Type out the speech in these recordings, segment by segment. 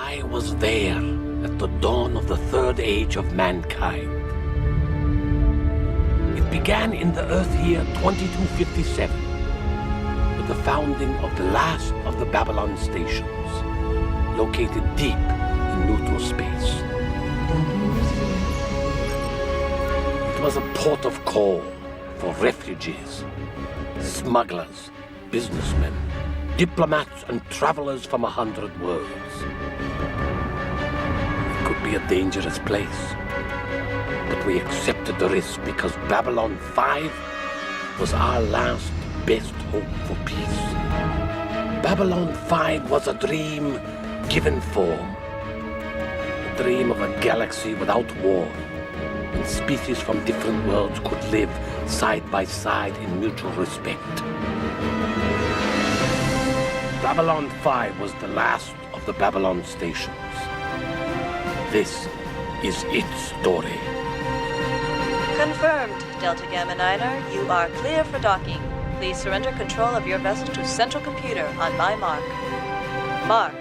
I was there at the dawn of the third age of mankind. It began in the Earth year 2257 with the founding of the last of the Babylon stations, located deep in neutral space. It was a port of call for refugees, smugglers, businessmen, diplomats, and travelers from 100 worlds. It could be a dangerous place, but we accepted the risk because Babylon 5 was our last best hope for peace. Babylon 5 was a dream given form. A dream of a galaxy without war, and species from different worlds could live side by side in mutual respect. Babylon 5 was the last of the Babylon stations. This is its story. Confirmed, Delta Gamma Niner. You are clear for docking. Please surrender control of your vessel to central computer on my mark. Mark.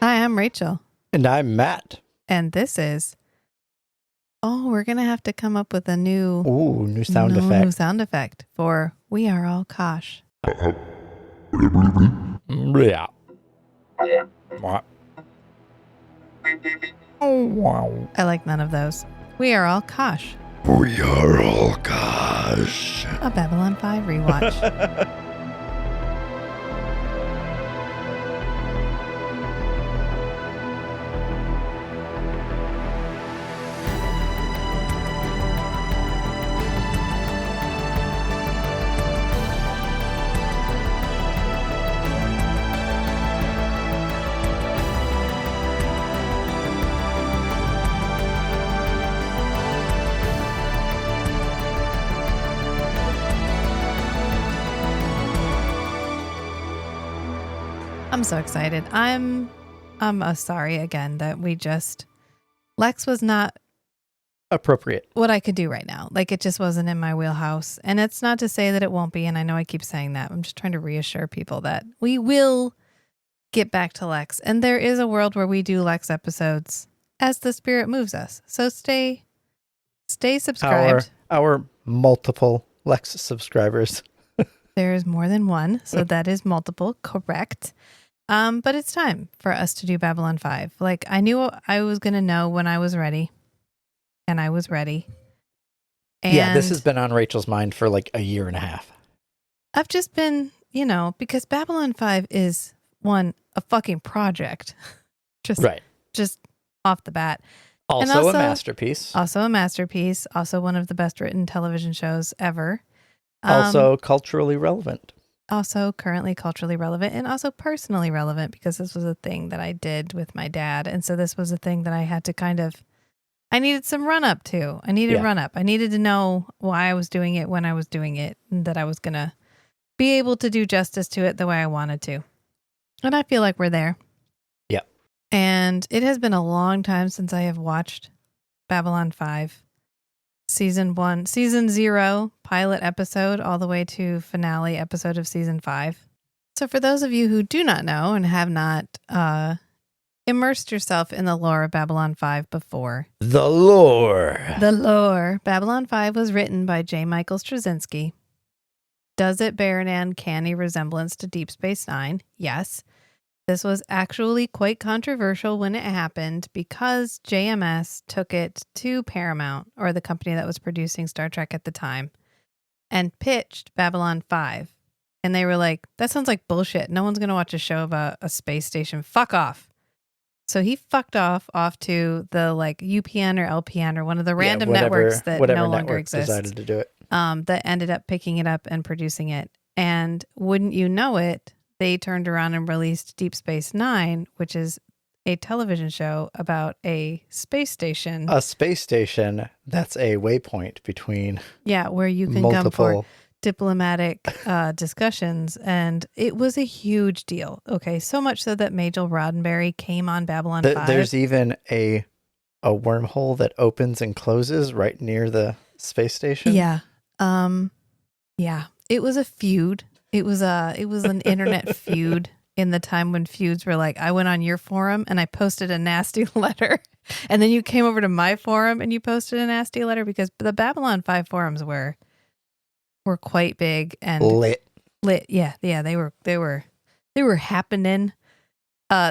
Hi, I'm Rachel. And I'm Matt. And this is... Oh, we're going to have to come up with a new... Ooh, new sound effect. New sound effect for We Are All Kosh. Yeah. Oh, wow. I like none of those. We Are All Kosh. We are all Kosh. A Babylon 5 rewatch. I'm so excited. I'm sorry again that Lexx was not appropriate. What I could do right now. Like, it just wasn't in my wheelhouse. And it's not to say that it won't be. And I know I keep saying that. I'm just trying to reassure people that we will get back to Lexx. And there is a world where we do Lexx episodes as the spirit moves us. So stay subscribed. Our multiple Lexx subscribers. There is more than one. So that is multiple. Correct. But it's time for us to do Babylon 5. Like, I knew I was going to know when I was ready. And I was ready. And yeah, this has been on Rachel's mind for like a year and a half. I've just been, because Babylon 5 is a fucking project. Just off the bat. Also a masterpiece. Also a masterpiece. Also one of the best written television shows ever. Also culturally relevant. Also currently culturally relevant and also personally relevant, because this was a thing that I did with my dad. And so this was a thing that I had to I needed some run up to. I needed run up. I needed to know why I was doing it, when I was doing it, and that I was going to be able to do justice to it the way I wanted to. And I feel like we're there. Yep. And it has been a long time since I have watched Babylon 5. Season 0, pilot episode, all the way to finale episode of season 5. So for those of you who do not know and have not immersed yourself in the lore of Babylon 5 before. The lore. Babylon 5 was written by J. Michael Straczynski. Does it bear an uncanny resemblance to Deep Space Nine? Yes. This was actually quite controversial when it happened because JMS took it to Paramount, or the company that was producing Star Trek at the time, and pitched Babylon 5. And they were like, that sounds like bullshit. No one's going to watch a show about a space station. Fuck off. So he fucked off to the UPN or LPN or one of the random networks that no longer exist. Decided to do it. That ended up picking it up and producing it. And wouldn't you know it, they turned around and released Deep Space Nine, which is a television show about a space station. A space station that's a waypoint between where you can come for diplomatic discussions. And it was a huge deal. Okay, so much so that Majel Roddenberry came on Babylon 5. There's even a wormhole that opens and closes right near the space station. Yeah. It was a feud. It was an internet feud in the time when feuds were like, I went on your forum and I posted a nasty letter. And then you came over to my forum and you posted a nasty letter, because the Babylon 5 forums were quite big and Lit. Yeah, they were happening.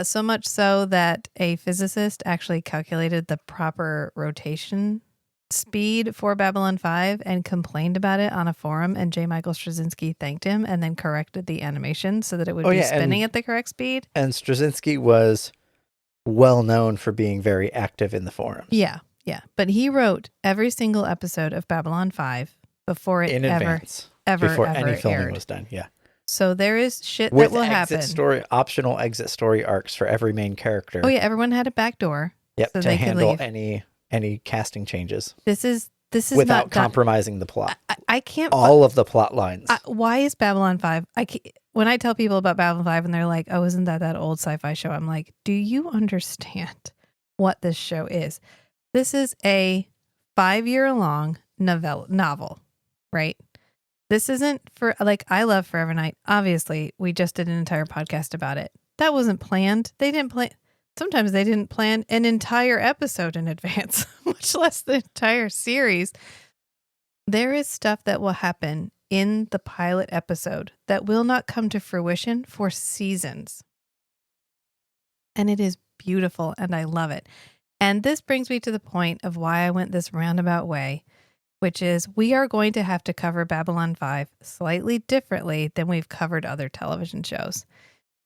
So much so that a physicist actually calculated the proper rotation speed for Babylon 5 and complained about it on a forum, and J. Michael Straczynski thanked him and then corrected the animation so that it would be spinning at the correct speed. And Straczynski was well known for being very active in the forums. Yeah. But he wrote every single episode of Babylon 5 before it before any filming aired. Was done. Yeah. So there is shit With that will happen. Optional exit story arcs for every main character. Oh yeah, everyone had a back door. Yep, so to they handle could leave. any casting changes. This is without not compromising the plot. I can't. All of the plot lines. Why is Babylon 5? When I tell people about Babylon 5 and they're like, "Oh, isn't that old sci-fi show?" I'm like, "Do you understand what this show is? This is a 5-year-long novel, right? This isn't for, like, I love Forever Night. Obviously, we just did an entire podcast about it. That wasn't planned. Sometimes they didn't plan an entire episode in advance, much less the entire series. There is stuff that will happen in the pilot episode that will not come to fruition for seasons. And it is beautiful, and I love it. And this brings me to the point of why I went this roundabout way, which is we are going to have to cover Babylon 5 slightly differently than we've covered other television shows.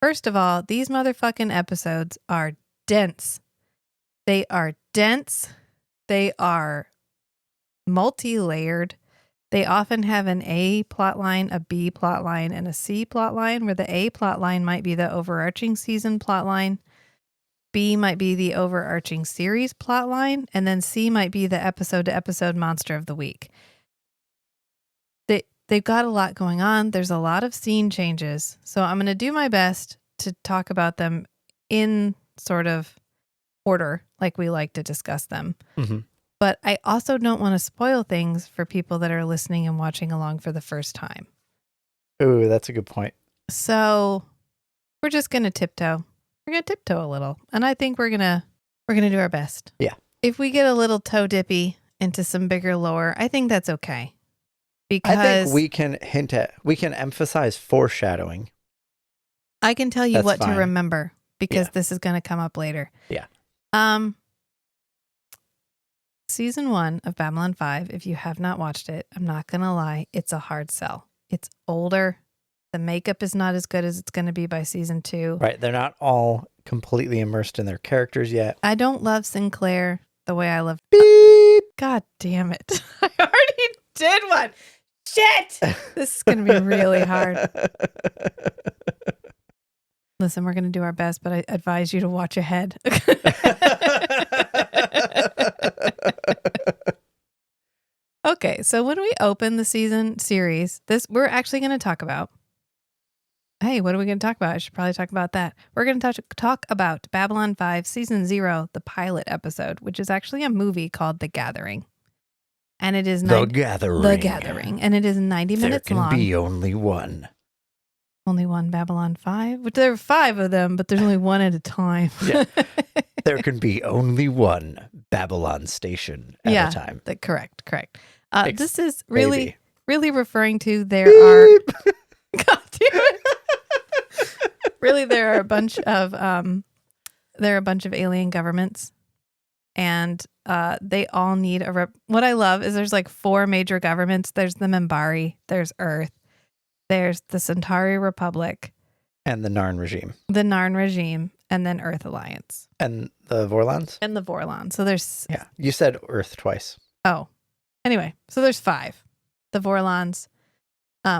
First of all, these motherfucking episodes are dense. They are dense. They are multi-layered. They often have an A plot line, a B plot line, and a C plot line, where the A plot line might be the overarching season plot line. B might be the overarching series plot line, and then C might be the episode-to-episode monster of the week. They've got a lot going on. There's a lot of scene changes, so I'm going to do my best to talk about them in sort of order, like we like to discuss them. Mm-hmm. But I also don't want to spoil things for people that are listening and watching along for the first time. Ooh, that's a good point. So we're just going to tiptoe. We're going to tiptoe a little. And I think we're going to do our best. Yeah. If we get a little toe dippy into some bigger lore, I think that's okay. Because I think we can emphasize foreshadowing. I can tell you That's what fine. to remember, because this is going to come up later. Yeah. Season 1 of Babylon 5, if you have not watched it, I'm not going to lie, it's a hard sell. It's older. The makeup is not as good as it's going to be by season 2. Right. They're not all completely immersed in their characters yet. I don't love Sinclair the way I love. Beep. God damn it. I already did one. Shit. This is going to be really hard. Listen, we're going to do our best, but I advise you to watch ahead. Okay, so when we open the series, we're actually going to talk about. Hey, what are we going to talk about? I should probably talk about that. We're going to talk about Babylon 5 Season 0, the pilot episode, which is actually a movie called The Gathering. And it is The Gathering. And it is 90 minutes long. There can be only one. Only one Babylon 5? Which there are 5 of them, but there's only one at a time. Yeah. There can be only one Babylon station at a time. Correct. This is Maybe. really referring to there are... God damn it. Really, there are a bunch of alien governments, and they all need what I love is there's like 4 major governments. There's the Minbari, there's Earth, there's the Centauri Republic, And the Narn regime. And then Earth Alliance. And the Vorlons? And the Vorlons. So there's... Yeah. You said Earth twice. Oh. Anyway, so there's 5. The Vorlons,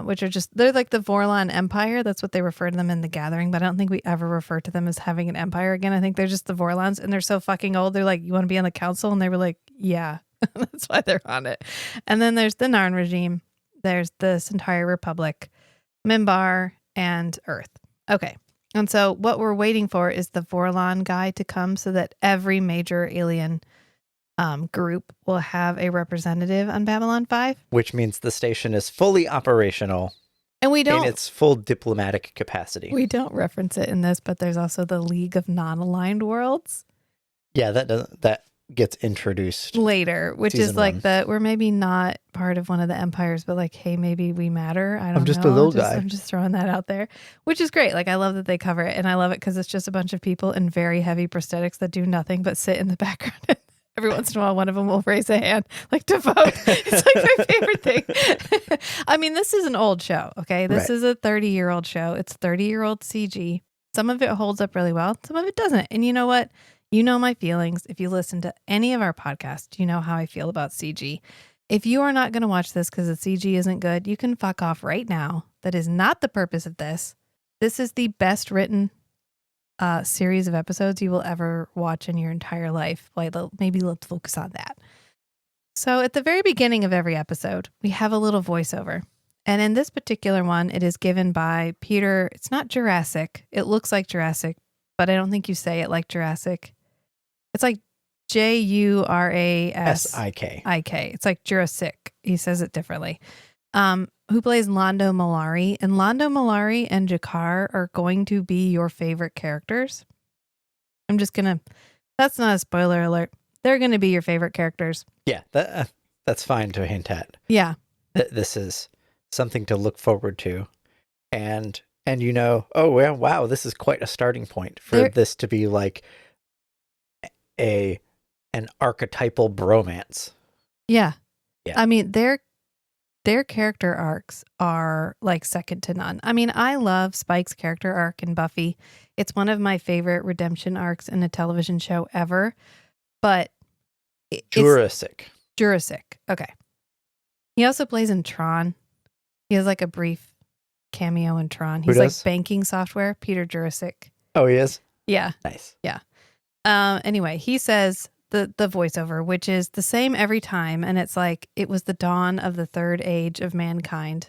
which are they're like the Vorlon Empire. That's what they refer to them in The Gathering, but I don't think we ever refer to them as having an empire again. I think they're just the Vorlons, and they're so fucking old. They're like, you want to be on the council? And they were like, yeah. That's why they're on it. And then there's the Narn regime. There's the Centauri Republic, Minbar, and Earth. Okay. And so what we're waiting for is the Vorlon guy to come so that every major alien group will have a representative on Babylon 5. Which means the station is fully operational And we in don't its full diplomatic capacity. we don't reference it in this, but there's also the League of Non-Aligned Worlds Yeah, that gets introduced. later, which is Season like one. that we're maybe not part of one of the empires, but like, hey, maybe we matter. I don't know. just a little guy. I'm just throwing that out there, which is great. Like, I love that they cover it, and I love it because it's just a bunch of people in very heavy prosthetics that do nothing but sit in the background. Every once in a while, one of them will raise a hand, like, to vote. It's like my favorite thing. I mean, this is an old show, okay? This Right. is a 30-year-old show. It's 30-year-old CG. Some of it holds up really well. Some of it doesn't. And you know what? You know my feelings. If you listen to any of our podcasts, you know how I feel about CG. If you are not going to watch this because the CG isn't good, you can fuck off right now. That is not the purpose of this. This is the best written series of episodes you will ever watch in your entire life. Like, maybe let's focus on that. So at the very beginning of every episode, we have a little voiceover. And in this particular one, it is given by Peter. It's not Jurassic. It looks like Jurassic, but I don't think you say it like Jurassic. It's like Jurassik. SIK. It's like Jurassic. He says it differently. Who plays Lando Malari. And Lando Malari and Jakar are going to be your favorite characters. I'm just going to, that's not a spoiler alert. They're going to be your favorite characters. Yeah, that's fine to hint at. Yeah. This is something to look forward to. And you know, oh, well, wow, this is quite a starting point for this to be like an archetypal bromance. Yeah. Yeah. I mean, their character arcs are like second to none. I mean, I love Spike's character arc in Buffy. It's one of my favorite redemption arcs in a television show ever. But Jurassic. Okay. He also plays in Tron. He has like a brief cameo in Tron. He's like banking software. Peter Jurassic. Oh, he is? Yeah. Nice. Yeah. Anyway, he says the voiceover, which is the same every time. And it's like, it was the dawn of the third age of mankind.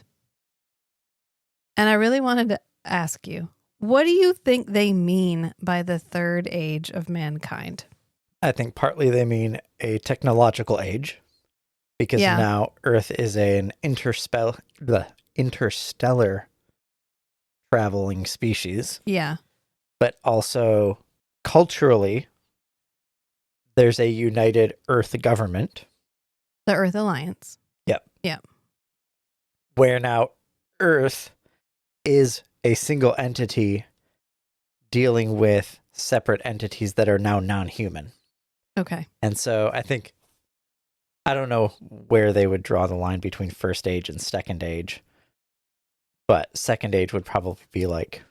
And I really wanted to ask you, what do you think they mean by the third age of mankind? I think partly they mean a technological age, because now Earth is an interstellar traveling species. Yeah. But also culturally, there's a united Earth government. The Earth Alliance. Yep. Where now Earth is a single entity dealing with separate entities that are now non-human. Okay. And so I don't know where they would draw the line between first age and second age, but second age would probably be like...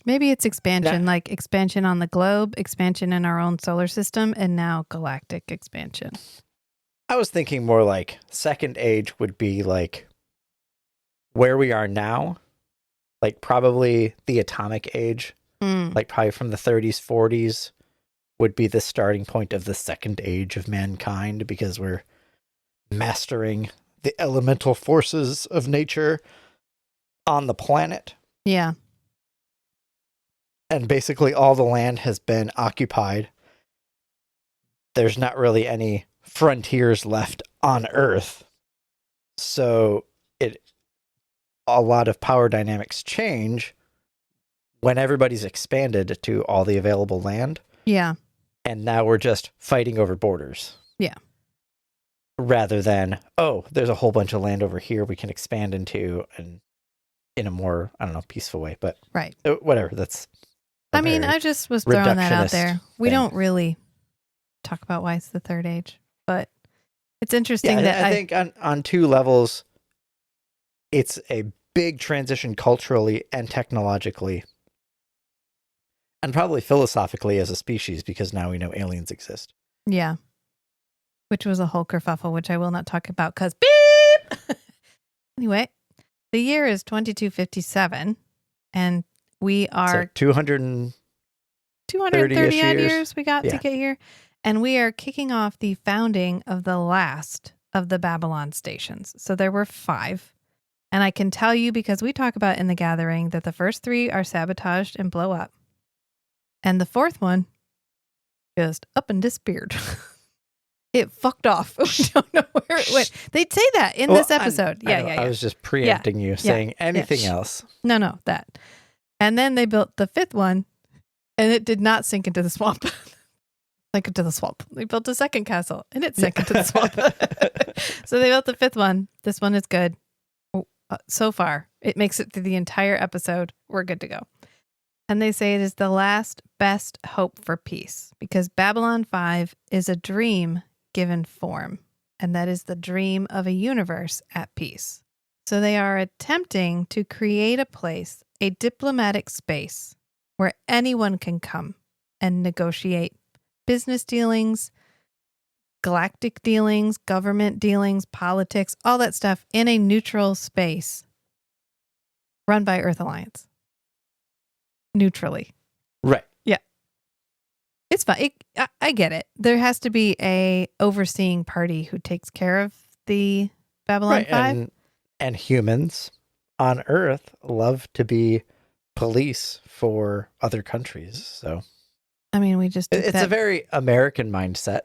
Maybe it's expansion, like expansion on the globe, expansion in our own solar system, and now galactic expansion. I was thinking more like second age would be like where we are now, like probably the atomic age, like probably from the 30s, 40s would be the starting point of the second age of mankind, because we're mastering the elemental forces of nature on the planet. Yeah. And basically all the land has been occupied. There's not really any frontiers left on Earth. So a lot of power dynamics change when everybody's expanded to all the available land. Yeah. And now we're just fighting over borders. Yeah. Rather than, oh, there's a whole bunch of land over here we can expand into, and in a more, I don't know, peaceful way. But right. Whatever. That's... I mean, I just was throwing that out there. We don't really talk about why it's the third age, but it's interesting that I think on two levels, it's a big transition culturally and technologically, and probably philosophically as a species, because now we know aliens exist. Yeah. Which was a whole kerfuffle, which I will not talk about because beep! Anyway, the year is 2257, and we are 230 odd years we got to get here. And we are kicking off the founding of the last of the Babylon stations. So there were 5. And I can tell you, because we talk about in The Gathering, that the first 3 are sabotaged and blow up. And the 4th one just up and disappeared. it fucked off. We don't know where it went. They say that in this episode. I was just preempting you, saying anything else. No, that. And then they built the fifth one, and it did not sink into the swamp. Sink into the swamp. They built a second castle, and it sank into the swamp. So they built the fifth one. This one is good. So far, it makes it through the entire episode. We're good to go. And they say it is the last best hope for peace because Babylon 5 is a dream given form, and that is the dream of a universe at peace. So they are attempting to create a place, a diplomatic space, where anyone can come and negotiate business dealings, galactic dealings, government dealings, politics, all that stuff in a neutral space run by Earth Alliance. Neutrally. Right. Yeah. It's fine. I get it. There has to be a overseeing party who takes care of the Babylon 5. And humans on Earth love to be police for other countries. So, I mean, it's a very American mindset.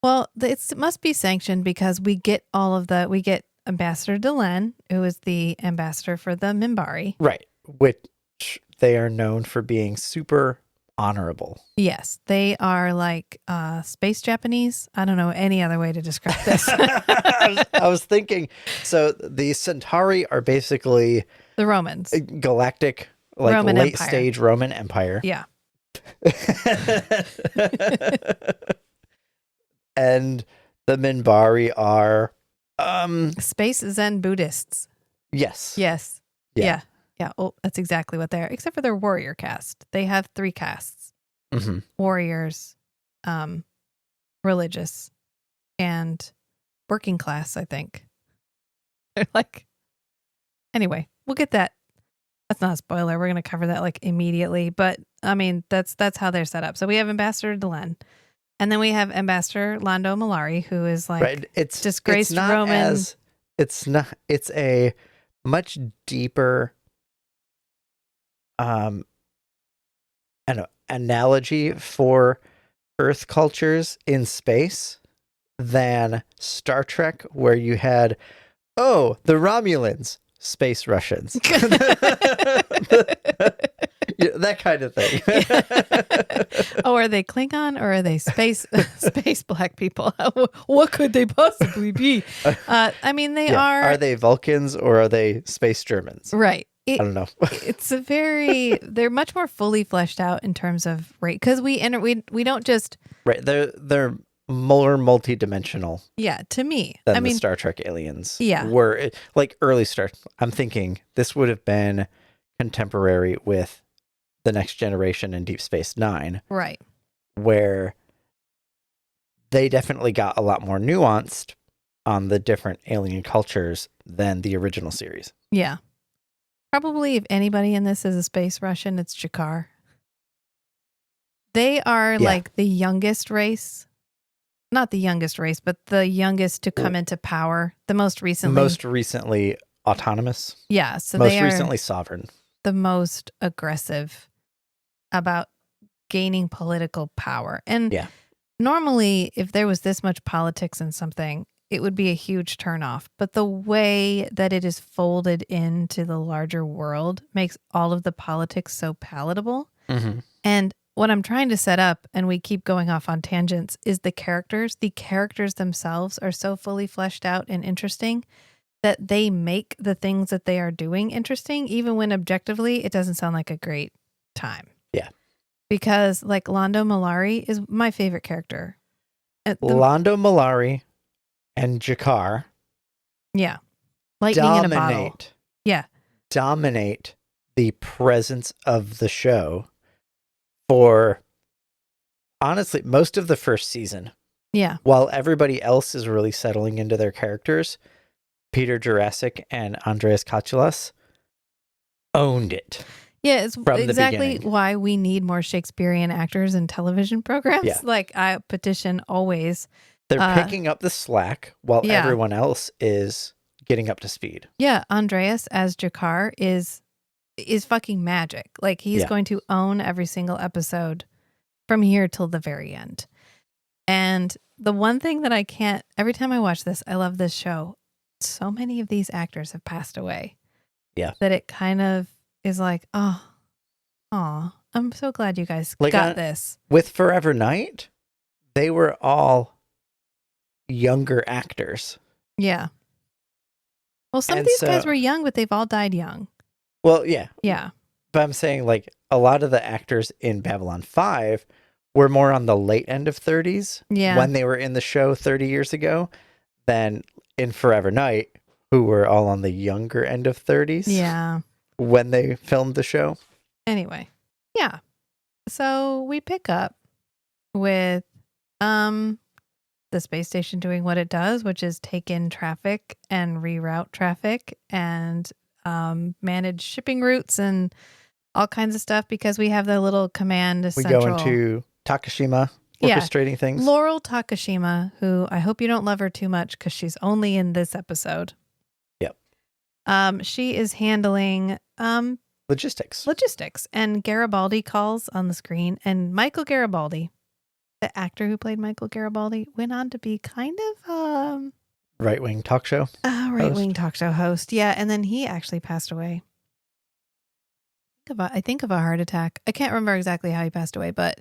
Well, it must be sanctioned because we get Ambassador Delenn, who is the ambassador for the Minbari. Right. Which they are known for being super honorable. Yes. They are like space Japanese. I don't know any other way to describe this. I was thinking, so the Centauri are basically the Romans. Galactic, like Roman late Empire. stage Roman Empire. Yeah. And the Minbari are Space Zen Buddhists. yes. Yes. Yeah. Yeah. Oh, that's exactly what they are, except for their warrior caste. They have 3 castes. Mm-hmm. Warriors, religious, and working class, I think. They're like, anyway, we'll get that. That's not a spoiler. We're going to cover that like immediately. But I mean, that's how they're set up. So we have Ambassador Delenn. And then we have Ambassador Lando Malari, who is like Right. It's disgraced it's not Roman. It's a much deeper an analogy for Earth cultures in space than Star Trek, where you had, the Romulans, space Russians. That kind of thing. Oh, are they Klingon or are they space black people? What could they possibly be? I mean, they are. Are they Vulcans or are they space Germans? Right. I don't know. It's they're much more fully fleshed out in terms of rate because we don't just Right. They're more multi-dimensional. Yeah, to me. Than the Star Trek aliens. Yeah. Were like early Star. I'm thinking this would have been contemporary with The Next Generation and Deep Space Nine. Right. Where they definitely got a lot more nuanced on the different alien cultures than the original series. Yeah. Probably if anybody in this is a space Russian, it's Jakar. They are like the youngest race. Not the youngest race, but the youngest to come into power. The most recently autonomous. Yeah. So most they are recently sovereign. The most aggressive about gaining political power. And normally, if there was this much politics in something, it would be a huge turnoff. But the way that it is folded into the larger world makes all of the politics so palatable. Mm-hmm. And what I'm trying to set up, and we keep going off on tangents, is the characters. The characters themselves are so fully fleshed out and interesting that they make the things that they are doing interesting, even when objectively it doesn't sound like a great time. Yeah. Because like Lando Malari is my favorite character. Lando Malari and Jakar. Yeah. Lightning in a bottle. Yeah. Dominate the presence of the show for honestly most of the first season. Yeah. While everybody else is really settling into their characters, Peter Jurassic and Andreas Katsoulas owned it. Yeah, it's exactly why we need more Shakespearean actors in television programs. Yeah. Like I petition always. They're picking up the slack while everyone else is getting up to speed. Yeah, Andreas as Jakar is fucking magic. Like he's going to own every single episode from here till the very end. And the one thing that I can't, every time I watch this, I love this show. So many of these actors have passed away. Yeah. That it kind of is like, oh, I'm so glad you guys Like got this. With Forever Night, they were all younger actors. Yeah. Well, some of these guys were young, but they've all died young. Well, yeah. Yeah. But I'm saying, like, a lot of the actors in Babylon 5 were more on the late end of 30s when they were in the show 30 years ago than in Forever Night, who were all on the younger end of 30s. Yeah. When they filmed the show. Anyway. Yeah. So we pick up with the space station doing what it does, which is take in traffic and reroute traffic and manage shipping routes and all kinds of stuff, because we have the little command central. We go into Takashima orchestrating things. Laurel Takashima, who I hope you don't love her too much because she's only in this episode. Yep. She is handling logistics. And Garibaldi calls on the screen, and Michael Garibaldi, the actor who played Michael Garibaldi, went on to be kind of right-wing talk show host. Yeah, and then he actually passed away. I think of a heart attack. I can't remember exactly how he passed away, but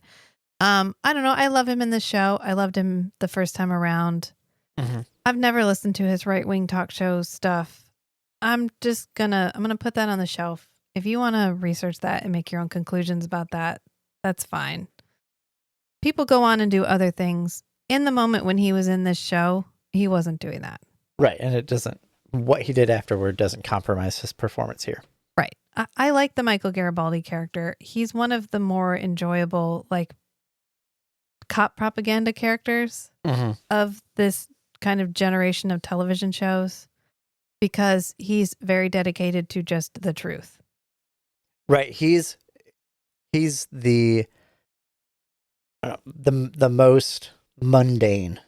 I don't know. I love him in this show. I loved him the first time around. Mm-hmm. I've never listened to his right-wing talk show stuff. I'm gonna put that on the shelf. If you want to research that and make your own conclusions about that, that's fine. People go on and do other things. In the moment when he was in this show, he wasn't doing that. Right. And what he did afterward doesn't compromise his performance here. Right. I like the Michael Garibaldi character. He's one of the more enjoyable, like, cop propaganda characters of this kind of generation of television shows, because he's very dedicated to just the truth. Right. He's the most mundane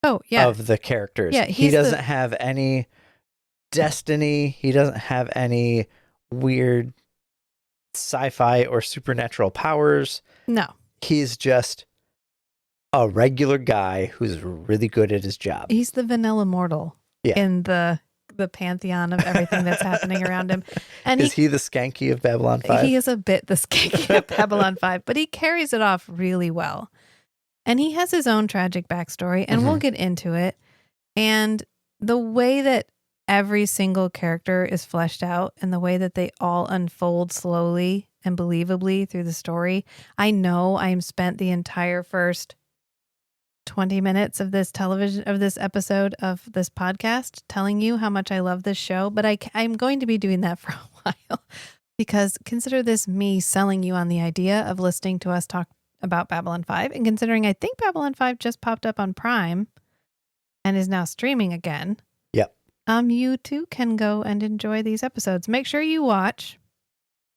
of the characters. Yeah, he doesn't have any destiny. He doesn't have any weird sci-fi or supernatural powers. No. He's just a regular guy who's really good at his job. He's the vanilla mortal in the pantheon of everything that's happening around him. And is he the skanky of Babylon 5? He is a bit the skanky of Babylon 5, but he carries it off really well. And he has his own tragic backstory, and we'll get into it. And the way that every single character is fleshed out and the way that they all unfold slowly and believably through the story. I know I'm spent the entire first 20 minutes of this episode of this podcast telling you how much I love this show, but I'm going to be doing that for a while, because consider this me selling you on the idea of listening to us talk about Babylon 5, and considering I think Babylon 5 just popped up on Prime and is now streaming again. Yep. You too can go and enjoy these episodes. Make sure you watch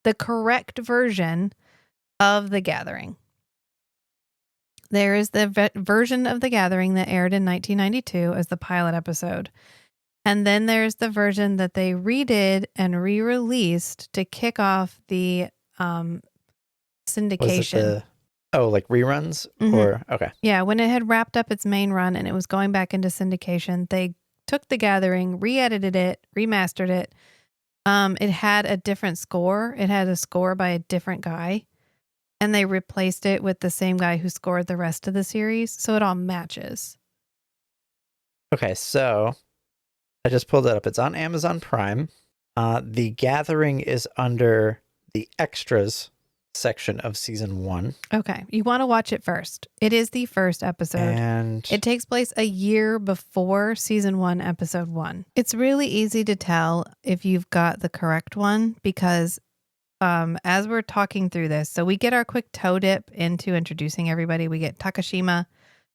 the correct version of The Gathering. There is the version of The Gathering that aired in 1992 as the pilot episode. And then there's the version that they redid and re-released to kick off the syndication. Like reruns? Or okay. Yeah, when it had wrapped up its main run and it was going back into syndication, they took The Gathering, re-edited it, remastered it. It had a different score. It had a score by a different guy. And they replaced it with the same guy who scored the rest of the series. So it all matches. Okay, so I just pulled it up. It's on Amazon Prime. The Gathering is under the extras section of season 1. Okay, you want to watch it first. It is the first episode. And it takes place a year before season 1, episode 1. It's really easy to tell if you've got the correct one, because as we're talking through this, so we get our quick toe dip into introducing everybody. We get Takashima.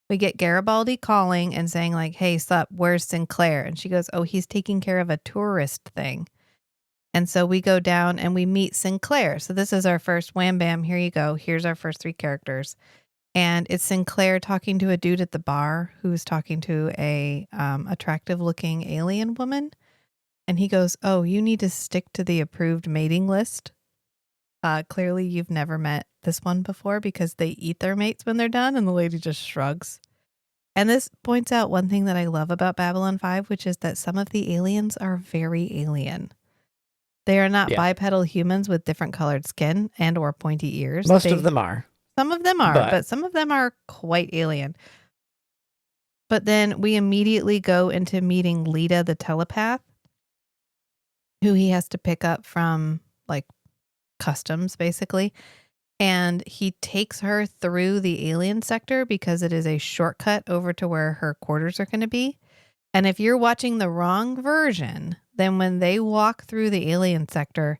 We get Garibaldi calling and saying like, hey, sup, where's Sinclair? And she goes, oh, he's taking care of a tourist thing. And so we go down and we meet Sinclair. So this is our first wham bam. Here you go. Here's our first 3 characters. And it's Sinclair talking to a dude at the bar who's talking to a attractive looking alien woman. And he goes, oh, you need to stick to the approved mating list. Clearly you've never met this one before, because they eat their mates when they're done. And the lady just shrugs. And this points out one thing that I love about Babylon 5, which is that some of the aliens are very alien. They are not bipedal humans with different colored skin and or pointy ears. Most of them are. Some of them are, but some of them are quite alien. But then we immediately go into meeting Lita, the telepath, who he has to pick up from like customs, basically. And he takes her through the alien sector because it is a shortcut over to where her quarters are going to be. And if you're watching the wrong version, then when they walk through the alien sector,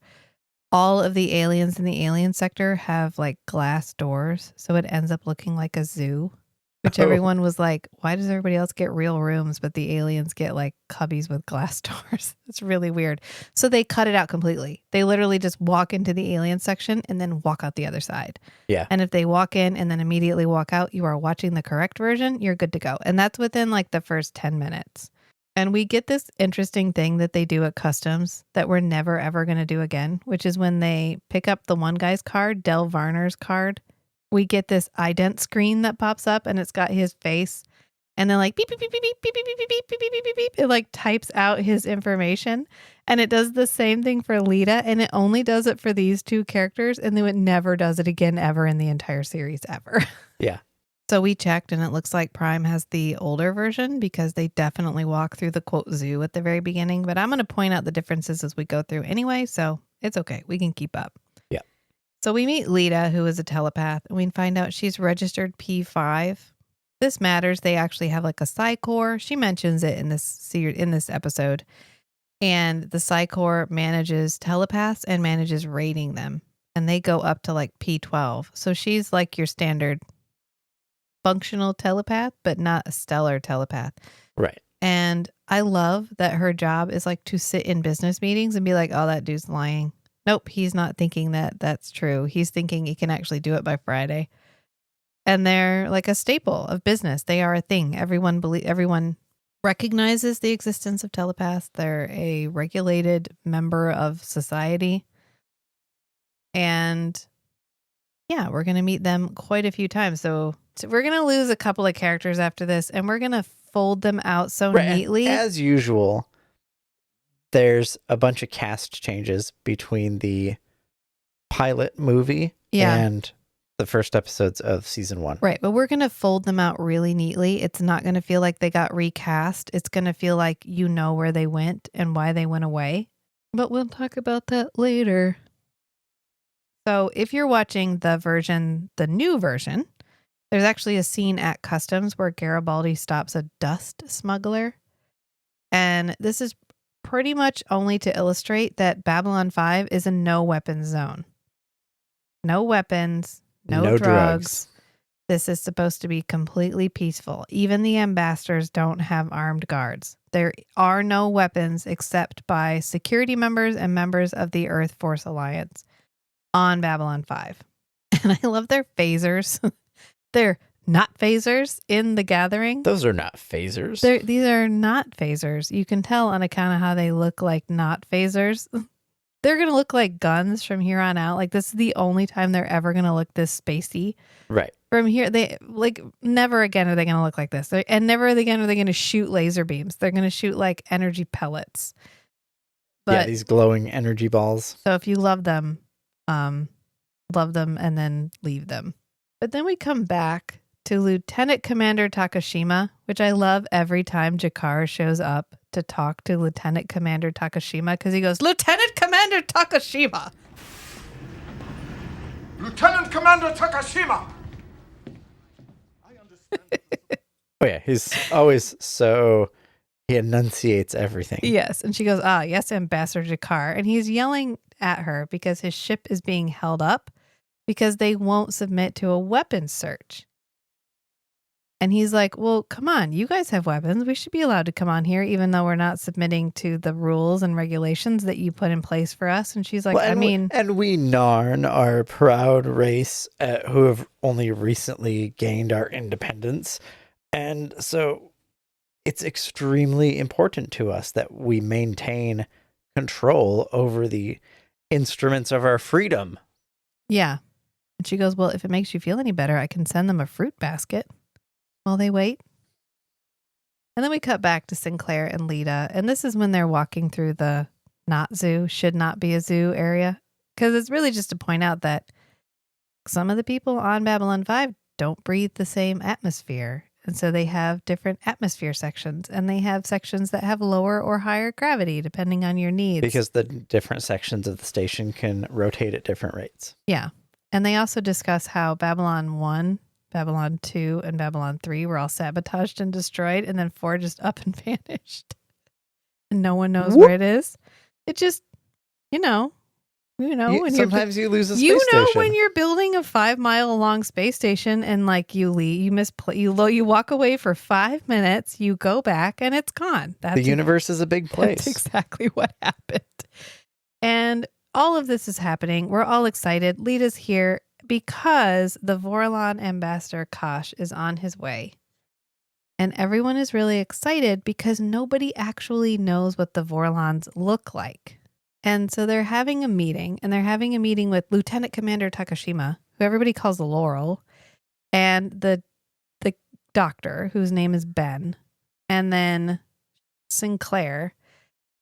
all of the aliens in the alien sector have like glass doors. So it ends up looking like a zoo, which everyone was like, why does everybody else get real rooms, but the aliens get like cubbies with glass doors? It's really weird. So they cut it out completely. They literally just walk into the alien section and then walk out the other side. Yeah. And if they walk in and then immediately walk out, you are watching the correct version, you're good to go. And that's within like the first 10 minutes. And we get this interesting thing that they do at customs that we're never, ever going to do again, which is when they pick up the one guy's card, Del Varner's card, we get this ident screen that pops up and it's got his face. And then like beep, beep, beep, beep, beep, beep, beep, beep, beep, beep, beep, beep, beep. It like types out his information. And it does the same thing for Lita. And it only does it for these two characters. And then it never does it again ever in the entire series ever. Yeah. So we checked and it looks like Prime has the older version because they definitely walk through the quote zoo at the very beginning. But I'm going to point out the differences as we go through anyway. So it's okay. We can keep up. Yeah. So we meet Lita, who is a telepath, and we find out she's registered P5. This matters. They actually have like a Psy-Corps. She mentions it in this episode. And the Psy-Corps manages telepaths and manages rating them. And they go up to like P12. So she's like your standard functional telepath, but not a stellar telepath. Right. And I love that her job is like to sit in business meetings and be like, oh, that dude's lying. Nope, he's not thinking that that's true. He's thinking he can actually do it by Friday. And they're like a staple of business. They are a thing. Everyone recognizes the existence of telepaths. They're a regulated member of society. And yeah, we're going to meet them quite a few times. So we're going to lose a couple of characters after this, and we're going to fold them out so neatly. As usual, there's a bunch of cast changes between the pilot movie and the first episodes of season 1. Right, but we're going to fold them out really neatly. It's not going to feel like they got recast. It's going to feel like you know where they went and why they went away. But we'll talk about that later. So if you're watching the new version, there's actually a scene at customs where Garibaldi stops a dust smuggler. And this is pretty much only to illustrate that Babylon 5 is a no weapons zone. No weapons, no drugs. This is supposed to be completely peaceful. Even the ambassadors don't have armed guards. There are no weapons except by security members and members of the Earth Force Alliance on Babylon 5. And I love their phasers. They're not phasers in The Gathering. Those are not phasers. These are not phasers. You can tell on account of how they look like not phasers. They're going to look like guns from here on out. Like this is the only time they're ever going to look this spacey. Right. From here, they like never again are they going to look like this. And never again are they going to shoot laser beams. They're going to shoot like energy pellets. But, these glowing energy balls. So if you love them and then leave them. But then we come back to Lieutenant Commander Takashima, which I love every time Jakar shows up to talk to Lieutenant Commander Takashima because he goes, Lieutenant Commander Takashima. Lieutenant Commander Takashima! I understand. Oh, yeah. He's always he enunciates everything. Yes. And she goes, yes, Ambassador Jakar. And he's yelling at her because his ship is being held up because they won't submit to a weapons search. And he's like, well, come on, you guys have weapons. We should be allowed to come on here, even though we're not submitting to the rules and regulations that you put in place for us. And she's like, and we Narn are a proud race who have only recently gained our independence. And so it's extremely important to us that we maintain control over the instruments of our freedom. Yeah. And she goes, well, if it makes you feel any better, I can send them a fruit basket while they wait. And then we cut back to Sinclair and Lita. And this is when they're walking through the not zoo, should not be a zoo area. Because it's really just to point out that some of the people on Babylon 5 don't breathe the same atmosphere. And so they have different atmosphere sections. And they have sections that have lower or higher gravity, depending on your needs. Because the different sections of the station can rotate at different rates. Yeah. And they also discuss how Babylon 1, Babylon 2, and Babylon 3 were all sabotaged and destroyed. And then 4 just up and vanished. And no one knows where it is. It just, when sometimes you lose a space station. station. When you're building a 5-mile long space station and like you walk away for 5 minutes, you go back and it's gone. The universe is a big place. That's exactly what happened. And all of this is happening. We're all excited. Lita's here because the Vorlon ambassador Kosh is on his way. And everyone is really excited because nobody actually knows what the Vorlons look like. And so they're having a meeting, and they're having a meeting with Lieutenant Commander Takashima, who everybody calls Laurel, and the doctor, whose name is Ben, and then Sinclair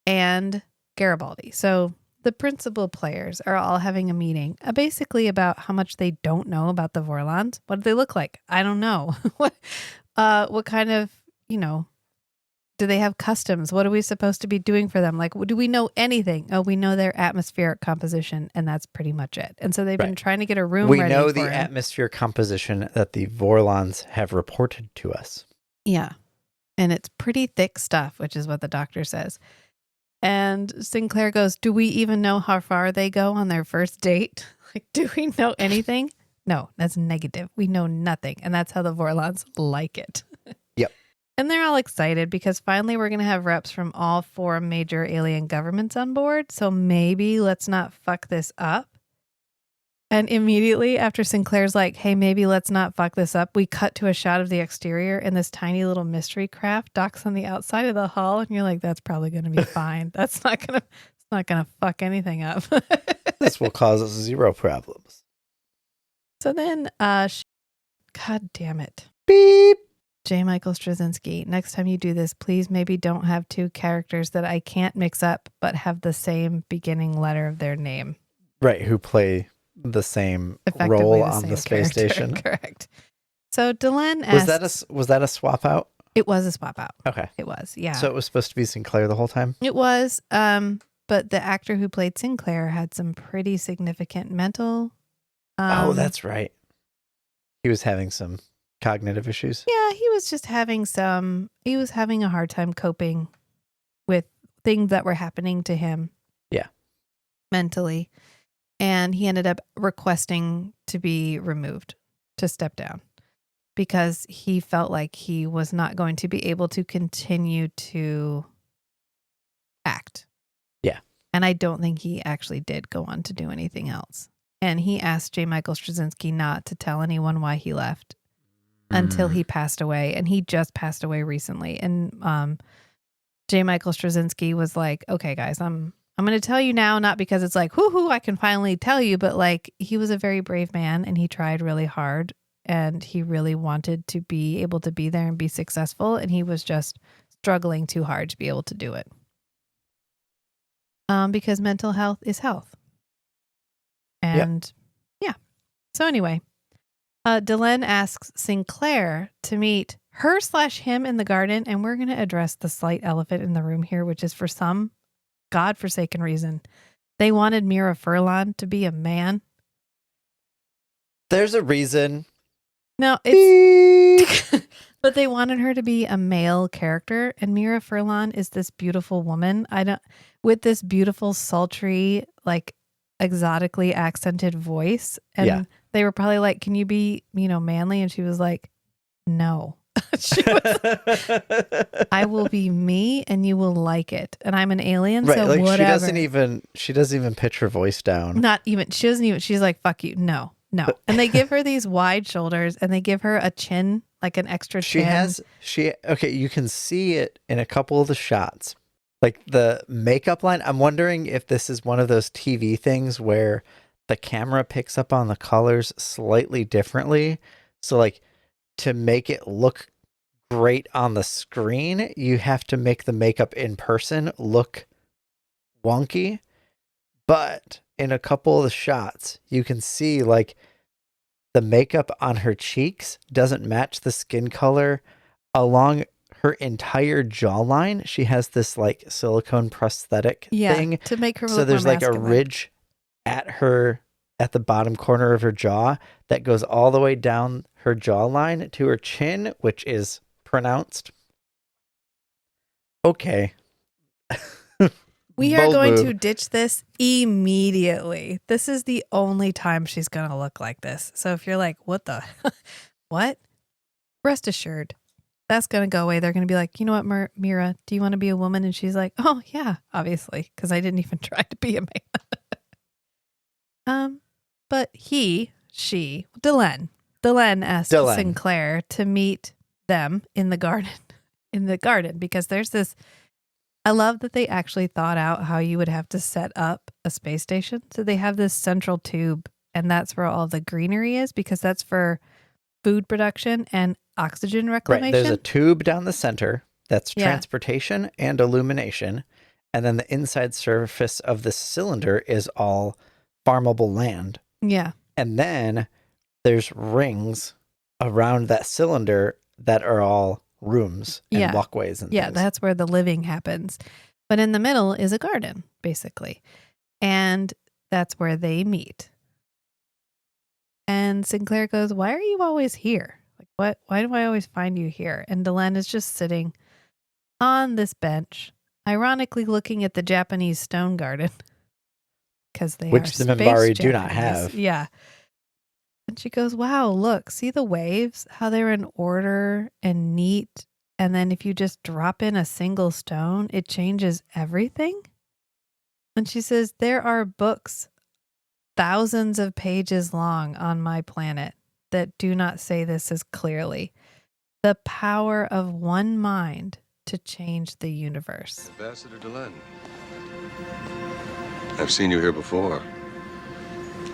and Garibaldi. So the principal players are all having a meeting, basically about how much they don't know about the Vorlons. What do they look like? I don't know. What kind of, do they have customs? What are we supposed to be doing for them? Like, do we know anything? Oh, we know their atmospheric composition, and that's pretty much it. And so they've been trying to get a room ready for him. We know the atmosphere composition that the Vorlons have reported to us. Yeah. And it's pretty thick stuff, which is what the doctor says. And Sinclair goes, do we even know how far they go on their first date? Like, do we know anything? No, that's negative. We know nothing. And that's how the Vorlons like it. Yep. And they're all excited because finally we're going to have reps from all 4 major alien governments on board. So maybe let's not fuck this up. And immediately after Sinclair's like, hey, maybe let's not fuck this up, we cut to a shot of the exterior and this tiny little mystery craft docks on the outside of the hull. And you're like, that's probably going to be fine. It's not going to fuck anything up. This will cause us 0 problems. So then, God damn it. Beep. J. Michael Straczynski, next time you do this, please maybe don't have 2 characters that I can't mix up, but have the same beginning letter of their name. Right, who play the same role on the space station. Correct. So Delenn asked... Was that a swap out? It was a swap out. Okay. It was, yeah. So it was supposed to be Sinclair the whole time? It was, but the actor who played Sinclair had some pretty significant mental... that's right. He was having some cognitive issues. Yeah, he was just having a hard time coping with things that were happening to him. Yeah. Mentally. And he ended up requesting to be removed, to step down, because he felt like he was not going to be able to continue to act. Yeah. And I don't think he actually did go on to do anything else. And he asked J. Michael Straczynski not to tell anyone why he left until he passed away. And he just passed away recently. And J. Michael Straczynski was like, okay, guys, I'm going to tell you now, not because it's like, whoo-hoo, I can finally tell you, but like he was a very brave man and he tried really hard and he really wanted to be able to be there and be successful. And he was just struggling too hard to be able to do it. Because mental health is health. And yeah. So anyway, Delenn asks Sinclair to meet her/him in the garden. And we're going to address the slight elephant in the room here, which is for some godforsaken reason, they wanted Mira Furlan to be a man. There's a reason. No, it's but they wanted her to be a male character, and Mira Furlan is this beautiful woman. With this beautiful, sultry, like exotically accented voice. And they were probably like, can you be, manly? And she was like, no. She was, I will be me and you will like it. And I'm an alien, right, so like whatever. She doesn't even pitch her voice down. She's like, fuck you. No. And they give her these wide shoulders and they give her a chin, like an extra chin. You can see it in a couple of the shots. Like the makeup line, I'm wondering if this is one of those TV things where the camera picks up on the colors slightly differently. So like to make it look great on the screen. You have to make the makeup in person look wonky. But in a couple of the shots, you can see like the makeup on her cheeks doesn't match the skin color along her entire jawline. She has this like silicone prosthetic thing to make her look so there's more like a masculine. ridge at the bottom corner of her jaw that goes all the way down her jawline to her chin, which is pronounced. Okay. We are Bold going move. to ditch this immediately. This is the only time she's going to look like this. So if you're like, what the, what? Rest assured, that's going to go away. They're going to be like, you know what, Mira, do you want to be a woman? And she's like, oh yeah, obviously, because I didn't even try to be a man. But Delenn asked Sinclair to meet them in the garden, because there's this. I love that they actually thought out how you would have to set up a space station. So they have this central tube, and that's where all the greenery is, because that's for food production and oxygen reclamation. Right. There's a tube down the center that's transportation and illumination. And then the inside surface of the cylinder is all farmable land. Yeah. And then there's rings around that cylinder that are all rooms and walkways and things. That's where the living happens. But in the middle is a garden, basically. And that's where they meet. And Sinclair goes, why are you always here? Like, why do I always find you here? And Delenn is just sitting on this bench, ironically looking at the Japanese stone garden. Because which the Minbari do not have. Yeah. And she goes, wow, look, see the waves, how they're in order and neat. And then if you just drop in a single stone, it changes everything. And she says, there are books thousands of pages long on my planet that do not say this as clearly. The power of one mind to change the universe. Ambassador Delenn. I've seen you here before.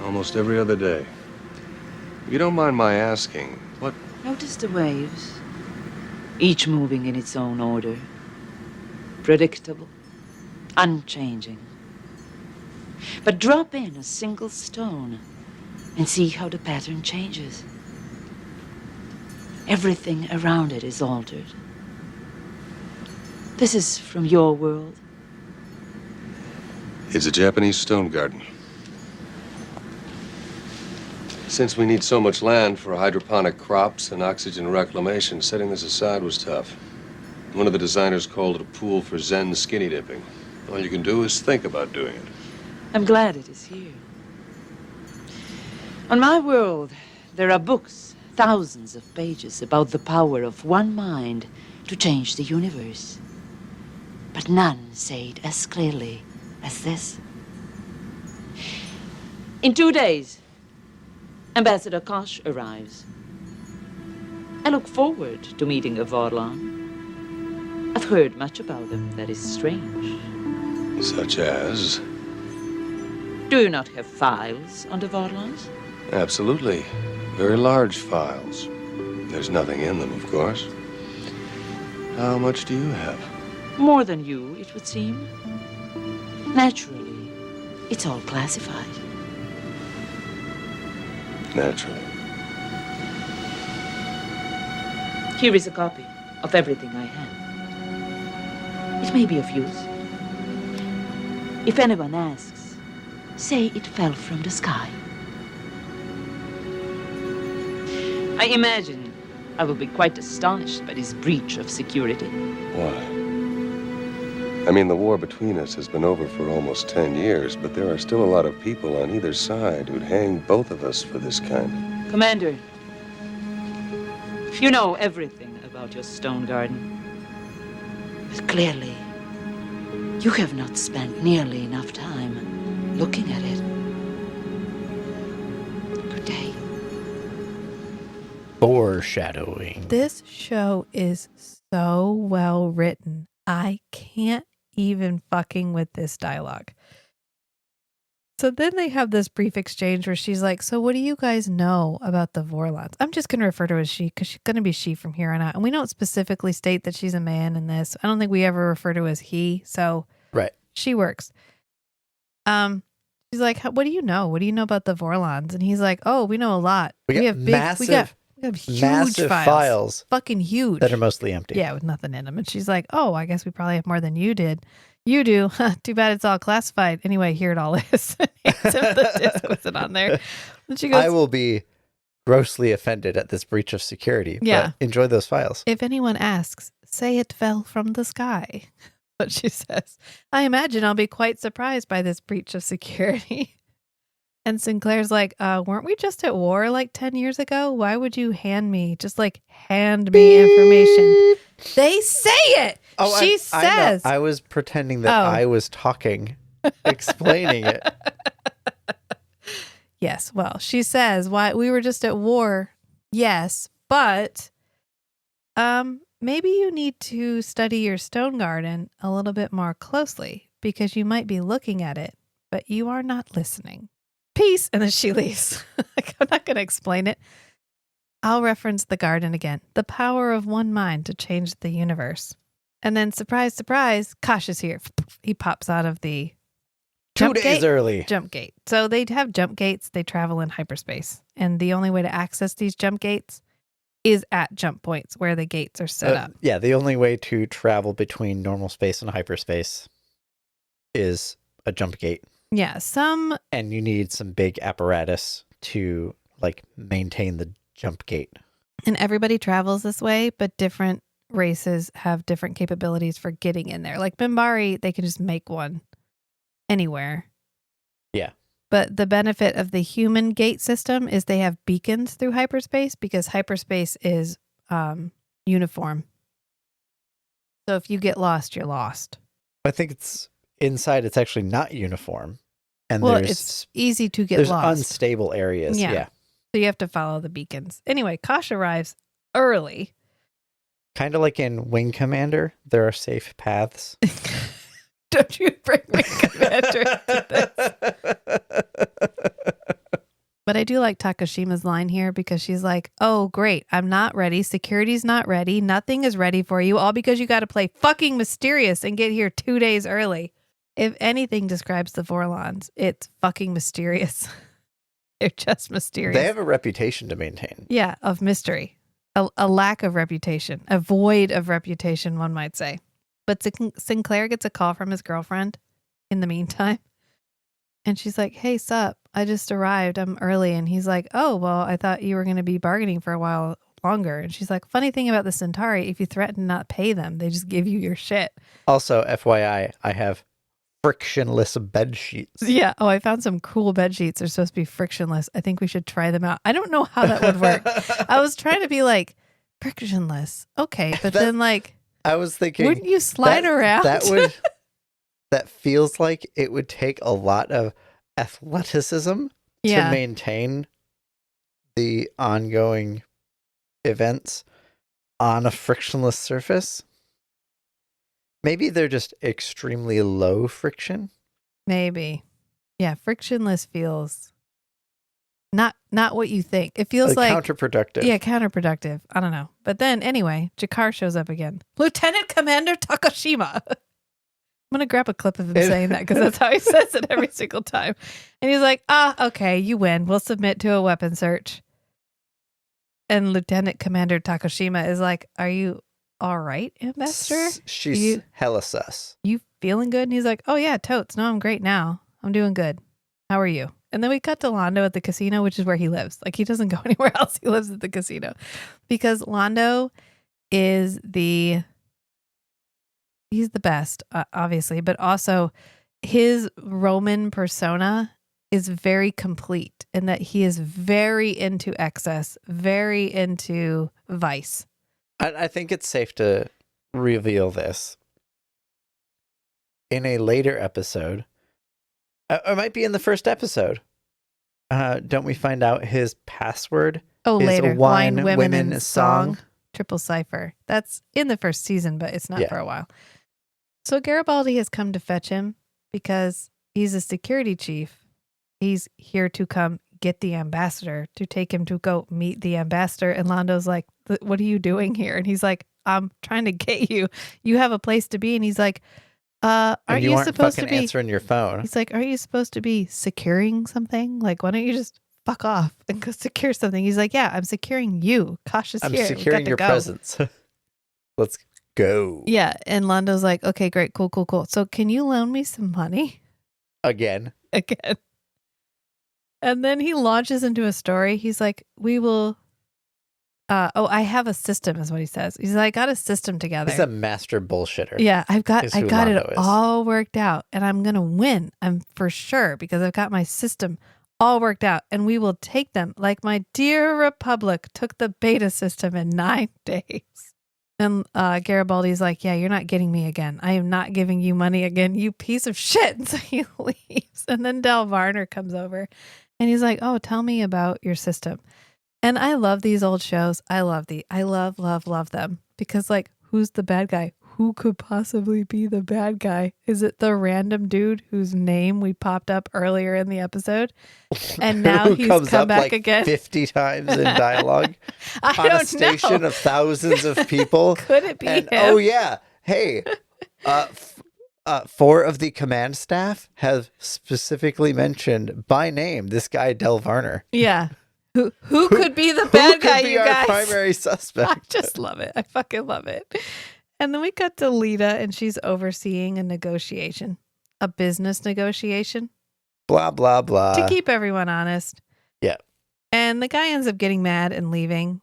Almost every other day. If you don't mind my asking, what... Notice the waves. Each moving in its own order. Predictable. Unchanging. But drop in a single stone and see how the pattern changes. Everything around it is altered. This is from your world. It's a Japanese stone garden. Since we need so much land for hydroponic crops and oxygen reclamation, setting this aside was tough. One of the designers called it a pool for Zen skinny dipping. All you can do is think about doing it. I'm glad it is here. On my world, there are books, thousands of pages about the power of one mind to change the universe. But none say it as clearly as this. In 2 days, Ambassador Kosh arrives. I look forward to meeting a Vorlon. I've heard much about them that is strange. Such as? Do you not have files on the Vorlons? Absolutely. Very large files. There's nothing in them, of course. How much do you have? More than you, it would seem. Naturally, it's all classified. Naturally. Here is a copy of everything I have. It may be of use. If anyone asks, say it fell from the sky. I imagine I will be quite astonished by this breach of security. Why? I mean, the war between us has been over for almost 10 years, but there are still a lot of people on either side who'd hang both of us for this kind. Commander, you know everything about your stone garden. But clearly, you have not spent nearly enough time looking at it. Good day. Foreshadowing. This show is so well written. I can't even fucking with this dialogue. So then they have this brief exchange where she's like, so what do you guys know about the Vorlons? I'm just going to refer to her as she because she's going to be she from here on out. And we don't specifically state that she's a man in this. I don't think we ever refer to her as he. So Right. she works. She's like, what do you know? What do you know about the Vorlons? And he's like, oh, we know a lot. We have massive, we have huge massive files fucking huge. that are mostly empty. Yeah, with nothing in them. And she's like, oh, I guess we probably have more than you did. You do. Too bad it's all classified. Anyway, here it all is. The disc wasn't on there. And she goes, I will be grossly offended at this breach of security. Yeah. But enjoy those files. if anyone asks, say it fell from the sky. What she says. I imagine I'll be quite surprised by this breach of security. And Sinclair's like, weren't we just at war like 10 years ago? Why would you hand me information? They say it. Oh, She I know. says. I was pretending that Oh. I was talking, explaining it. Yes. Well, she says, why we were just at war. Yes. But maybe you need to study your stone garden a little bit more closely because you might be looking at it, but you are not listening. Peace. And then she leaves. Like, I'm not going to explain it. I'll reference the garden again. The power of one mind to change the universe. And then, surprise, surprise, Kosh is here. He pops out of the 2 jump days gate. early. Jump gate. So they have jump gates. They travel in hyperspace. And the only way to access these jump gates is at jump points where the gates are set up. Yeah, the only way to travel between normal space and hyperspace is a jump gate. Yeah. And you need some big apparatus to like maintain the jump gate. And everybody travels this way, but different races have different capabilities for getting in there. Like Minbari, they can just make one anywhere. Yeah. But the benefit of the human gate system is they have beacons through hyperspace because hyperspace is uniform. So if you get lost, you're lost. I think it's inside. It's actually not uniform, and Well, there's it's easy to get there's lost. unstable areas. Yeah. So you have to follow the beacons. Anyway, Kosh arrives early. Kind of like in Wing Commander, there are safe paths. Don't you bring me Commander to this. But I do like Takashima's line here because she's like, oh, great. I'm not ready. Security's not ready. Nothing is ready for you. All because you got to play fucking mysterious and get here 2 days early. If anything describes the Vorlons, it's fucking mysterious. They're just mysterious. They have a reputation to maintain. Yeah, of mystery. A lack of reputation. A void of reputation, one might say. But Sinclair gets a call from his girlfriend in the meantime. And she's like, hey, sup? I just arrived. I'm early. And he's like, oh, well, I thought you were going to be bargaining for a while longer. And she's like, funny thing about the Centauri, if you threaten not pay them, they just give you your shit. Also, FYI, I have frictionless bed sheets. Yeah. Oh, I found some cool bed sheets. They're supposed to be frictionless. I think we should try them out. I don't know how that would work. I was trying to be like, frictionless. Okay. But then like, I was thinking, wouldn't you slide around? That feels like it would take a lot of athleticism Yeah. to maintain the ongoing events on a frictionless surface. Maybe they're just extremely low friction. Maybe. Yeah, frictionless feels not what you think. It feels like counterproductive. Yeah, counterproductive. I don't know. But then anyway, Jakar shows up again. Lieutenant Commander Takashima. I'm going to grab a clip of him saying that because that's how he says it every single time. And he's like, okay, you win. We'll submit to a weapon search. And Lieutenant Commander Takashima is like, are you all right, Ambassador? She's hella sus. You feeling good? And he's like, oh yeah, totes. No, I'm great now. I'm doing good. How are you? And then we cut to Londo at the casino, which is where he lives. Like he doesn't go anywhere else. He lives at the casino because Londo is he's the best, obviously, but also his Roman persona is very complete in that he is very into excess, very into vice. I think it's safe to reveal this. In a later episode, it might be in the first episode, don't we find out his password? Oh, is later. a wine, Women, women, and song. Triple cipher. That's in the first season, but it's not Yeah. for a while. So Garibaldi has come to fetch him because he's a security chief he's here to come get the ambassador, to take him to go meet the ambassador. And Lando's like, what are you doing here? And he's like, I'm trying to get you. You have a place to be. And he's like, aren't you supposed to be answering your phone? He's like, aren't you supposed to be securing something? Like, why don't you just fuck off and go secure something? He's like, yeah, I'm securing you. Kosh is I'm here. securing your presence. Let's go. Yeah. And Lando's like, okay, great. Cool. So can you loan me some money? Again. And then he launches into a story. He's like, we will. I have a system, is what he says. He's like, I got a system together. He's a master bullshitter. Yeah, I got it Lando is. all worked out, and I'm gonna win. I'm for sure, because I've got my system all worked out, and we will take them like my dear Republic took the beta system in 9 days. And Garibaldi's like, yeah, you're not getting me again. I am not giving you money again, you piece of shit. And so he leaves. And then Del Varner comes over, and he's like, oh, tell me about your system. And I love these old shows. I love them. Because, like, who's the bad guy? Who could possibly be the bad guy? Is it the random dude whose name we popped up earlier in the episode? And now he's comes come up back like again 50 times in dialogue I on a don't station know. of thousands of people. Could it be and, him? oh, yeah. Hey, 4 of the command staff have specifically mentioned by name this guy, Del Varner. Yeah. Who could be the bad guy, could be you our guys? primary suspect? I just love it. I fucking love it. And then we cut to Lita, and she's overseeing a negotiation, a business negotiation. Blah, blah, blah. To keep everyone honest. Yeah. And the guy ends up getting mad and leaving.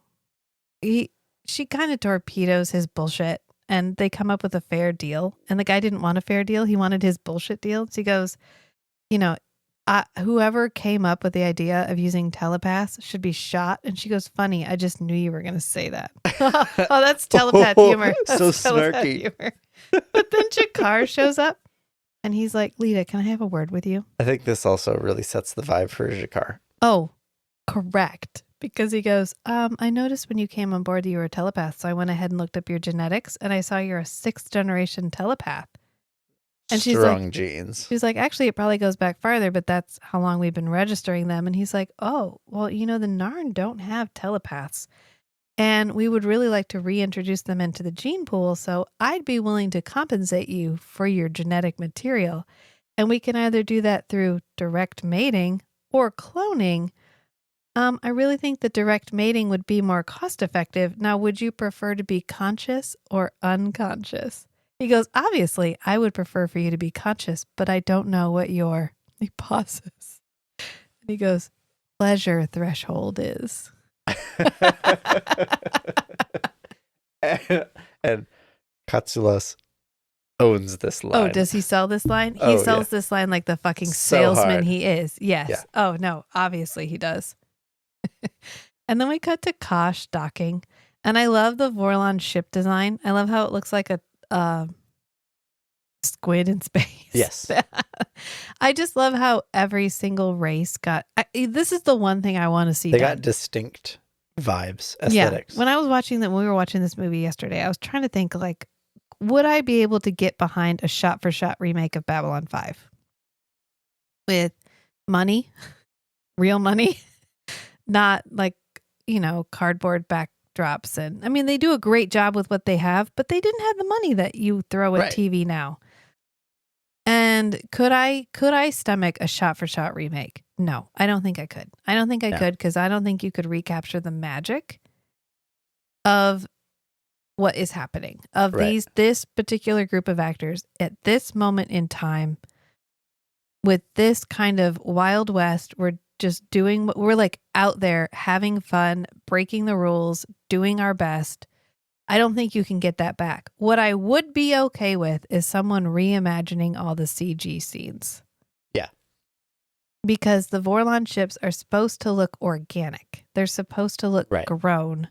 She kind of torpedoes his bullshit, and they come up with a fair deal. And the guy didn't want a fair deal. He wanted his bullshit deal. So he goes, whoever came up with the idea of using telepaths should be shot. And she goes, funny, I just knew you were going to say that. Oh, that's telepath humor. So That's telepath snarky. humor. But then Jakar shows up, and he's like, Lita, can I have a word with you? I think this also really sets the vibe for Jakar. Oh, correct. Because he goes, I noticed when you came on board that you were a telepath, so I went ahead and looked up your genetics, and I saw you're a 6th generation telepath. And Strong genes. She's like, actually, it probably goes back farther, but that's how long we've been registering them. And he's like, oh, well, the Narn don't have telepaths. And we would really like to reintroduce them into the gene pool. So I'd be willing to compensate you for your genetic material. And we can either do that through direct mating or cloning. I really think that direct mating would be more cost effective. Now, would you prefer to be conscious or unconscious? He goes, obviously, I would prefer for you to be conscious, but I don't know what your, he pauses. And he goes, pleasure threshold is. and Katsulas owns this line. Oh, does he sell this line? He Oh, sells yeah. this line like the fucking So salesman hard. he is. Yes. Yeah. Oh, no, obviously he does. And then we cut to Kosh docking. And I love the Vorlon ship design. I love how it looks like a squid in space. Yes. I just love how every single race got. This is the one thing I want to see. They done. got distinct vibes, aesthetics. Yeah. When we were watching this movie yesterday, I was trying to think, like, would I be able to get behind a shot-for-shot remake of Babylon 5 with money, real money, not like cardboard backdrops? And I mean, they do a great job with what they have, but they didn't have the money that you throw at Right. TV now. And could I stomach a shot-for-shot remake? No, I don't think I could. I don't think I could, because I don't think you could recapture the magic of what is happening, of Right. this particular group of actors at this moment in time with this kind of Wild West. We're just doing what we're like out there having fun, breaking the rules, doing our best. I don't think you can get that back. What I would be okay with is someone reimagining all the CG scenes. Yeah. Because the Vorlon ships are supposed to look organic. They're supposed to look Right. grown.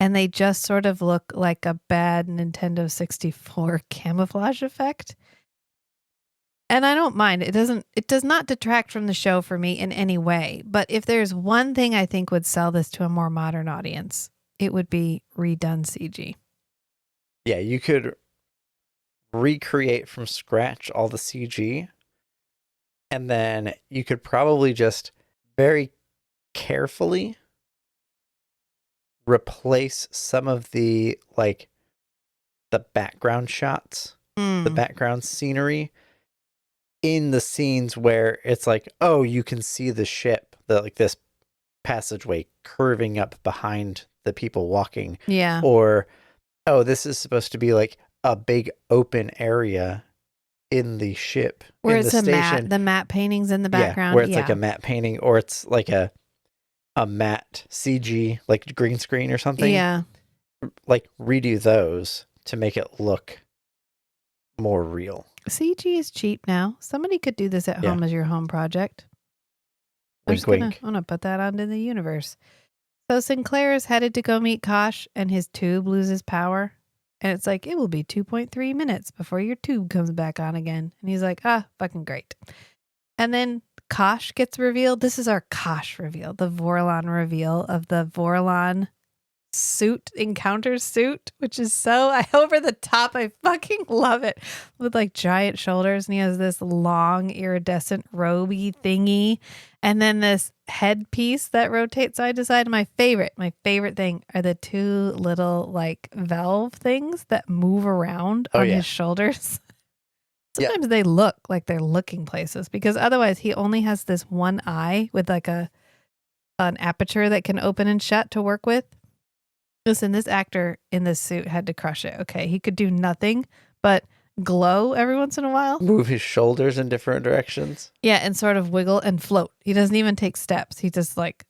And they just sort of look like a bad Nintendo 64 camouflage effect. And I don't mind. It does not detract from the show for me in any way. But if there's one thing I think would sell this to a more modern audience, it would be redone CG. Yeah, you could recreate from scratch all the CG And then you could probably just very carefully replace some of the background shots, the background scenery in the scenes where it's like, oh, you can see the ship, this passageway curving up behind the people walking. Yeah. Or, oh, this is supposed to be like a big open area in the ship, Where in it's the a station. matte, the matte paintings in the background. Yeah, where it's like a matte painting, or it's like a matte CG, like green screen or something. Yeah. Like redo those to make it look more real. CG is cheap now. Somebody could do this at home as your home project. I'm gonna put that out into the universe. So Sinclair is headed to go meet Kosh, and his tube loses power. And it's like, it will be 2.3 minutes before your tube comes back on again. And he's like, fucking great. And then Kosh gets revealed. This is our Kosh reveal, the Vorlon reveal of the Vorlon encounter suit, which is so over the top. I fucking love it, with like giant shoulders, and he has this long iridescent roby thingy, and then this headpiece that rotates side to side. My favorite thing are the two little like valve things that move around on his shoulders. Sometimes they look like they're looking places, because otherwise he only has this one eye with like an aperture that can open and shut to work with. Listen, this actor in this suit had to crush it. Okay, he could do nothing but glow every once in a while. Move his shoulders in different directions. Yeah, and sort of wiggle and float. He doesn't even take steps. He just like,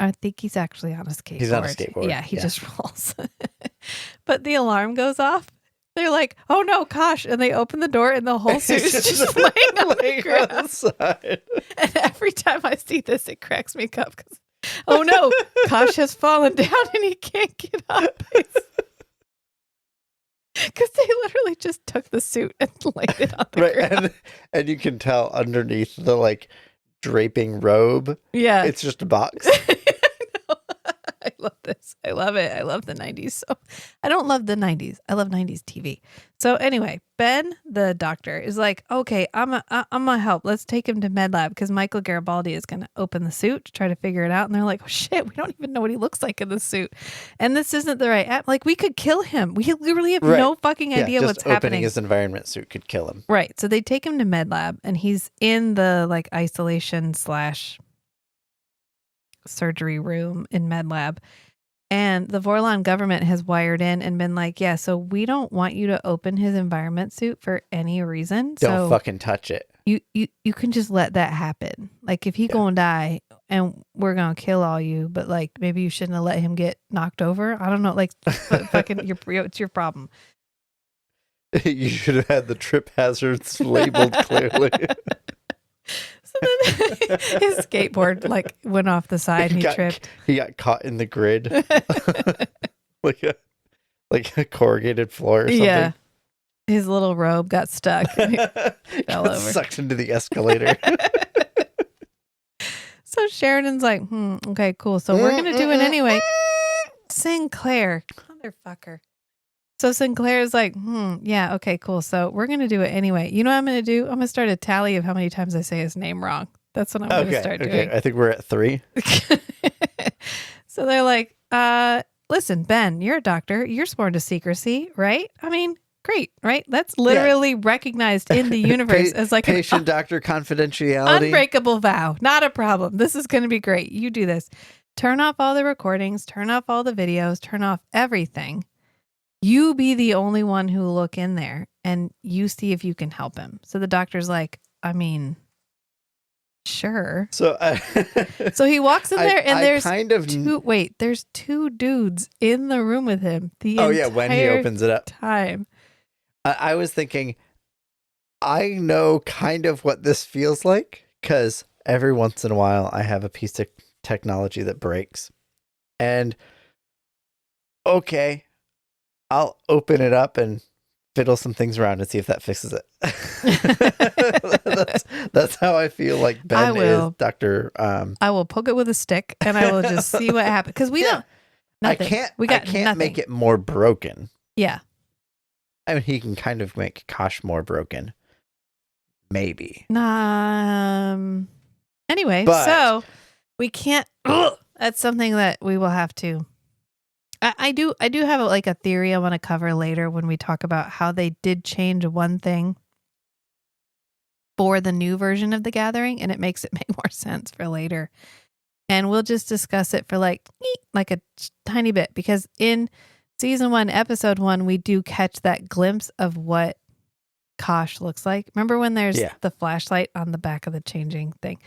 I think he's actually on a skateboard. He's on a skateboard. Yeah, he just rolls. But the alarm goes off. They're like, oh no, Kosh. And they open the door and the whole suit is just laying on the ground. And every time I see this, it cracks me up because, oh no, Kosh has fallen down and he can't get up. Because they literally just took the suit and laid it on the ground. And you can tell underneath the like draping robe, it's just a box. I love this. I love it. I love the 90s. So I don't love the 90s. I love 90s TV. So anyway, Ben, the doctor, is like, okay, I'm gonna help. Let's take him to med lab, because Michael Garibaldi is going to open the suit to try to figure it out. And they're like, oh shit, we don't even know what he looks like in the suit. And this isn't the right app. Like, we could kill him. We literally have no fucking idea what's happening. Opening his environment suit could kill him. Right. So they take him to med lab, and he's in the like isolation / surgery room in med lab, and the Vorlon government has wired in and been like, yeah, so we don't want you to open his environment suit for any reason. Don't fucking touch it. You can just let that happen. Like, if he gonna die and we're gonna kill all you, but like maybe you shouldn't have let him get knocked over. I don't know. Like, fucking, it's your problem. You should have had the trip hazards labeled clearly. So then his skateboard like went off the side and he tripped. He got caught in the grid. like a corrugated floor or something. Yeah. His little robe got stuck. And he fell over. Sucked into the escalator. So Sheridan's like, okay, cool. So we're gonna do it anyway. Sinclair, motherfucker. So Sinclair's like, yeah, okay, cool. So we're going to do it anyway. You know what I'm going to do? I'm going to start a tally of how many times I say his name wrong. That's what I'm going to start doing. I think we're at 3. So they're like, listen, Ben, you're a doctor. You're sworn to secrecy, right? I mean, great, right? That's literally recognized in the universe as like patient-doctor confidentiality. Unbreakable vow. Not a problem. This is going to be great. You do this. Turn off all the recordings. Turn off all the videos. Turn off everything. You be the only one who look in there and you see if you can help him. So the doctor's like, I mean, sure. So he walks in there and there's there's there's 2 dudes in the room with him. When he opens it up. Time. I was thinking, I know kind of what this feels like, because every once in a while I have a piece of technology that breaks. And okay, I'll open it up and fiddle some things around and see if that fixes it. that's how I feel like Ben is Dr. I will poke it with a stick and I will just see what happens. Because we don't. Nothing. I can't make it more broken. Yeah. I mean, he can kind of make Kosh more broken. maybe. Anyway, But- so we can't. That's something that we will have to. I do have like a theory I want to cover later when we talk about how they did change one thing for the new version of The Gathering, and it makes it make more sense for later. And we'll just discuss it for like a tiny bit, because in season 1, episode 1, we do catch that glimpse of what Kosh looks like. Remember when there's the flashlight on the back of the changing thing?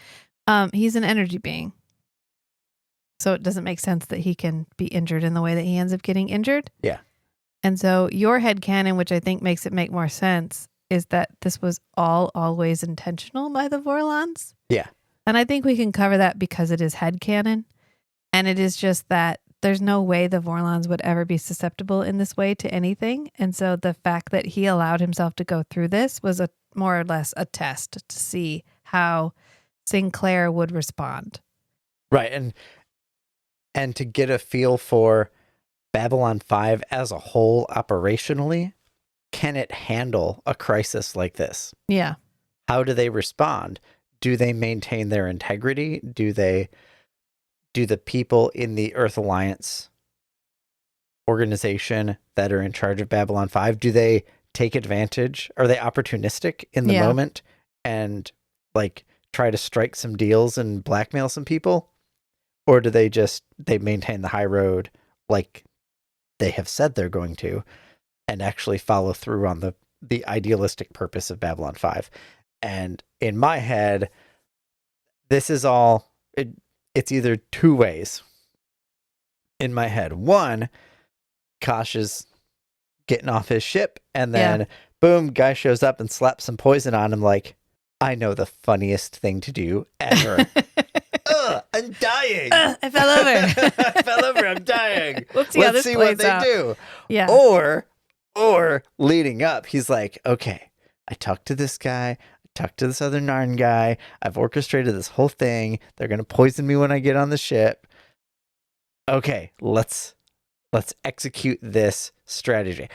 He's an energy being. So it doesn't make sense that he can be injured in the way that he ends up getting injured. Yeah. And so your headcanon, which I think makes it make more sense, is that this was always intentional by the Vorlons. Yeah. And I think we can cover that because it is headcanon. And it is just that there's no way the Vorlons would ever be susceptible in this way to anything. And so the fact that he allowed himself to go through this was a more or less a test to see how Sinclair would respond. Right. And to get a feel for Babylon 5 as a whole operationally, can it handle a crisis like this? Yeah. How do they respond? Do they maintain their integrity? Do the people in the Earth Alliance organization that are in charge of Babylon 5, do they take advantage? Are they opportunistic in the moment and like try to strike some deals and blackmail some people? Or do they maintain the high road like they have said they're going to and actually follow through on the idealistic purpose of Babylon 5? And in my head, this is all, it's either two ways in my head. One, Kosh is getting off his ship and then boom, guy shows up and slaps some poison on him like, I know the funniest thing to do ever. I'm dying. I fell over. I fell over. I'm dying. Let's see what they do. Yeah. Or leading up, he's like, okay, I talked to this guy. I talked to this other Narn guy. I've orchestrated this whole thing. They're going to poison me when I get on the ship. Okay, let's execute this strategy.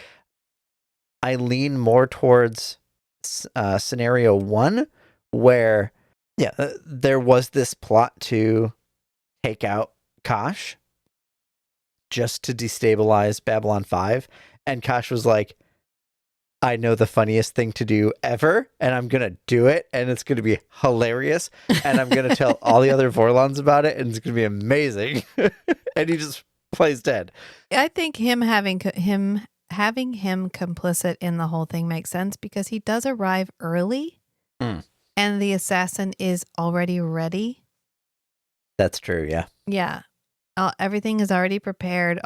I lean more towards scenario 1 where there was this plot to take out Kosh just to destabilize Babylon 5, and Kosh was like, I know the funniest thing to do ever, and I'm gonna do it, and it's gonna be hilarious, and I'm gonna tell all the other Vorlons about it, and it's gonna be amazing. And he just plays dead. I think having him complicit in the whole thing makes sense because he does arrive early. And the assassin is already ready. That's true, yeah. Yeah. Everything is already prepared.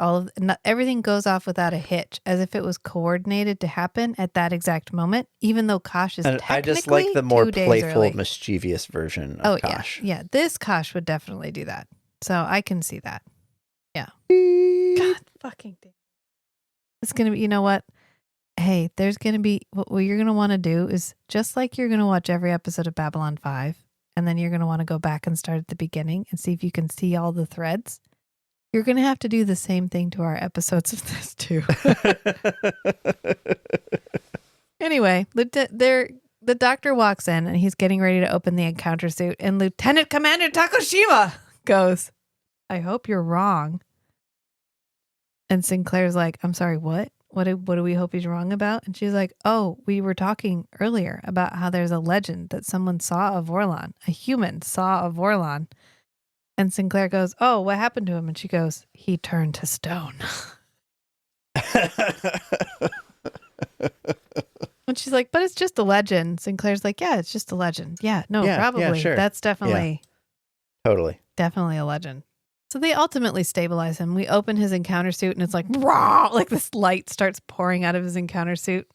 Everything goes off without a hitch, as if it was coordinated to happen at that exact moment, even though Kosh is technically I just like the more 2 days playful, early. mischievous version of Kosh. Yeah. This Kosh would definitely do that. So I can see that. Yeah. God fucking damn. It's going to be, you know what? Hey, there's going to be, what you're going to want to do is just like you're going to watch every episode of Babylon 5, and then you're going to want to go back and start at the beginning and see if you can see all the threads. You're going to have to do the same thing to our episodes of this too. Anyway, the doctor walks in and he's getting ready to open the encounter suit, and Lieutenant Commander Takoshima goes, I hope you're wrong. And Sinclair's like, I'm sorry, what? What do we hope he's wrong about? And she's like, oh, we were talking earlier about how there's a legend that someone saw a Vorlon. A human saw a Vorlon. And Sinclair goes, oh, what happened to him? And she goes, he turned to stone. And she's like, but it's just a legend. Sinclair's like, yeah, it's just a legend. Yeah, no, probably. Yeah, sure. That's definitely. Yeah. Totally. Definitely a legend. So they ultimately stabilize him. We open his encounter suit and it's like, rah, like this light starts pouring out of his encounter suit.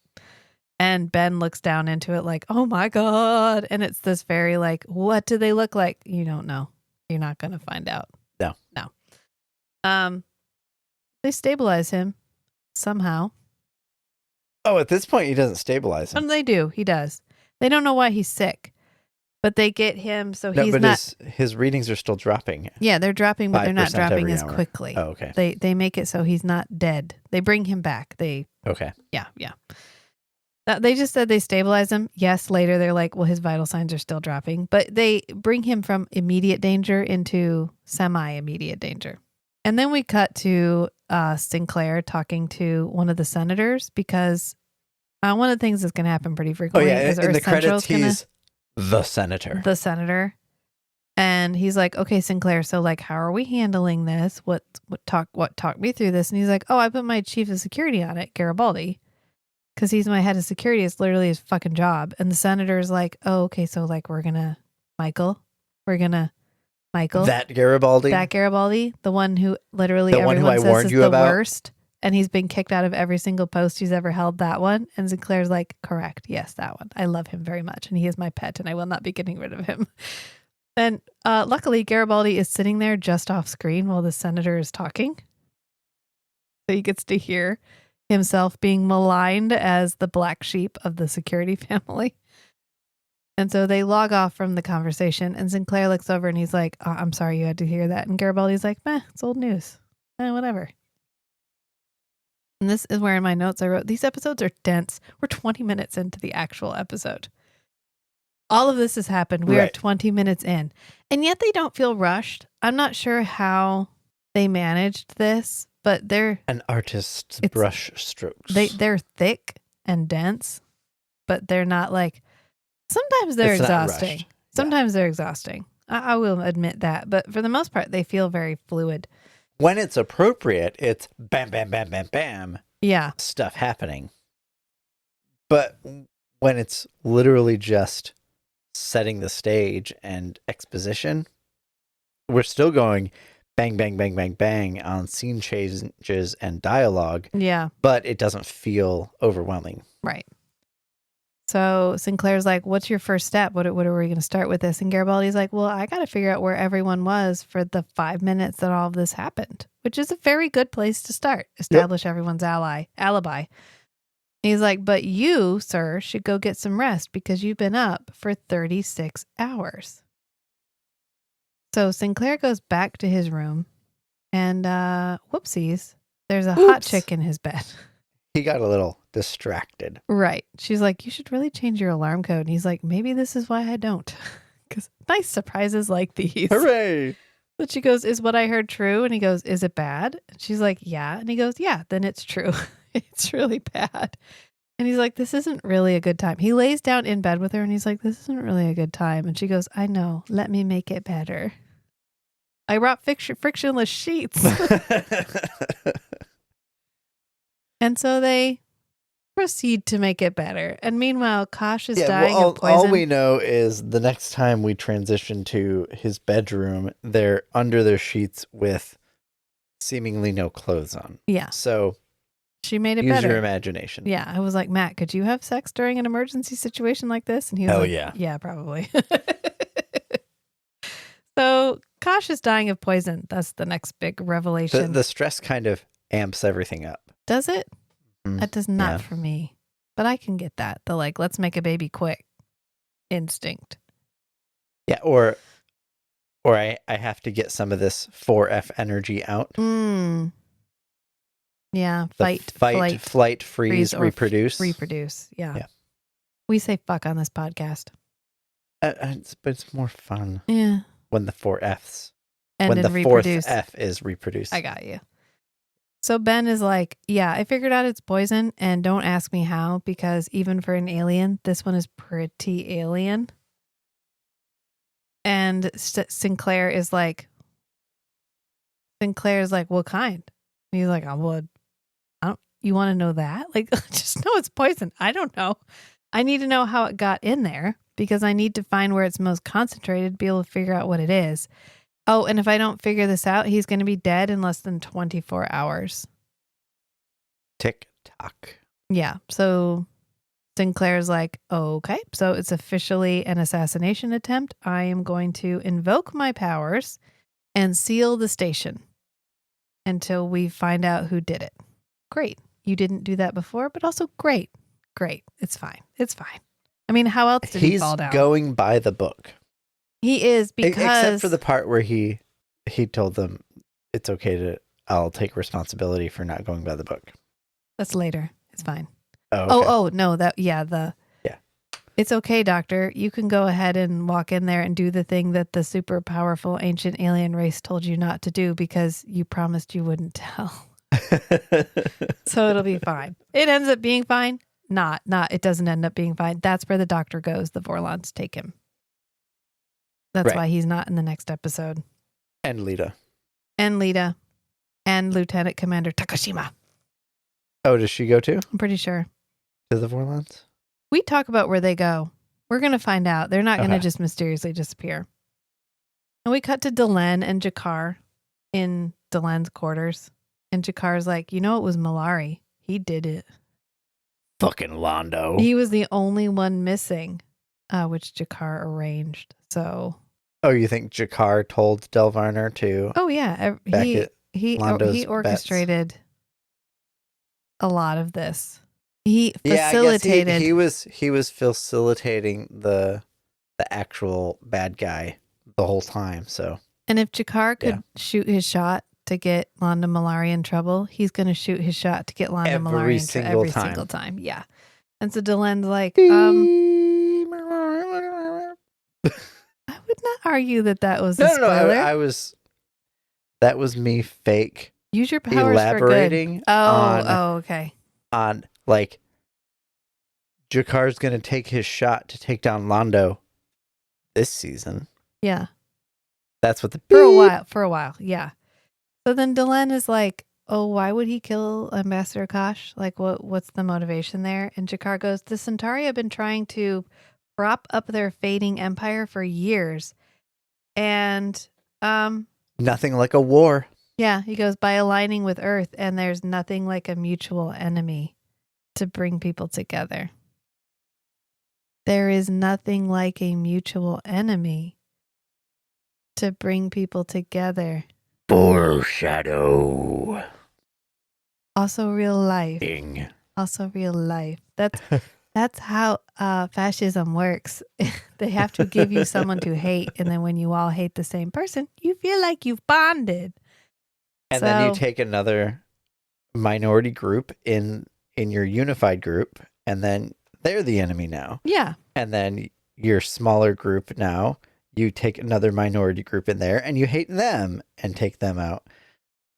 And Ben looks down into it like, oh my God. And it's this very like, what do they look like? You don't know. You're not going to find out. No. They stabilize him somehow. Oh, at this point, he doesn't stabilize him. And they do. He does. They don't know why he's sick. But they get him so he's not. His readings are still dropping. Yeah, they're dropping, but they're not dropping as hour. quickly. Oh, okay. They make it so he's not dead. They bring him back. Okay. Yeah. They just said they stabilize him. Yes, later they're like, well, his vital signs are still dropping. But they bring him from immediate danger into semi-immediate danger. And then we cut to Sinclair talking to one of the senators because one of the things that's going to happen pretty frequently is in the Earth Central's credits, he's the senator. The senator. And he's like, okay, Sinclair, so like, how are we handling this? What talk me through this? And he's like, oh, I put my chief of security on it, Garibaldi, because he's my head of security. It's literally his fucking job. And the senator's like, oh, okay, so like, Michael. That Garibaldi, the one who literally the one who I everyone says warned is you the about? worst. And he's been kicked out of every single post he's ever held, that one. And Sinclair's like, correct. Yes, that one. I love him very much. And he is my pet and I will not be getting rid of him. And luckily, Garibaldi is sitting there just off screen while the senator is talking. So he gets to hear himself being maligned as the black sheep of the security family. And so they log off from the conversation. And Sinclair looks over and he's like, oh, I'm sorry you had to hear that. And Garibaldi's like, meh, it's old news. Whatever. And this is where in my notes I wrote, these episodes are dense. We're 20 minutes into the actual episode. All of this has happened. We are 20 minutes in. And yet they don't feel rushed. I'm not sure how they managed this, but they're... An artist's brush strokes. They're thick and dense, but they're not like... Sometimes they're exhausting. Sometimes they're exhausting. I will admit that. But for the most part, they feel very fluid. When it's appropriate, it's bam, bam, bam, bam, bam. Yeah. Stuff happening. But when it's literally just setting the stage and exposition, we're still going bang, bang, bang, bang, bang on scene changes and dialogue. Yeah. But it doesn't feel overwhelming. Right. So Sinclair's like, what's your first step? What are we going to start with this? And Garibaldi's like, well, I got to figure out where everyone was for the 5 minutes that all of this happened, which is a very good place to start. Establish everyone's alibi. He's like, but you, sir, should go get some rest because you've been up for 36 hours. So Sinclair goes back to his room and whoopsies, there's a hot chick in his bed. He got a little distracted. Right. She's like, you should really change your alarm code. And he's like, maybe this is why I don't. Because nice surprises like these. Hooray. But she goes, is what I heard true? And he goes, is it bad? And she's like, yeah. And he goes, yeah, then it's true. It's really bad. And he's like, this isn't really a good time. He lays down in bed with her and he's like, this isn't really a good time. And she goes, I know. Let me make it better. I brought frictionless sheets. And so they proceed to make it better. And meanwhile, Kosh is dying of poison. All we know is the next time we transition to his bedroom, they're under their sheets with seemingly no clothes on. Yeah. So she made it use better. Your imagination. Yeah. I was like, Matt, could you have sex during an emergency situation like this? And he was like, yeah. Yeah, probably. So Kosh is dying of poison. That's the next big revelation. The stress kind of amps everything up. Does it? That does not Yeah. for me. But I can get that. The like, let's make a baby quick instinct. Yeah, or I have to get some of this 4F energy out. Yeah, The flight, freeze, or reproduce. Reproduce, yeah. Yeah. We say fuck on this podcast. But it's more fun Yeah. when the 4Fs. And when then the reproduce. fourth F is reproduce. I got you. So Ben is like, yeah, I figured out it's poison and don't ask me how because even for an alien, this one is pretty alien. And Sinclair's like, what kind? And he's like, you want to know that? Like, just know it's poison. I don't know. I need to know how it got in there because I need to find where it's most concentrated to be able to figure out what it is. Oh, and if I don't figure this out, he's going to be dead in less than 24 hours. Tick tock. Yeah. So Sinclair's like, okay, so it's officially an assassination attempt. I am going to invoke my powers and seal the station until we find out who did it. Great. You didn't do that before, but also great. Great. It's fine. It's fine. I mean, how else did he fall down? He's going by the book. He is because... Except for the part where he told them it's okay I'll take responsibility for not going by the book. That's later. It's fine. Oh, okay. No, Yeah. It's okay, doctor. You can go ahead and walk in there and do the thing that the super powerful ancient alien race told you not to do because you promised you wouldn't tell. So it'll be fine. It ends up being fine. It doesn't end up being fine. That's where the doctor goes. The Vorlons take him. That's Right. why he's not in the next episode. And Lita. And Lita. And Lieutenant Commander Takashima. Oh, does she go too? I'm pretty sure. To the Vorlons? We talk about where they go. We're going to find out. They're not going to Okay. just mysteriously disappear. And we cut to Delenn and Jakar in Delenn's quarters. And Jakar's like, it was Malari. He did it. Fucking Londo. He was the only one missing, which Jakar arranged. So. Oh, you think Jakar told Delvarner to Oh, yeah. back it? He Londo's orchestrated a lot of this. He Yeah, facilitated. I guess he was facilitating the actual bad guy the whole time. So And if Jakar could shoot his shot to get Londa Malari in trouble, he's going to shout his shot to get Londa Malari in trouble every single time. Yeah. And so Delenn's like, I would not argue that was a spoiler. That was me fake Use your powers elaborating for good. Okay. on like Jakar's going to take his shot to take down Londo this season. Yeah. That's what For a while. Yeah. So then Delenn is like, oh, why would he kill Ambassador Kosh? Like, what's the motivation there? And Jakar goes, the Centauri have been trying to prop up their fading empire for years. And, nothing like a war. yeah, he goes, by aligning with Earth, and there's nothing like a mutual enemy to bring people together. There is nothing like a mutual enemy to bring people together. Foreshadow. Also real life. Also real life. That's how fascism works. They have to give you someone to hate, and then when you all hate the same person, you feel like you've bonded. And then you take another minority group in your unified group, and then they're the enemy now. Yeah. And then your smaller group now, you take another minority group in there, and you hate them and take them out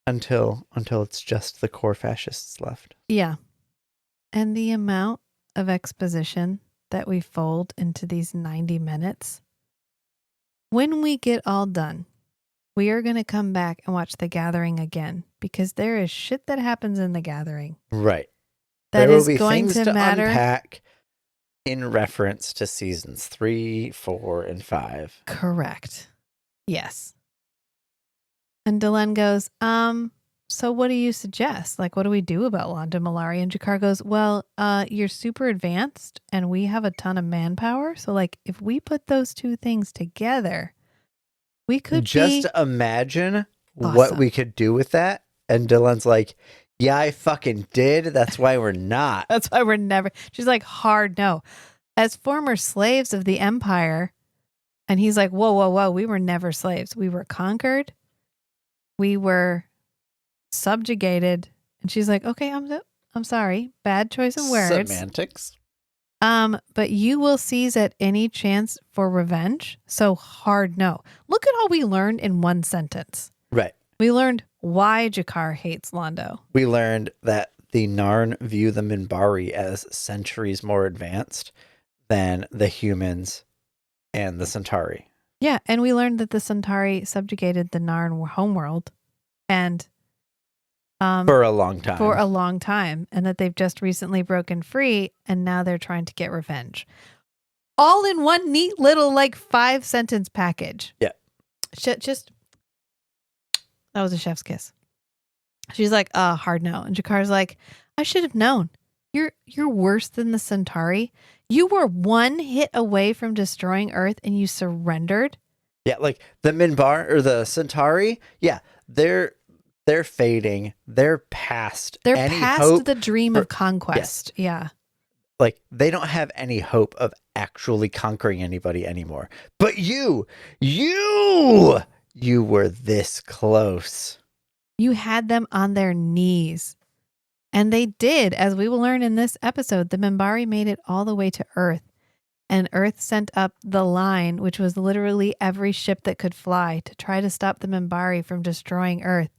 until it's just the core fascists left. Yeah. And the amount of exposition that we fold into these 90 minutes, when we get all done, we are going to come back and watch The Gathering again, because there is shit that happens in The Gathering. Right. That there is will be going things to matter. Unpack in reference to seasons 3, 4, and 5. Correct. Yes. And Delenn goes, so what do you suggest? Like, what do we do about Londa Malari? And Jakar goes, well, you're super advanced and we have a ton of manpower. So like, if we put those two things together, we could just imagine awesome. What we could do with that. And Dylan's like, yeah, I fucking did. That's why we're not. That's why we're never. She's like, hard no. As former slaves of the Empire. And he's like, whoa. We were never slaves. We were conquered. We were subjugated. And she's like, okay, I'm sorry. Bad choice of words. Semantics. But you will seize at any chance for revenge. So hard no. Look at all we learned in one sentence. Right. We learned why Jakar hates Londo. We learned that the Narn view the Minbari as centuries more advanced than the humans and the Centauri. Yeah, and we learned that the Centauri subjugated the Narn homeworld and for a long time. And that they've just recently broken free and now they're trying to get revenge. All in one neat little 5-sentence package. Yeah. Just that was a chef's kiss. She's like, hard no. And Jakar's like, I should have known. You're worse than the Centauri. You were one hit away from destroying Earth and you surrendered. Yeah, like the Minbar or the Centauri. Yeah, they're fading. They're past. They're past hope the dream of conquest. Yes. Yeah. Like they don't have any hope of actually conquering anybody anymore. But you were this close. You had them on their knees And they did, as we will learn in this episode. The Minbari made it all the way to Earth. And Earth sent up the line, which was literally every ship that could fly, to try to stop the Minbari from destroying Earth.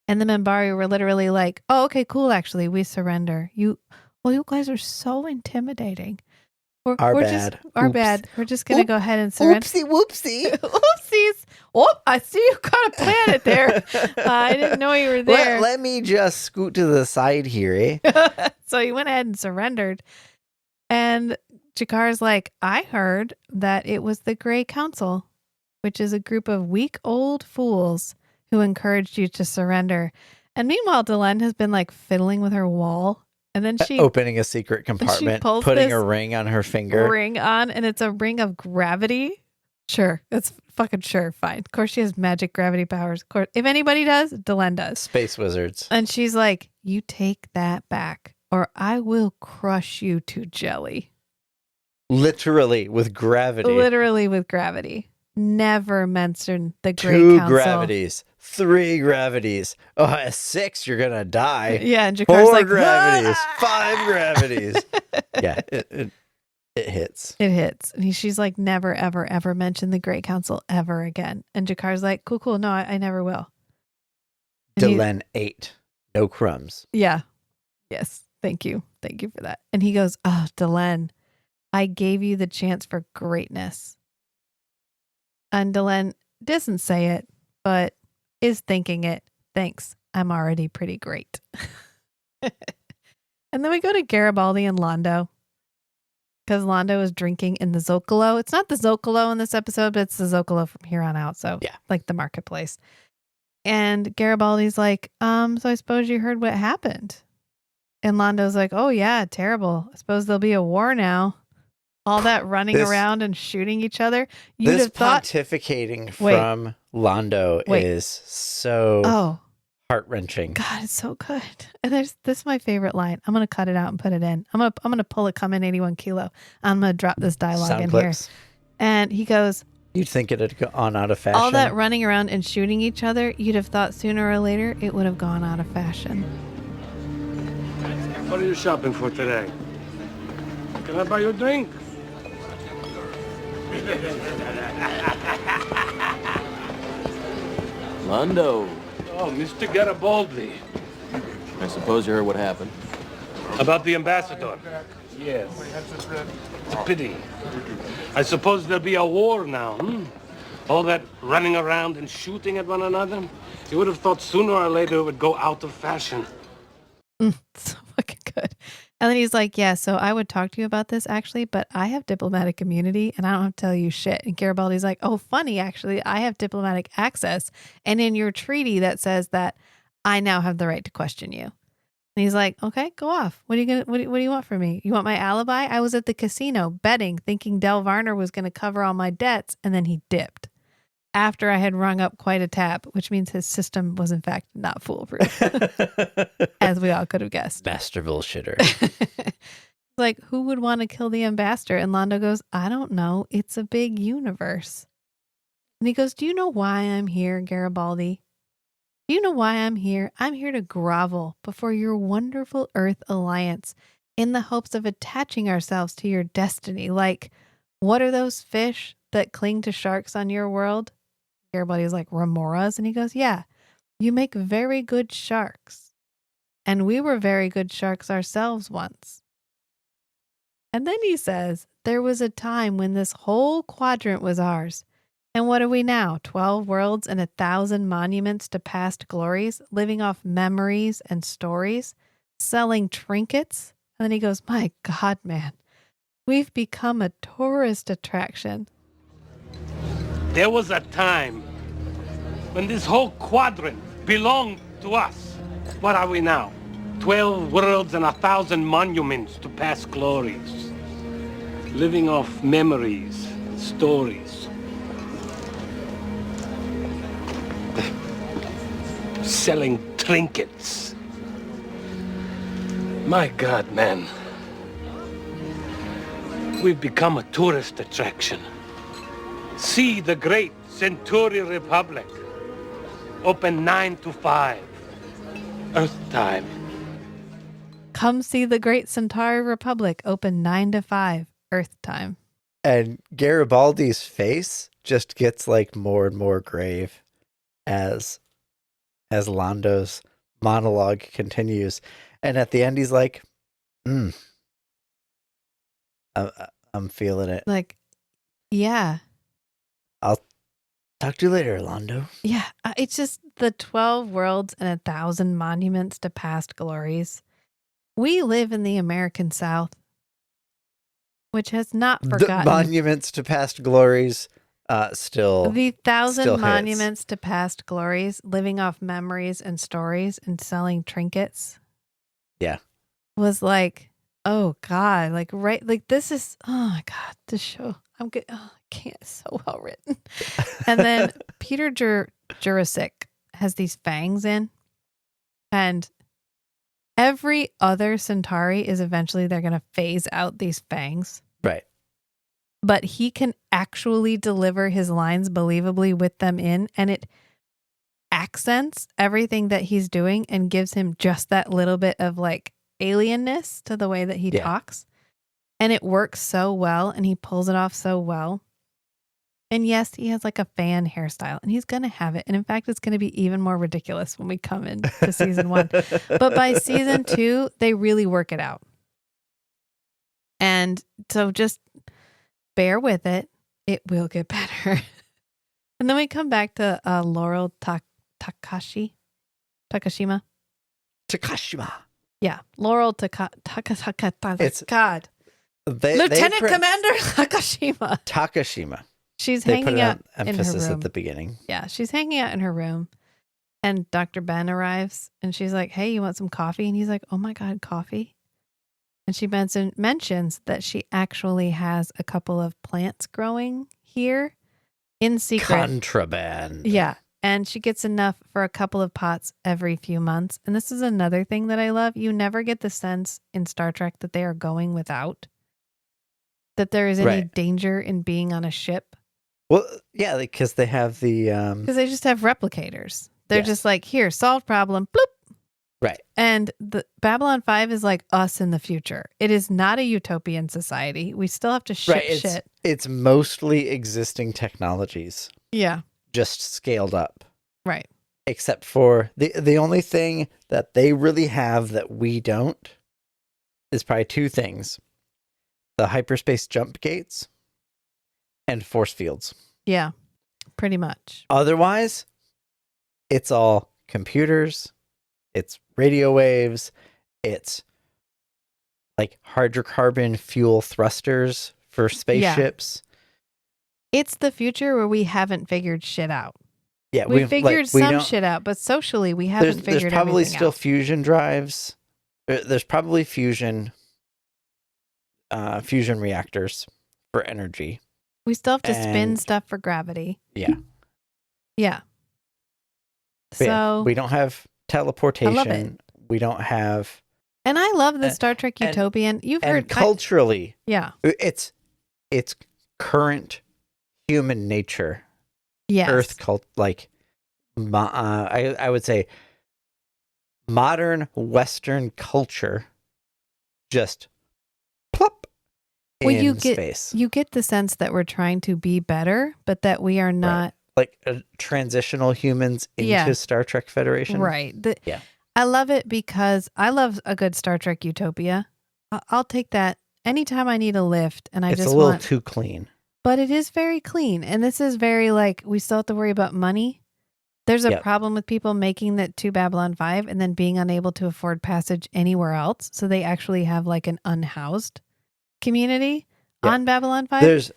And the Minbari were literally like, oh, okay, cool, actually, we surrender. You guys are so intimidating. Our bad. We're just going to go ahead and surrender. Whoopsie. Oopsies. Oh, I see you got a planet there. I didn't know you were there. Let me just scoot to the side here, eh? So he went ahead and surrendered. And Jakar's like, I heard that it was the Grey Council, which is a group of weak old fools who encouraged you to surrender. And meanwhile, Delenn has been like fiddling with her wall. And then she opening a secret compartment, putting a ring on her finger. Ring on, and it's a ring of gravity. Sure, that's fucking sure. Fine. Of course, she has magic gravity powers. Of course, if anybody does, Delenn does. Space wizards. And she's like, "You take that back, or I will crush you to jelly." Literally with gravity. Literally with gravity. Never mention the Grey Two Council. gravities. 3 gravities. Oh, at 6, you're gonna die. Yeah, and Jakar's 4 like, gravities. 5 gravities. Yeah, it hits. It hits. And she's like, never, ever, ever mention the Grey Council ever again. And Jakar's like, cool. No, I never will. And Delenn 8. No crumbs. Yeah. Yes. Thank you. Thank you for that. And he goes, oh, Delenn, I gave you the chance for greatness. And Delenn doesn't say it, but is thinking it. Thanks. I'm already pretty great. And then we go to Garibaldi and Londo. Because Londo is drinking in the Zocalo. It's not the Zocalo in this episode, but it's the Zocalo from here on out. So, yeah, like the marketplace. And Garibaldi's like, so I suppose you heard what happened. And Londo's like, oh, yeah, terrible. I suppose there'll be a war now. All that running around and shooting each other. You'd have thought pontificating from Londo is so heart-wrenching. God, it's so good. And this is my favorite line. I'm gonna cut it out and put it in. I'm gonna pull a Come In 81 Kilo. I'm gonna drop this dialogue Sound in clips. here. And he goes, you'd think it had gone out of fashion. all that running around and shooting each other, you'd have thought sooner or later it would have gone out of fashion. What are you shopping for today? Can I buy you a drink? Londo. Oh, Mr. Garibaldi. I suppose you heard what happened. About the ambassador? Yes. It's a pity. I suppose there'll be a war now, All that running around and shooting at one another? You would have thought sooner or later it would go out of fashion. So fucking good. And then he's like, yeah, so I would talk to you about this actually, but I have diplomatic immunity and I don't have to tell you shit. And Garibaldi's like, oh, funny, actually, I have diplomatic access. And in your treaty that says that I now have the right to question you. And he's like, okay, go off. What do you want from me? You want my alibi? I was at the casino betting, thinking Del Varner was going to cover all my debts. And then he dipped after I had rung up quite a tab, which means his system was in fact not foolproof, as we all could have guessed. Master bullshitter. Like, who would want to kill the ambassador? And Londo goes, I don't know. It's a big universe. And he goes, do you know why I'm here, Garibaldi? Do you know why I'm here? I'm here to grovel before your wonderful Earth Alliance in the hopes of attaching ourselves to your destiny. Like, what are those fish that cling to sharks on your world? Garibaldi's like, remoras. And he goes, yeah, you make very good sharks. And we were very good sharks ourselves once. And then he says, there was a time when this whole quadrant was ours. And what are we now? 12 worlds and 1,000 monuments to past glories, living off memories and stories, selling trinkets. And then he goes, my God, man, we've become a tourist attraction. There was a time when this whole quadrant belonged to us. What are we now? 12 worlds and 1,000 monuments to past glories. Living off memories, stories. Selling trinkets. My God, man. We've become a tourist attraction. See the great Centauri Republic. Open 9 to 5. Earth time. Come see the Great Centauri Republic open 9 to 5 Earth time. And Garibaldi's face just gets like more and more grave as Lando's monologue continues. And at the end, he's like, I'm feeling it. Like, yeah. I'll talk to you later, Lando. Yeah. It's just the 12 worlds and 1,000 monuments to past glories. We live in the American South, which has not forgotten. The monuments to past glories still. The 1,000 still monuments to past glories, living off memories and stories and selling trinkets. Yeah. Was like, oh God, like, right. Like, this is, oh my God, this show. I'm good. Oh, I can't. It's so well written. And then Peter Jurasik has these fangs in, and every other Centauri is eventually they're going to phase out these fangs. Right. But he can actually deliver his lines believably with them in, and it accents everything that he's doing and gives him just that little bit of like alienness to the way that he talks. And it works so well, and he pulls it off so well. And yes, he has like a fan hairstyle, and he's going to have it. And in fact, it's going to be even more ridiculous when we come into season 1. But by season 2, they really work it out. And so just bear with it. It will get better. And then we come back to Laurel Takashima. Yeah, Laurel It's God. Lieutenant Commander Takashima. Takashima. She's They hanging put out an in her emphasis room. at the beginning. Yeah, she's hanging out in her room, and Dr. Ben arrives, and she's like, "Hey, you want some coffee?" And he's like, "Oh my God, coffee!" And she mentions that she actually has a couple of plants growing here in secret. Contraband. Yeah, and she gets enough for a couple of pots every few months. And this is another thing that I love. You never get the sense in Star Trek that they are going without, that there is any danger in being on a ship. Well, yeah, because they have the... Because they just have replicators. They're just like, here, solved problem, bloop. Right. And the Babylon 5 is like us in the future. It is not a utopian society. We still have to ship shit. It's mostly existing technologies. Yeah. Just scaled up. Right. Except for the only thing that they really have that we don't is probably 2 things. The hyperspace jump gates and force fields. Yeah, pretty much. Otherwise, it's all computers, it's radio waves, it's like hydrocarbon fuel thrusters for spaceships. Yeah. It's the future where we haven't figured shit out. Yeah, we figured some shit out, but socially we haven't figured everything out. There's probably still fusion drives. There's probably fusion reactors for energy. We still have to spin stuff for gravity. Yeah. Yeah. But so we don't have teleportation. I love it. We don't have... And I love the Star Trek Utopian. You've heard... culturally, it's current human nature. Yes. Earth cult, like, I would say modern Western culture just plop in space. You get the sense that we're trying to be better, but that we are not... Like transitional humans into Star Trek Federation. Right. I love it because I love a good Star Trek utopia. I'll take that anytime I need a lift, and It's a little too clean. But it is very clean. And this is very like, we still have to worry about money. There's a problem with people making that to Babylon 5 and then being unable to afford passage anywhere else. So they actually have like an unhoused community on Babylon 5.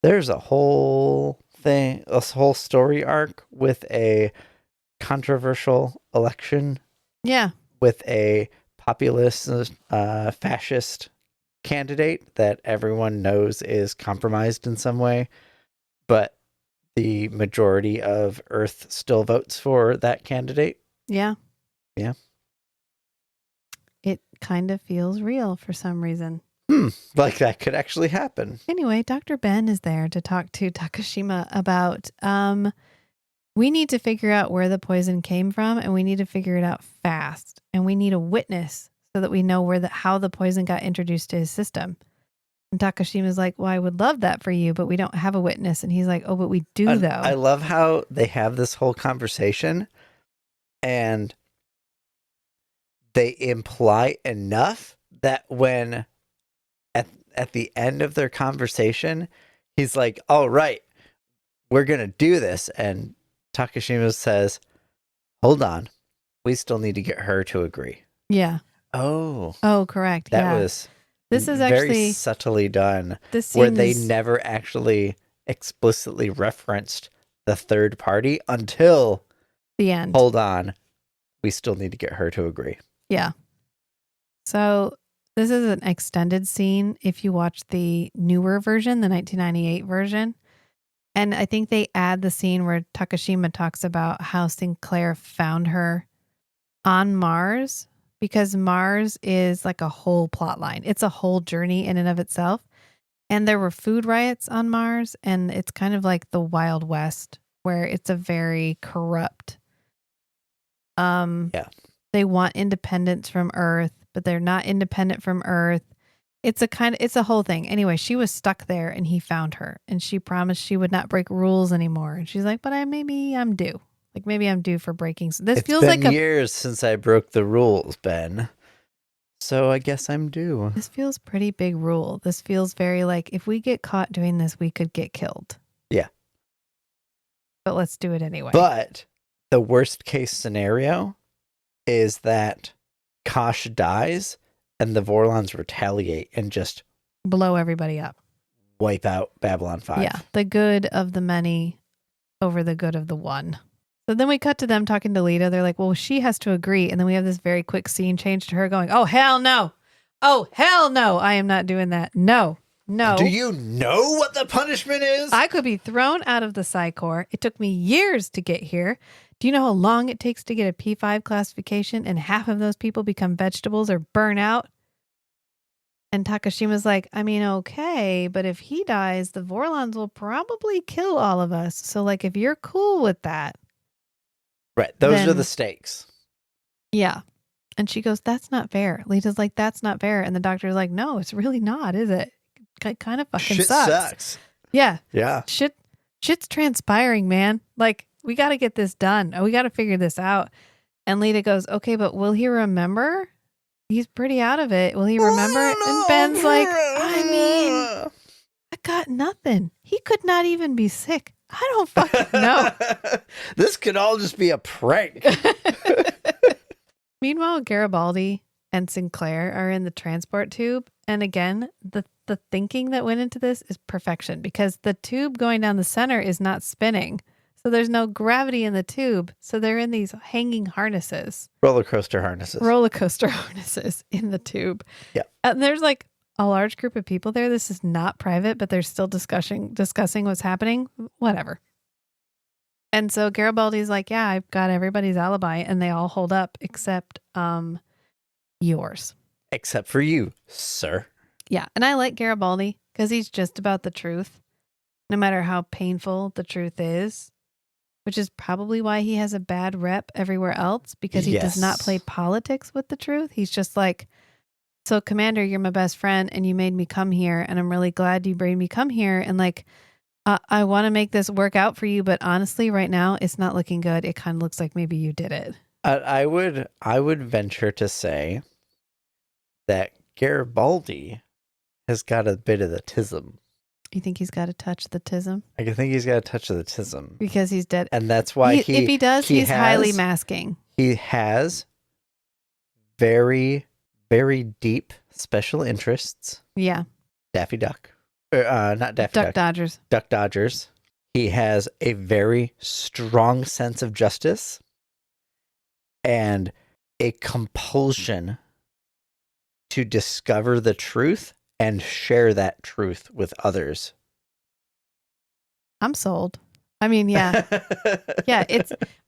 There's a whole thing, a whole story arc with a controversial election. Yeah. With a populist, fascist candidate that everyone knows is compromised in some way, but the majority of Earth still votes for that candidate. Yeah. Yeah. It kind of feels real for some reason. Like that could actually happen. Anyway, Dr. Ben is there to talk to Takashima about We need to figure out where the poison came from, and we need to figure it out fast. And we need a witness so that we know how the poison got introduced to his system. And Takashima's like, well, I would love that for you, but we don't have a witness. And he's like, oh, but we do, though. I love how they have this whole conversation and they imply enough that when at the end of their conversation, he's like, all right, we're going to do this. And Takashima says, hold on, we still need to get her to agree. Yeah. Oh, correct. That was this is very actually subtly done, this where they never actually explicitly referenced the third party until the end. Hold on, we still need to get her to agree. Yeah. So this is an extended scene if you watch the newer version, the 1998 version. And I think they add the scene where Takashima talks about how Sinclair found her on Mars, because Mars is like a whole plot line. It's a whole journey in and of itself. And there were food riots on Mars, and it's kind of like the Wild West, where it's a very corrupt. They want independence from Earth, but they're not independent from Earth. It's a whole thing. Anyway, she was stuck there, and he found her, and she promised she would not break rules anymore. And she's like, but maybe I'm due. Like, maybe I'm due for breaking. It's been years since I broke the rules, Ben. So I guess I'm due. This feels pretty big rule. This feels very like, if we get caught doing this, we could get killed. Yeah. But let's do it anyway. But the worst case scenario is that Kosh dies and the Vorlons retaliate and just blow everybody up. Wipe out Babylon 5. Yeah. The good of the many over the good of the one. So then we cut to them talking to Lita. They're like, well, she has to agree. And then we have this very quick scene change to her going, oh, hell no. Oh, hell no. I am not doing that. No. Do you know what the punishment is? I could be thrown out of the Psi Corps. It took me years to get here. Do you know how long it takes to get a P5 classification, and half of those people become vegetables or burn out? And Takashima's like, I mean, okay, but if he dies, the Vorlons will probably kill all of us. So, like, if you're cool with that. Right. Those are the stakes. Yeah. And she goes, that's not fair. Lita's like, that's not fair. And the doctor's like, no, it's really not, is it? It kind of fucking Shit sucks. Yeah. Yeah. Shit's transpiring, man. Like, we got to get this done. We got to figure this out. And Lita goes, okay, but will he remember? He's pretty out of it. Will he remember? And Ben's like, I mean, I got nothing. He could not even be sick. I don't fucking know. This could all just be a prank. Meanwhile, Garibaldi and Sinclair are in the transport tube. And again, the thinking that went into this is perfection, because the tube going down the center is not spinning. So there's no gravity in the tube. So they're in these hanging harnesses. Roller coaster harnesses in the tube. Yeah. And there's like a large group of people there. This is not private, but they're still discussing what's happening. Whatever. And so Garibaldi's like, yeah, I've got everybody's alibi, and they all hold up except yours. Except for you, sir. Yeah. And I like Garibaldi because he's just about the truth, no matter how painful the truth is, which is probably why he has a bad rep everywhere else, because he does not play politics with the truth. He's just like, so Commander, you're my best friend and you made me come here, and I'm really glad you made me come here. And like, I want to make this work out for you, but honestly, right now it's not looking good. It kind of looks like maybe you did it. I would venture to say that Garibaldi has got a bit of the tism. You think he's got to touch the tism? I think he's got a touch of the tism. Because he's dead. And that's why if he does, he's highly masking. He has very, very deep special interests. Yeah. Daffy Duck. Not Daffy Duck. Duck Dodgers. Duck Dodgers. He has a very strong sense of justice and a compulsion to discover the truth and share that truth with others. I'm sold. I mean, yeah. Yeah,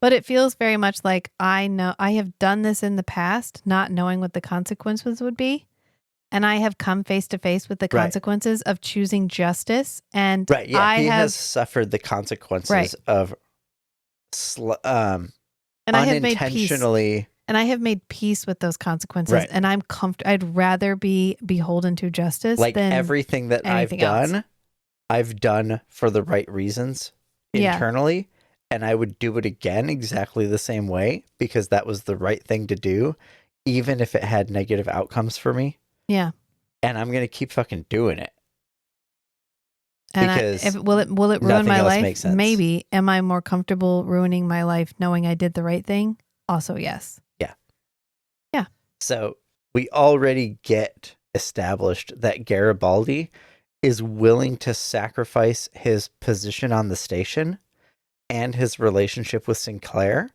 but it feels very much like I know I have done this in the past, not knowing what the consequences would be. And I have come face to face with the consequences of choosing justice. And he has suffered the consequences of and I have made peace. unintentionally. And I have made peace with those consequences, Right. and I'm I'd rather be beholden to justice Like than everything that I've anything done, else. I've done for the right reasons Yeah. internally, and I would do it again exactly the same way because that was the right thing to do, even if it had negative outcomes for me. Yeah. And I'm gonna keep fucking doing it. And Because will it ruin nothing my else life? makes sense. Maybe. Am I more comfortable ruining my life knowing I did the right thing? Also, yes. So we already get established that Garibaldi is willing to sacrifice his position on the station and his relationship with Sinclair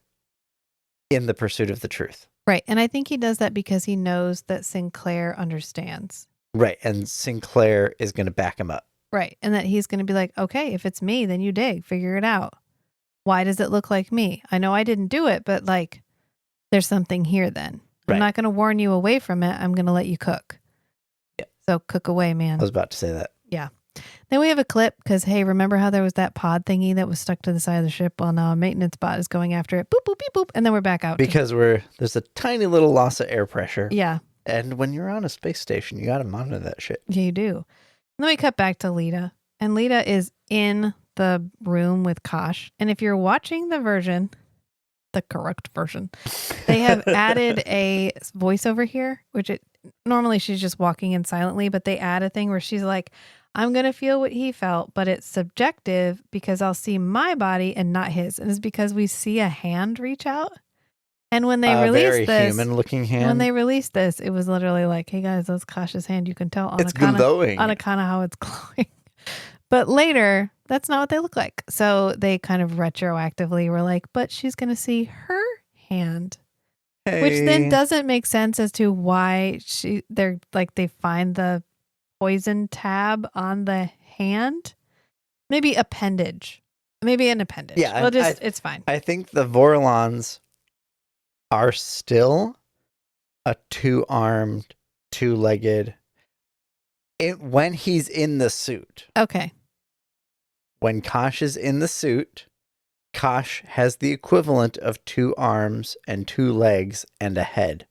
in the pursuit of the truth. Right. And I think he does that because he knows that Sinclair understands. Right. And Sinclair is going to back him up. Right. And that he's going to be like, okay, if it's me, then you dig, figure it out. Why does it look like me? I know I didn't do it, but like, there's something here then. I'm Right. not going to warn you away from it. I'm going to let you cook. Yeah. So cook away, man. I was about to say that. Yeah. Then we have a clip because, hey, remember how there was that pod thingy that was stuck to the side of the ship? Well, now a maintenance bot is going after it. Boop, boop, beep, boop. And then we're back out. Because there's a tiny little loss of air pressure. Yeah. And when you're on a space station, you got to monitor that shit. Yeah, you do. And then we cut back to Lita. And Lita is in the room with Kosh. And if you're watching the correct version, they have added a voiceover here, which normally she's just walking in silently, but they add a thing where she's like, I'm going to feel what he felt, but it's subjective because I'll see my body and not his. And it's because we see a hand reach out. And when they released very this, human looking hand. when they released this, it was literally like, hey guys, that's Kosh's hand. You can tell on It's account glowing. of how it's glowing. But later, that's not what they look like. So they kind of retroactively were like, but she's going to see her hand, which then doesn't make sense as to why they find the poison tab on the hand. Maybe an appendage. Yeah, Well, it's fine. I think the Vorlons are still a two-armed, two-legged. When he's in the suit. Okay. When Kosh is in the suit, Kosh has the equivalent of 2 arms and 2 legs and a head.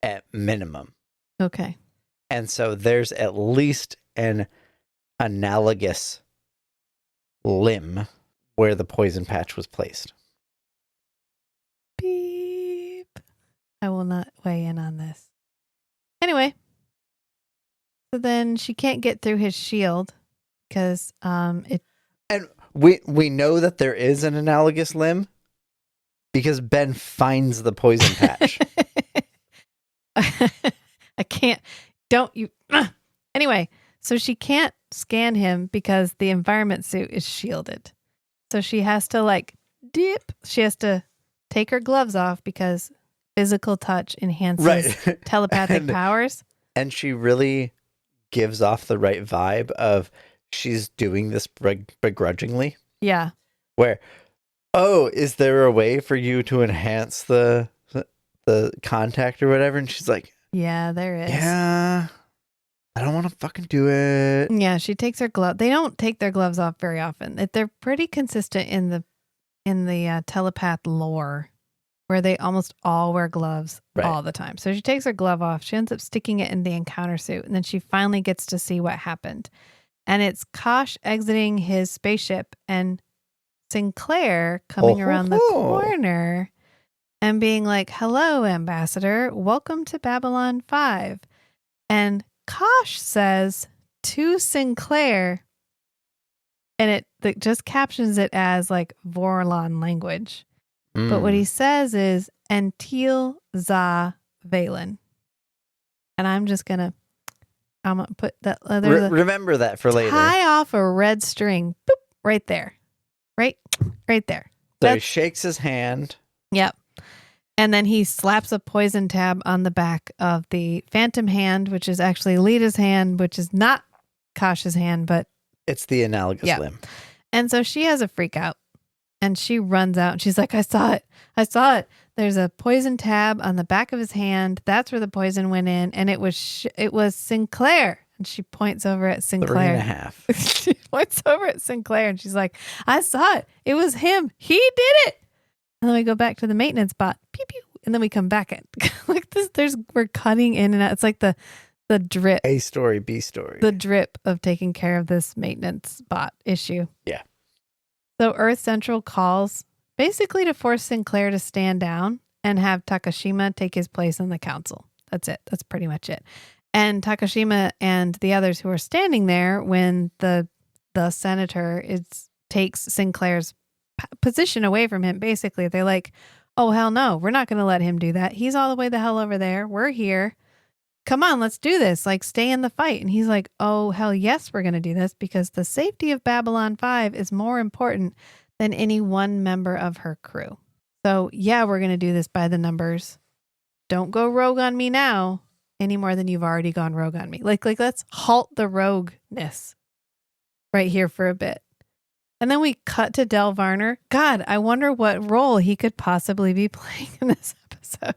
At minimum. Okay. And so there's at least an analogous limb where the poison patch was placed. Beep. I will not weigh in on this. Anyway. So then she can't get through his shield because it. And we know that there is an analogous limb because Ben finds the poison patch. I can't. Don't you. Anyway, so she can't scan him because the environment suit is shielded. So she has to dip. She has to take her gloves off because physical touch enhances telepathic powers. And she really gives off the right vibe of she's doing this begrudgingly. Yeah. Where, is there a way for you to enhance the contact or whatever? And she's like, yeah, there is. Yeah, I don't want to fucking do it. Yeah, she takes her glove. They don't take their gloves off very often. They're pretty consistent in the telepath lore, where they almost all wear gloves all the time. So she takes her glove off. She ends up sticking it in the encounter suit. And then she finally gets to see what happened. And it's Kosh exiting his spaceship and Sinclair coming around the corner and being like, hello, Ambassador. Welcome to Babylon 5. And Kosh says to Sinclair, and it just captions it as Vorlon language. But what he says is Antil za Valen. And I'm gonna put that. Remember that for later. Tie off a red string. Boop, right there. Right there. So he shakes his hand. Yep. And then he slaps a poison tab on the back of the phantom hand, which is actually Lita's hand, which is not Kosh's hand, but it's the analogous limb. And so she has a freak out. And she runs out and she's like, I saw it. There's a poison tab on the back of his hand. That's where the poison went in. And it was Sinclair. And she points over at Sinclair. 3.5. points over at Sinclair and she's like, I saw it. It was him. He did it. And then we go back to the maintenance bot. Pew, pew. And then we come back at like this. We're cutting in and out. It's like the drip. A story, B story. The drip of taking care of this maintenance bot issue. Yeah. So Earth Central calls basically to force Sinclair to stand down and have Takashima take his place on the council. That's it. That's pretty much it. And Takashima and the others who are standing there when the senator takes Sinclair's position away from him, basically, they're like, oh, hell no, we're not going to let him do that. He's all the way the hell over there. We're here. Come on, let's do this. Like, stay in the fight. And he's like, oh, hell yes, we're going to do this because the safety of Babylon 5 is more important than any one member of her crew. So, yeah, we're going to do this by the numbers. Don't go rogue on me now any more than you've already gone rogue on me. Like let's halt the rogueness right here for a bit. And then we cut to Del Varner. God, I wonder what role he could possibly be playing in this episode.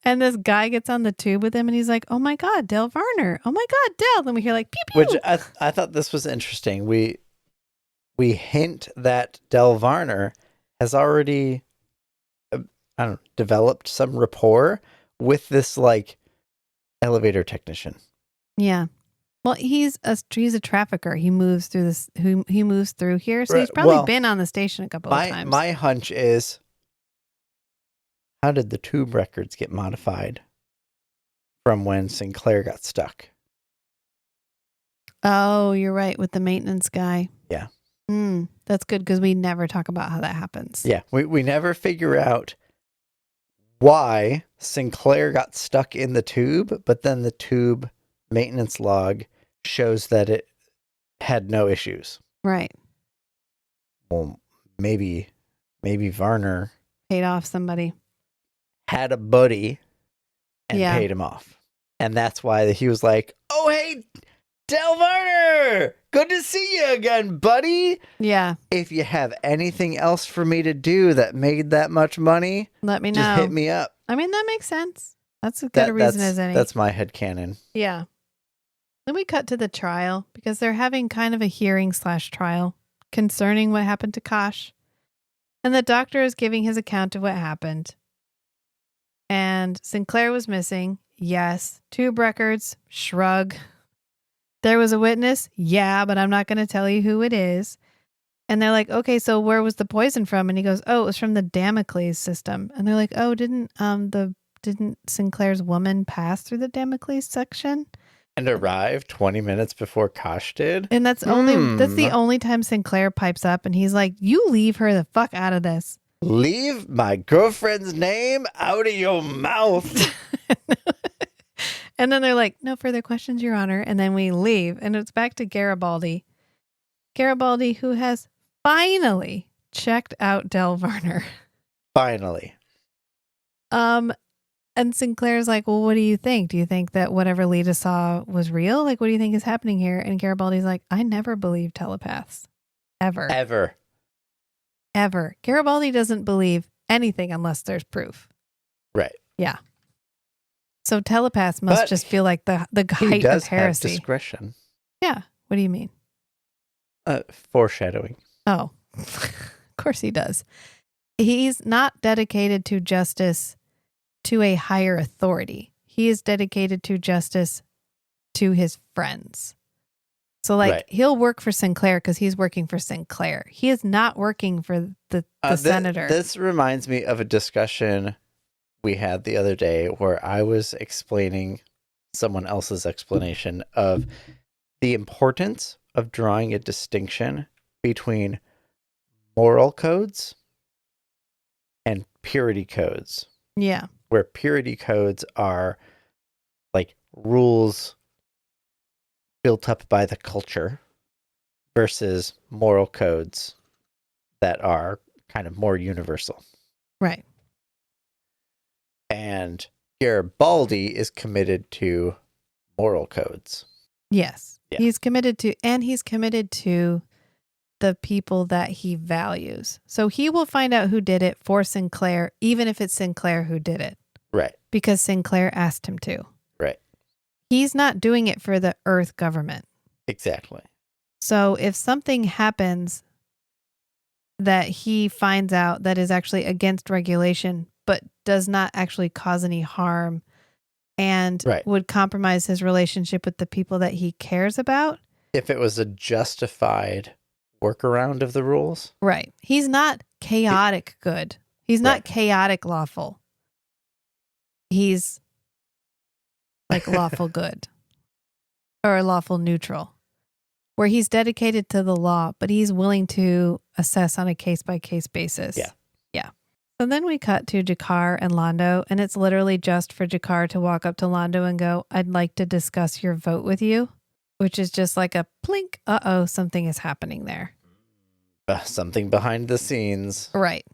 And this guy gets on the tube with him and he's like, oh my God, Del Varner. Oh my God, Del. Then we hear like, pew, pew. Which I thought this was interesting. We hint that Del Varner has already, developed some rapport with this like elevator technician. Yeah. Well, he's a trafficker. He moves through this. He moves through here, so he's probably been on the station a couple of times. My hunch is, how did the tube records get modified from when Sinclair got stuck? Oh, you're right with the maintenance guy. Yeah, that's good because we never talk about how that happens. Yeah, we never figure out why Sinclair got stuck in the tube, but then the tube maintenance log shows that it had no issues. Right. Well, maybe Varner paid off somebody, had a buddy and Yeah. paid him off. And that's why he was like, oh, hey, Del Varner, good to see you again, buddy. Yeah. If you have anything else for me to do that made that much money, let me know. Just hit me up. I mean, that makes sense. That's as good a reason as any. That's my headcanon. Yeah. Then we cut to the trial because they're having kind of a hearing/trial concerning what happened to Kosh. And the doctor is giving his account of what happened. And Sinclair was missing. Yes. Tube records. Shrug. There was a witness. Yeah, but I'm not going to tell you who it is. And they're like, okay, so where was the poison from? And he goes, oh, it was from the Damocles system. And they're like, oh, didn't Sinclair's woman pass through the Damocles section? And arrived 20 minutes before Kosh did. And that's the only time Sinclair pipes up and he's like, you leave her the fuck out of this. Leave my girlfriend's name out of your mouth. And then they're like, no further questions, Your Honor. And then we leave. And it's back to Garibaldi. Garibaldi, who has finally checked out Del Varner. Finally. And Sinclair's like, well, what do you think? Do you think that whatever Lita saw was real? Like, what do you think is happening here? And Garibaldi's like, I never believed telepaths. Ever. Garibaldi doesn't believe anything unless there's proof. Right. Yeah. So telepaths must just feel like the height of heresy. Have discretion. Yeah. What do you mean? Foreshadowing. Oh, of course he does. He's not dedicated to justice to a higher authority. He is dedicated to justice to his friends. So He'll work for Sinclair because he's working for Sinclair. He is not working for the senator. This reminds me of a discussion we had the other day where I was explaining someone else's explanation of the importance of drawing a distinction between moral codes and purity codes. Yeah. Where purity codes are like rules built up by the culture versus moral codes that are kind of more universal. Right. And Garibaldi is committed to moral codes. Yes. Yeah. He's committed to the people that he values. So he will find out who did it for Sinclair, even if it's Sinclair who did it. Right. Because Sinclair asked him to. Right. He's not doing it for the Earth government. Exactly. So if something happens that he finds out that is actually against regulation, but does not actually cause any harm and would compromise his relationship with the people that he cares about. If it was a justified workaround of the rules. Right. He's not chaotic good. He's not chaotic lawful. He's like lawful good or lawful neutral, where he's dedicated to the law, but he's willing to assess on a case-by-case basis. Yeah. Yeah. So then we cut to Jakar and Londo, and it's literally just for Jakar to walk up to Londo and go, "I'd like to discuss your vote with you," which is just like a plink, uh-oh, something is happening there. Something behind the scenes. Right.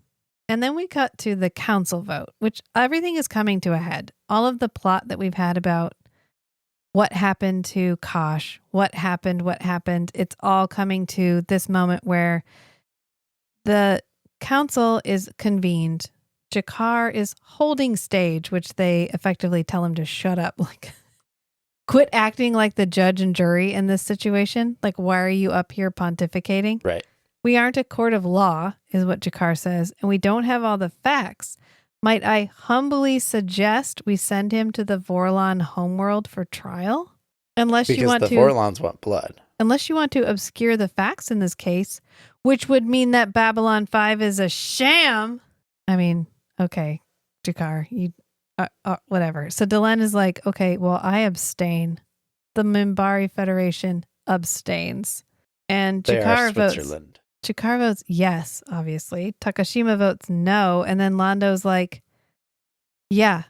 And then we cut to the council vote, which everything is coming to a head. All of the plot that we've had about what happened to Kosh, what happened, it's all coming to this moment where the council is convened. Jakar is holding stage, which they effectively tell him to shut up. Like, quit acting like the judge and jury in this situation. Like, why are you up here pontificating? Right. We aren't a court of law, is what Jakar says, and we don't have all the facts. Might I humbly suggest we send him to the Vorlon homeworld for trial? Unless because you want the to, Vorlons want blood. Unless you want to obscure the facts in this case, which would mean that Babylon 5 is a sham. I mean, okay, Jakar, you, whatever. So Delenn is like, okay, well, I abstain. The Minbari Federation abstains. And Jakar votes yes, obviously. Takashima votes no. And then Londo's like, yeah.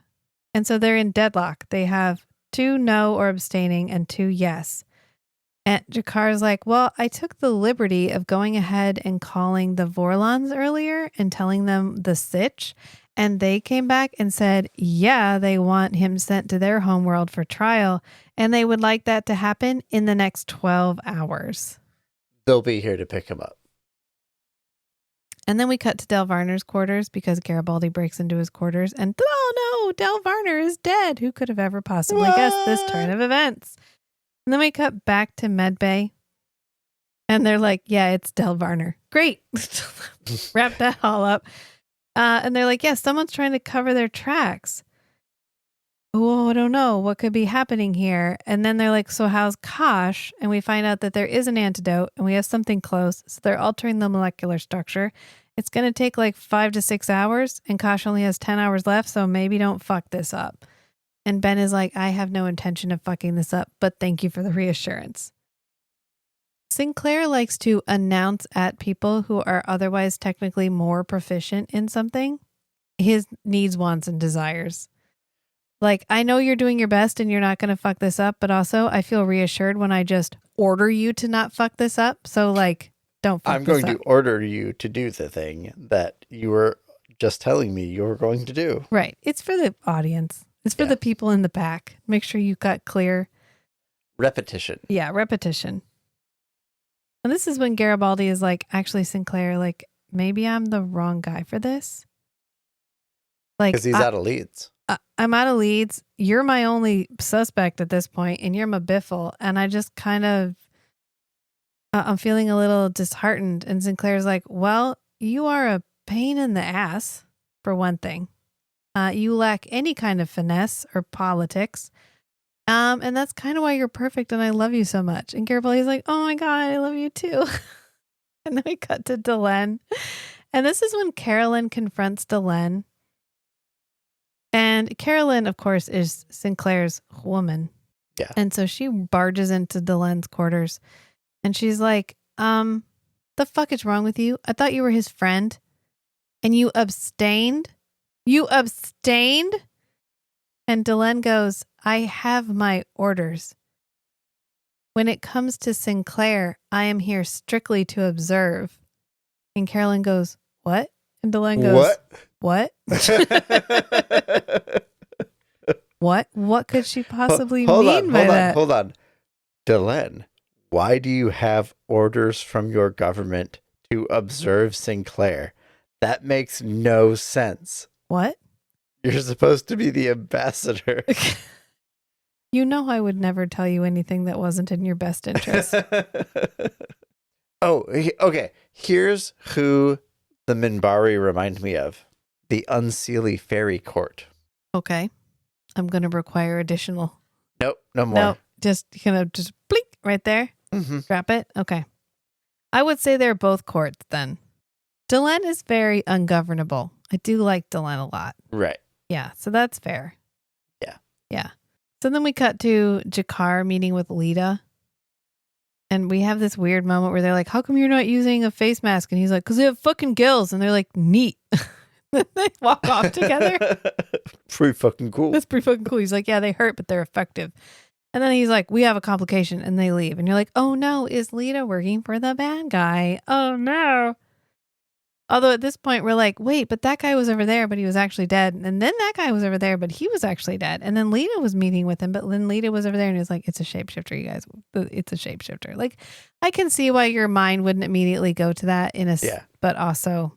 And so they're in deadlock. They have 2 no or abstaining and 2 yes. And Jakar's like, well, I took the liberty of going ahead and calling the Vorlons earlier and telling them the sitch. And they came back and said, yeah, they want him sent to their homeworld for trial. And they would like that to happen in the next 12 hours. They'll be here to pick him up. And then we cut to Del Varner's quarters because Garibaldi breaks into his quarters and, oh no, Del Varner is dead. Who could have ever possibly guessed this turn of events? And then we cut back to Medbay and they're like, yeah, it's Del Varner. Great. Wrap that all up. And they're like, yeah, someone's trying to cover their tracks. Oh, I don't know. What could be happening here? And then they're like, so how's Kosh? And we find out that there is an antidote and we have something close. So they're altering the molecular structure. It's going to take like 5 to 6 hours and Kosh only has 10 hours left. So maybe don't fuck this up. And Ben is like, I have no intention of fucking this up, but thank you for the reassurance. Sinclair likes to announce at people who are otherwise technically more proficient in something his needs, wants, and desires. Like, I know you're doing your best and you're not going to fuck this up, but also I feel reassured when I just order you to not fuck this up. So, like, don't fuck this up. I'm going to order you to do the thing that you were just telling me you were going to do. Right. It's for the audience. It's for the people in the back. Make sure you got clear. Repetition. Yeah, repetition. And this is when Garibaldi is like, actually, Sinclair, like, maybe I'm the wrong guy for this. Like, because he's out of leads. I'm out of leads. You're my only suspect at this point, and you're my biffle. And I just kind of, I'm feeling a little disheartened. And Sinclair's like, well, you are a pain in the ass, for one thing. You lack any kind of finesse or politics. And that's kind of why you're perfect, and I love you so much. And Garibaldi's like, oh my God, I love you too. And then we cut to Delenn. And this is when Carolyn confronts Delenn. And Carolyn, of course, is Sinclair's woman. Yeah. And so she barges into Delenn's quarters and she's like, the fuck is wrong with you? I thought you were his friend and you abstained? You abstained? And Delenn goes, I have my orders. When it comes to Sinclair, I am here strictly to observe. And Carolyn goes, what? And Delenn goes, what? What could she possibly mean by that? Hold on. Delenn, why do you have orders from your government to observe Sinclair? That makes no sense. What? You're supposed to be the ambassador. You know I would never tell you anything that wasn't in your best interest. Okay. Here's who the Minbari remind me of. The Unseelie Fairy Court. Okay. I'm going to require additional. Nope, no more. No, just blink right there. Mm-hmm. Drop it. Okay. I would say they're both courts then. Delenn is very ungovernable. I do like Delenn a lot. Right. Yeah, so that's fair. Yeah. Yeah. So then we cut to Jakar meeting with Lita. And we have this weird moment where they're like, how come you're not using a face mask? And he's like, because they have fucking gills. And they're like, neat. They walk off together. Pretty fucking cool. That's pretty fucking cool. He's like, yeah, they hurt, but they're effective. And then he's like, we have a complication. And they leave. And you're like, oh no, is Lita working for the bad guy? Oh no. Although at this point we're like, wait, but that guy was over there, but he was actually dead. And then that guy was over there, but he was actually dead. And then Lita was meeting with him, but then Lita was over there and he was like, it's a shapeshifter, you guys. It's a shapeshifter. Like, I can see why your mind wouldn't immediately go to that but also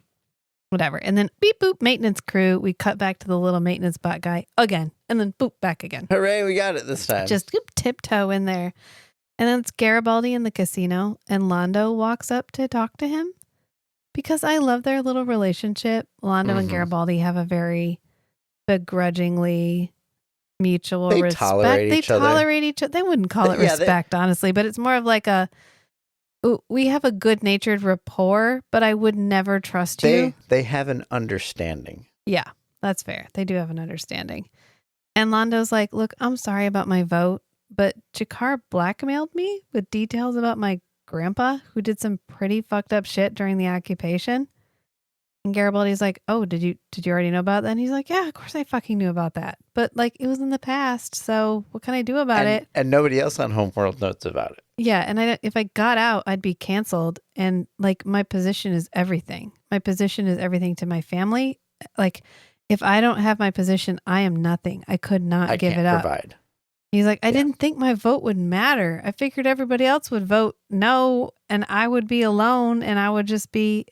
whatever. And then beep boop, maintenance crew. We cut back to the little maintenance bot guy again. And then boop, back again. Hooray, we got it this time. Just tiptoe in there. And then it's Garibaldi in the casino and Londo walks up to talk to him. Because I love their little relationship. Londo and Garibaldi have a very begrudgingly mutual respect. They tolerate each other. They wouldn't call it respect, honestly, but it's more of like we have a good-natured rapport, but I would never trust you. They have an understanding. Yeah, that's fair. They do have an understanding. And Londo's like, look, I'm sorry about my vote, but Jakar blackmailed me with details about my grandpa who did some pretty fucked up shit during the occupation. And Garibaldi's like, oh, did you already know about that? And he's like, yeah, of course I fucking knew about that. But like, it was in the past, so what can I do about it? And nobody else on Homeworld knows about it. Yeah, and if I got out, I'd be canceled. And like, my position is everything. My position is everything to my family. Like, if I don't have my position, I am nothing. I could not give it up. Provide. He's like, I didn't think my vote would matter. I figured everybody else would vote no, and I would be alone, and I would just be.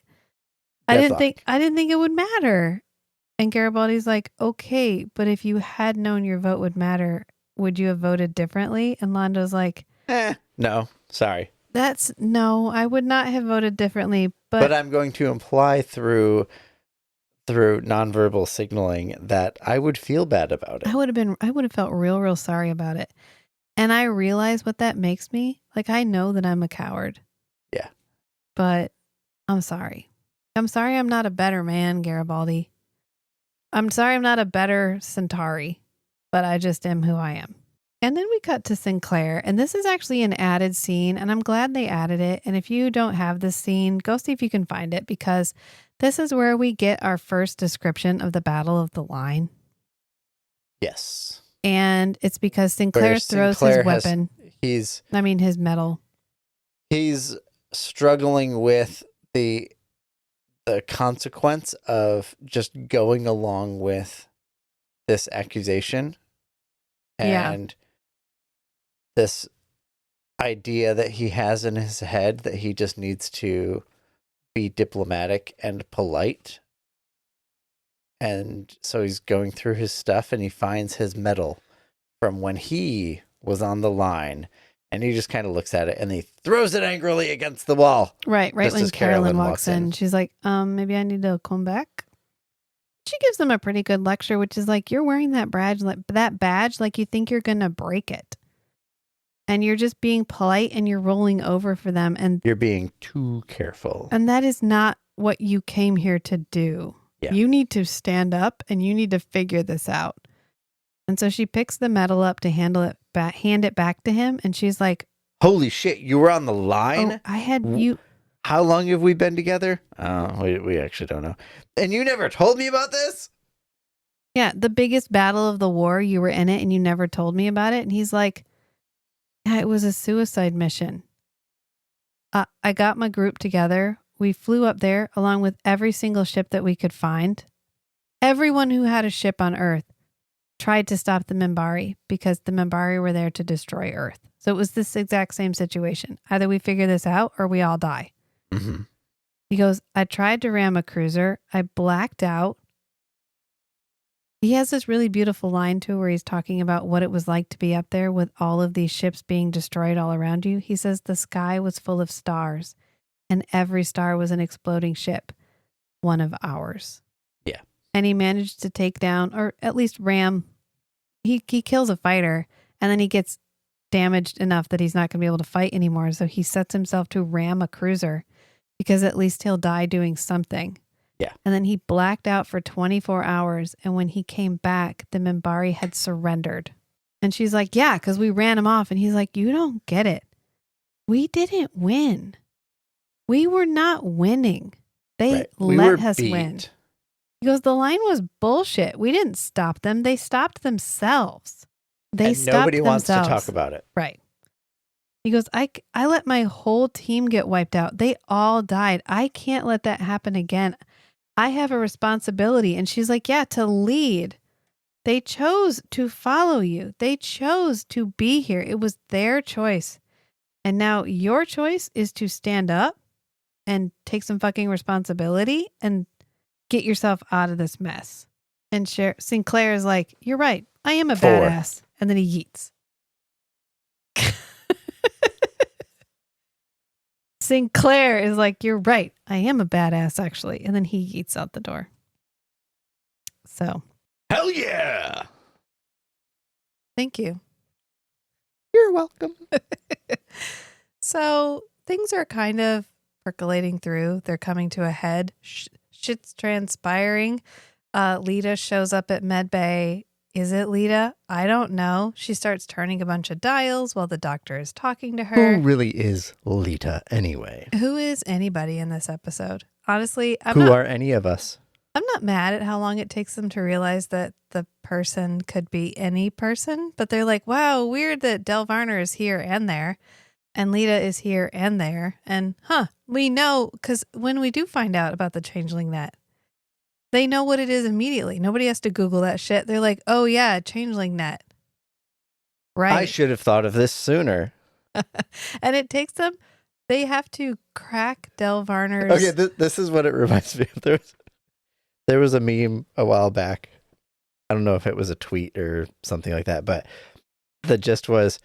I didn't think it would matter. And Garibaldi's like, okay, but if you had known your vote would matter, would you have voted differently? And Londo's like, no, sorry. No, I would not have voted differently. But I'm going to imply through nonverbal signaling that I would feel bad about it. I would have felt real sorry about it. And I realize what that makes me. Like, I know that I'm a coward. Yeah. But I'm sorry. I'm sorry I'm not a better man, Garibaldi. I'm sorry I'm not a better Centauri, but I just am who I am. And then we cut to Sinclair, and this is actually an added scene, and I'm glad they added it. And if you don't have this scene, go see if you can find it, because this is where we get our first description of the Battle of the Line. Yes. And it's because Sinclair throws his weapon. His medal. He's struggling with the consequence of just going along with this accusation. And this idea that he has in his head that he just needs to be diplomatic and polite. And so he's going through his stuff and he finds his medal from when he was on the line. And he just kind of looks at it and he throws it angrily against the wall. Right when Carolyn walks in. She's like, maybe I need to come back. She gives them a pretty good lecture, which is like, you're wearing that badge like you think you're going to break it. And you're just being polite and you're rolling over for them. And you're being too careful. And that is not what you came here to do. Yeah. You need to stand up and you need to figure this out. And so she picks the medal up to hand it back to him. And she's like, holy shit, you were on the line? Oh, I had you. How long have we been together? We actually don't know. And you never told me about this? Yeah, the biggest battle of the war, you were in it and you never told me about it. And he's like, yeah, it was a suicide mission. I got my group together. We flew up there along with every single ship that we could find. Everyone who had a ship on Earth tried to stop the Minbari because the Minbari were there to destroy Earth. So it was this exact same situation. Either we figure this out or we all die. Mm-hmm. He goes, I tried to ram a cruiser. I blacked out. He has this really beautiful line too where he's talking about what it was like to be up there with all of these ships being destroyed all around you. He says the sky was full of stars and every star was an exploding ship, one of ours. Yeah. And he managed to take down, or at least ram. He kills a fighter and then he gets damaged enough that he's not going to be able to fight anymore. So he sets himself to ram a cruiser because at least he'll die doing something. Yeah. And then he blacked out for 24 hours. And when he came back, the Minbari had surrendered. And she's like, yeah, because we ran him off. And he's like, you don't get it. We didn't win. We were not winning. They let us win. He goes, the line was bullshit. We didn't stop them. They stopped themselves. They stopped nobody themselves. Wants to talk about it. Right. He goes, I let my whole team get wiped out. They all died. I can't let that happen again. I have a responsibility. And she's like, yeah, to lead. They chose to follow you. They chose to be here. It was their choice. And now your choice is to stand up and take some fucking responsibility and get yourself out of this mess. And Sinclair is like, you're right. I am a badass. And then he yeets. Sinclair is like, you're right. I am a badass, actually. And then he yeets out the door. So. Hell yeah. Thank you. You're welcome. So things are kind of percolating through. They're coming to a head. Shit's transpiring. Lita shows up at medbay. Is it Lita? I don't know. She starts turning a bunch of dials while the doctor is talking to her. Who really is Lita anyway? Who is anybody in this episode? Honestly, Who are any of us? I'm not mad at how long it takes them to realize that the person could be any person, but they're like, wow, weird that Del Varner is here and there, and Lita is here and there. And we know, because when we do find out about the changeling net, they know what it is immediately. Nobody has to Google that shit. They're like, oh yeah, changeling net. Right. I should have thought of this sooner. And it takes them, they have to crack Del Varner's. Okay, this is what it reminds me of. There was a meme a while back. I don't know if it was a tweet or something like that, but the gist was,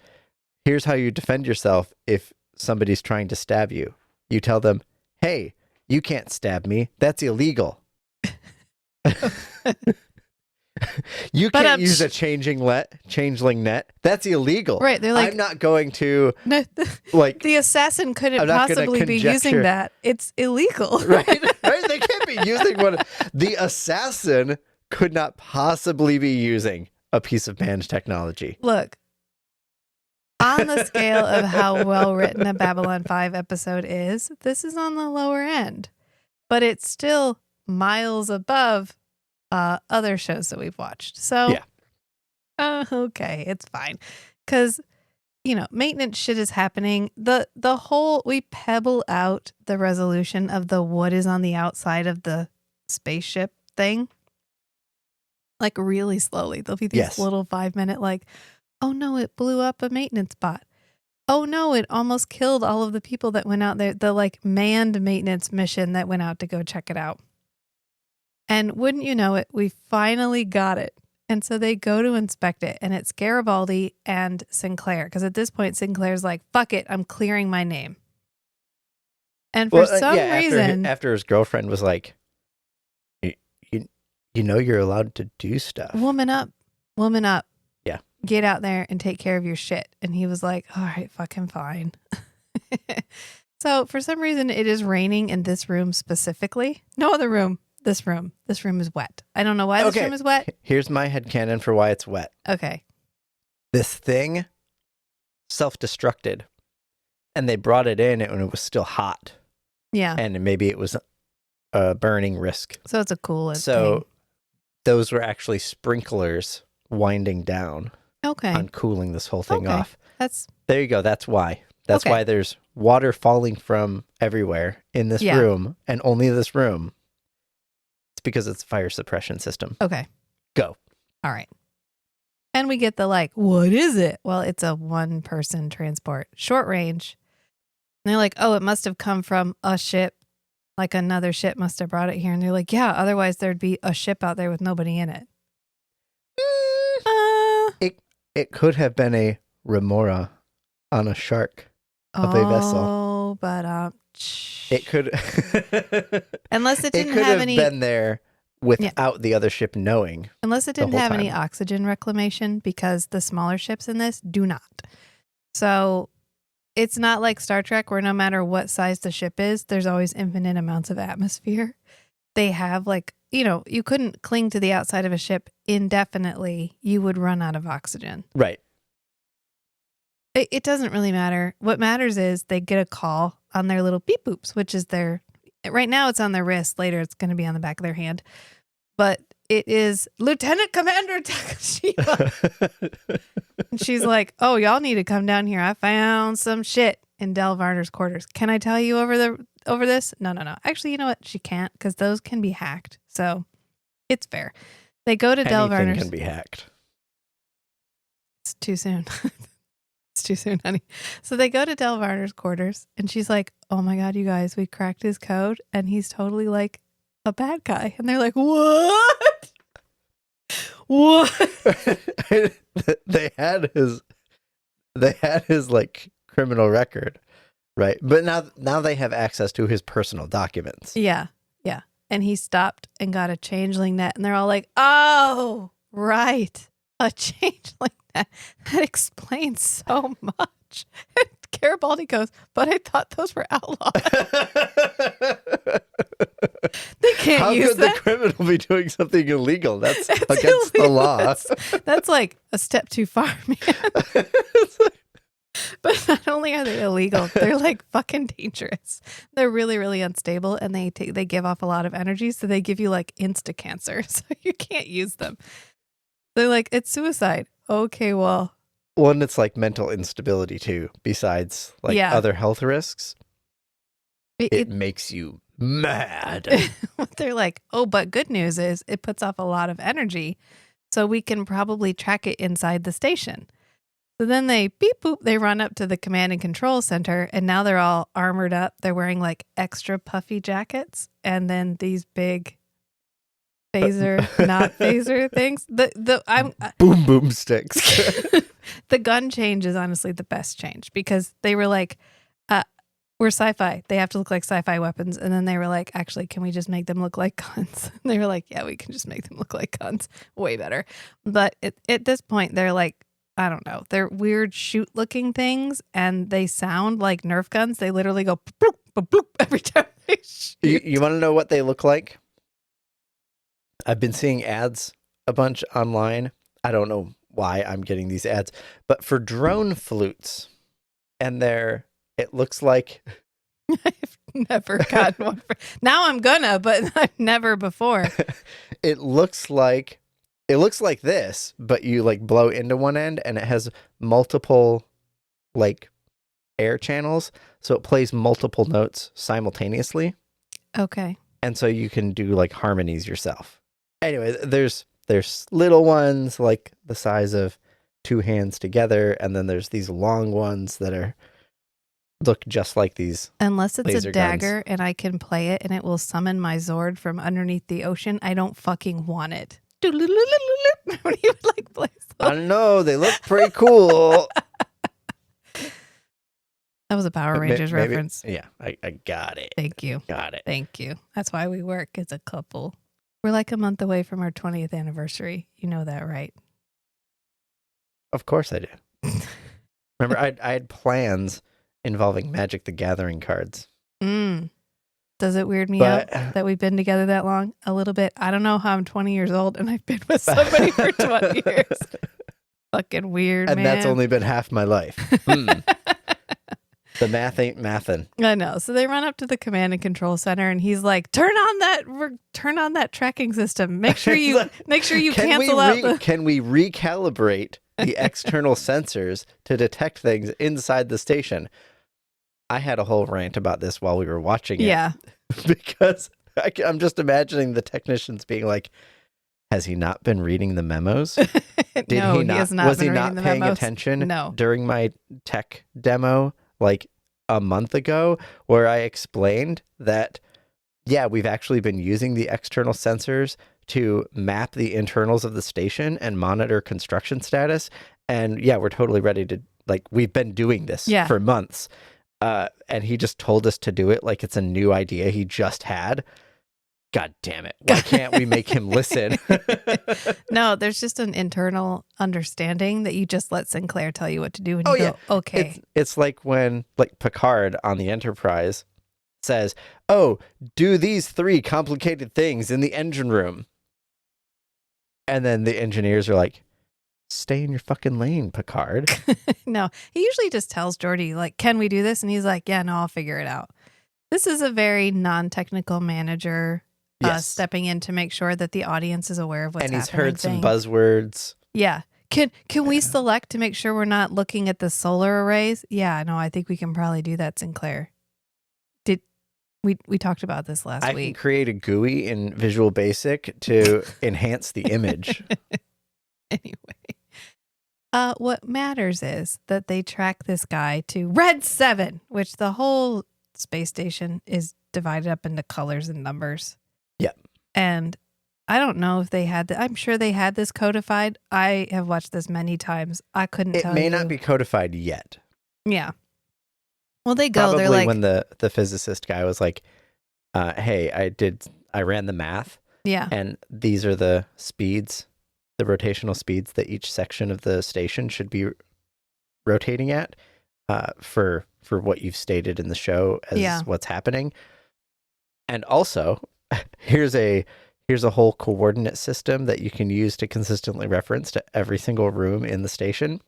here's how you defend yourself if somebody's trying to stab you. You tell them, hey, you can't stab me. That's illegal. You can't use a changeling net. That's illegal. Right. They're like, I'm not going to the assassin couldn't possibly be using that. It's illegal. Right. They can't be using one. The assassin could not possibly be using a piece of banned technology. Look, on the scale of how well written a Babylon 5 episode is, this is on the lower end, but it's still miles above other shows that we've watched. So, okay, it's fine. Because, maintenance shit is happening. The whole, we pebble out the resolution of the what is on the outside of the spaceship thing. Like really slowly. There'll be these little 5-minute like, oh no, it blew up a maintenance bot. Oh no, it almost killed all of the people that went out there. The like manned maintenance mission that went out to go check it out. And wouldn't you know it, we finally got it. And so they go to inspect it, and it's Garibaldi and Sinclair. Because at this point, Sinclair's like, fuck it, I'm clearing my name. And for some reason... After his girlfriend was like, you know you're allowed to do stuff. Woman up. Yeah. Get out there and take care of your shit. And he was like, all right, fucking fine. So for some reason, it is raining in this room specifically. No other room. This room is wet. I don't know why this room is wet. Here's my headcanon for why it's wet. Okay. This thing self-destructed, and they brought it in when it was still hot. Yeah. And maybe it was a burning risk. So it's a cool thing. So those were actually sprinklers winding down on cooling this whole thing off. There you go. That's why. That's why there's water falling from everywhere in this room, and only this room. Because it's a fire suppression system. Okay. Go. All right. And we get the like, what is it? Well, it's a 1-person transport, short range. And they're like, oh, it must have come from a ship. Like another ship must have brought it here. And they're like, yeah, otherwise there'd be a ship out there with nobody in it. it could have been a remora on a shark of a vessel. Oh, but It could unless it didn't could have any been there without the other ship knowing. Unless it the didn't whole have any time. oxygen reclamation, because the smaller ships in this do not. So it's not like Star Trek where no matter what size the ship is, there's always infinite amounts of atmosphere. They have you couldn't cling to the outside of a ship indefinitely. You would run out of oxygen. Right. It doesn't really matter. What matters is they get a call on their little beep boops, which is right now it's on their wrist. Later it's going to be on the back of their hand. But it is Lieutenant Commander Takashima. And she's like, oh, y'all need to come down here. I found some shit in Del Varner's quarters. Can I tell you over this? No. Actually, you know what? She can't, because those can be hacked. So it's fair. They go to Del Varner's. Anything can be hacked. It's too soon. It's too soon, honey. So they go to Del Varner's quarters, and she's like, oh my God, you guys, we cracked his code, and he's totally like a bad guy. And they're like, what? What? They had his like criminal record, right? But now they have access to his personal documents. Yeah. And he stopped and got a changeling net, and they're all like, oh, right. A changeling net. That explains so much. And Garibaldi goes, but I thought those were outlawed. They can't How use could that. the criminal be doing something illegal? That's against the law. That's like a step too far, man. But not only are they illegal, they're like fucking dangerous. They're really, really unstable, and they give off a lot of energy, so they give you like insta cancer, so you can't use them. They're like, it's suicide. Okay, well. One, it's like mental instability too, besides like other health risks. It makes you mad. They're like, oh, but good news is it puts off a lot of energy, so we can probably track it inside the station. So then they beep boop, they run up to the command and control center, and now they're all armored up. They're wearing like extra puffy jackets, and then these big phaser, not phaser things. Boom boom sticks. The gun change is honestly the best change, because they were like, we're sci-fi. They have to look like sci-fi weapons. And then they were like, actually, can we just make them look like guns? And they were like, yeah, we can just make them look like guns. Way better. But at this point, they're like, I don't know. They're weird shoot looking things, and they sound like Nerf guns. They literally go bloop, bloop, bloop every time they shoot. You want to know what they look like? I've been seeing ads a bunch online. I don't know why I'm getting these ads, but for drone flutes. And it looks like... I've never gotten one. Now I'm gonna, but I've never before. It looks like this, but you like blow into one end, and it has multiple like air channels, so it plays multiple notes simultaneously. Okay. And so you can do like harmonies yourself. Anyway, there's little ones like the size of two hands together, and then there's these long ones that look just like these. Unless it's laser a dagger guns. and I can play it and it will summon my Zord from underneath the ocean, I don't fucking want it. When he would like play I don't know. They look pretty cool. That was a Power Rangers reference. Yeah, I got it. Thank you. Got it. Thank you. That's why we work as a couple. We're like a month away from our 20th anniversary. You know that, right? Of course I do. Remember, I had plans involving Magic the Gathering cards. Does it weird me out that we've been together that long? A little bit. I don't know how I'm 20 years old and I've been with somebody for 20 years. Fucking weird, and man. that's only been half my life. The math ain't mathin'. I know. So they run up to the command and control center, and he's like, "Turn on that tracking system. Make sure you cancel out. Can we recalibrate the external sensors to detect things inside the station?" I had a whole rant about this while we were watching it. Yeah, because I'm just imagining the technicians being like, "Has he not been reading the memos? He has not. Was he not paying attention? No. During my tech demo, like a month ago, where I explained that, yeah, we've actually been using the external sensors to map the internals of the station and monitor construction status. And yeah, we're totally ready to, like, we've been doing this for months. And he just told us to do it like it's a new idea he just had. God damn it. Why can't we make him listen? No, there's just an internal understanding that you just let Sinclair tell you what to do and you go, okay. It's like when, like, Picard on the Enterprise says, oh, do these 3 complicated things in the engine room. And then the engineers are like, stay in your fucking lane, Picard. No, he usually just tells Geordi, like, can we do this? And he's like, yeah, no, I'll figure it out. This is a very non-technical manager stepping in to make sure that the audience is aware of what's happening. And he's heard some buzzwords. Yeah. Can we select to make sure we're not looking at the solar arrays? Yeah, no, I think we can probably do that, Sinclair. We talked about this last week. I can create a GUI in Visual Basic to enhance the image. Anyway, what matters is that they track this guy to Red 7, which the whole space station is divided up into colors and numbers. Yep. And I don't know if they had I'm sure they had this codified. I have watched this many times. I couldn't tell you. It may not be codified yet. Yeah. Well, they go. Probably they're like, when the physicist guy was like, hey, I ran the math. Yeah. And these are the speeds, the rotational speeds that each section of the station should be rotating at for what you've stated in the show as what's happening. And also, here's a whole coordinate system that you can use to consistently reference to every single room in the station.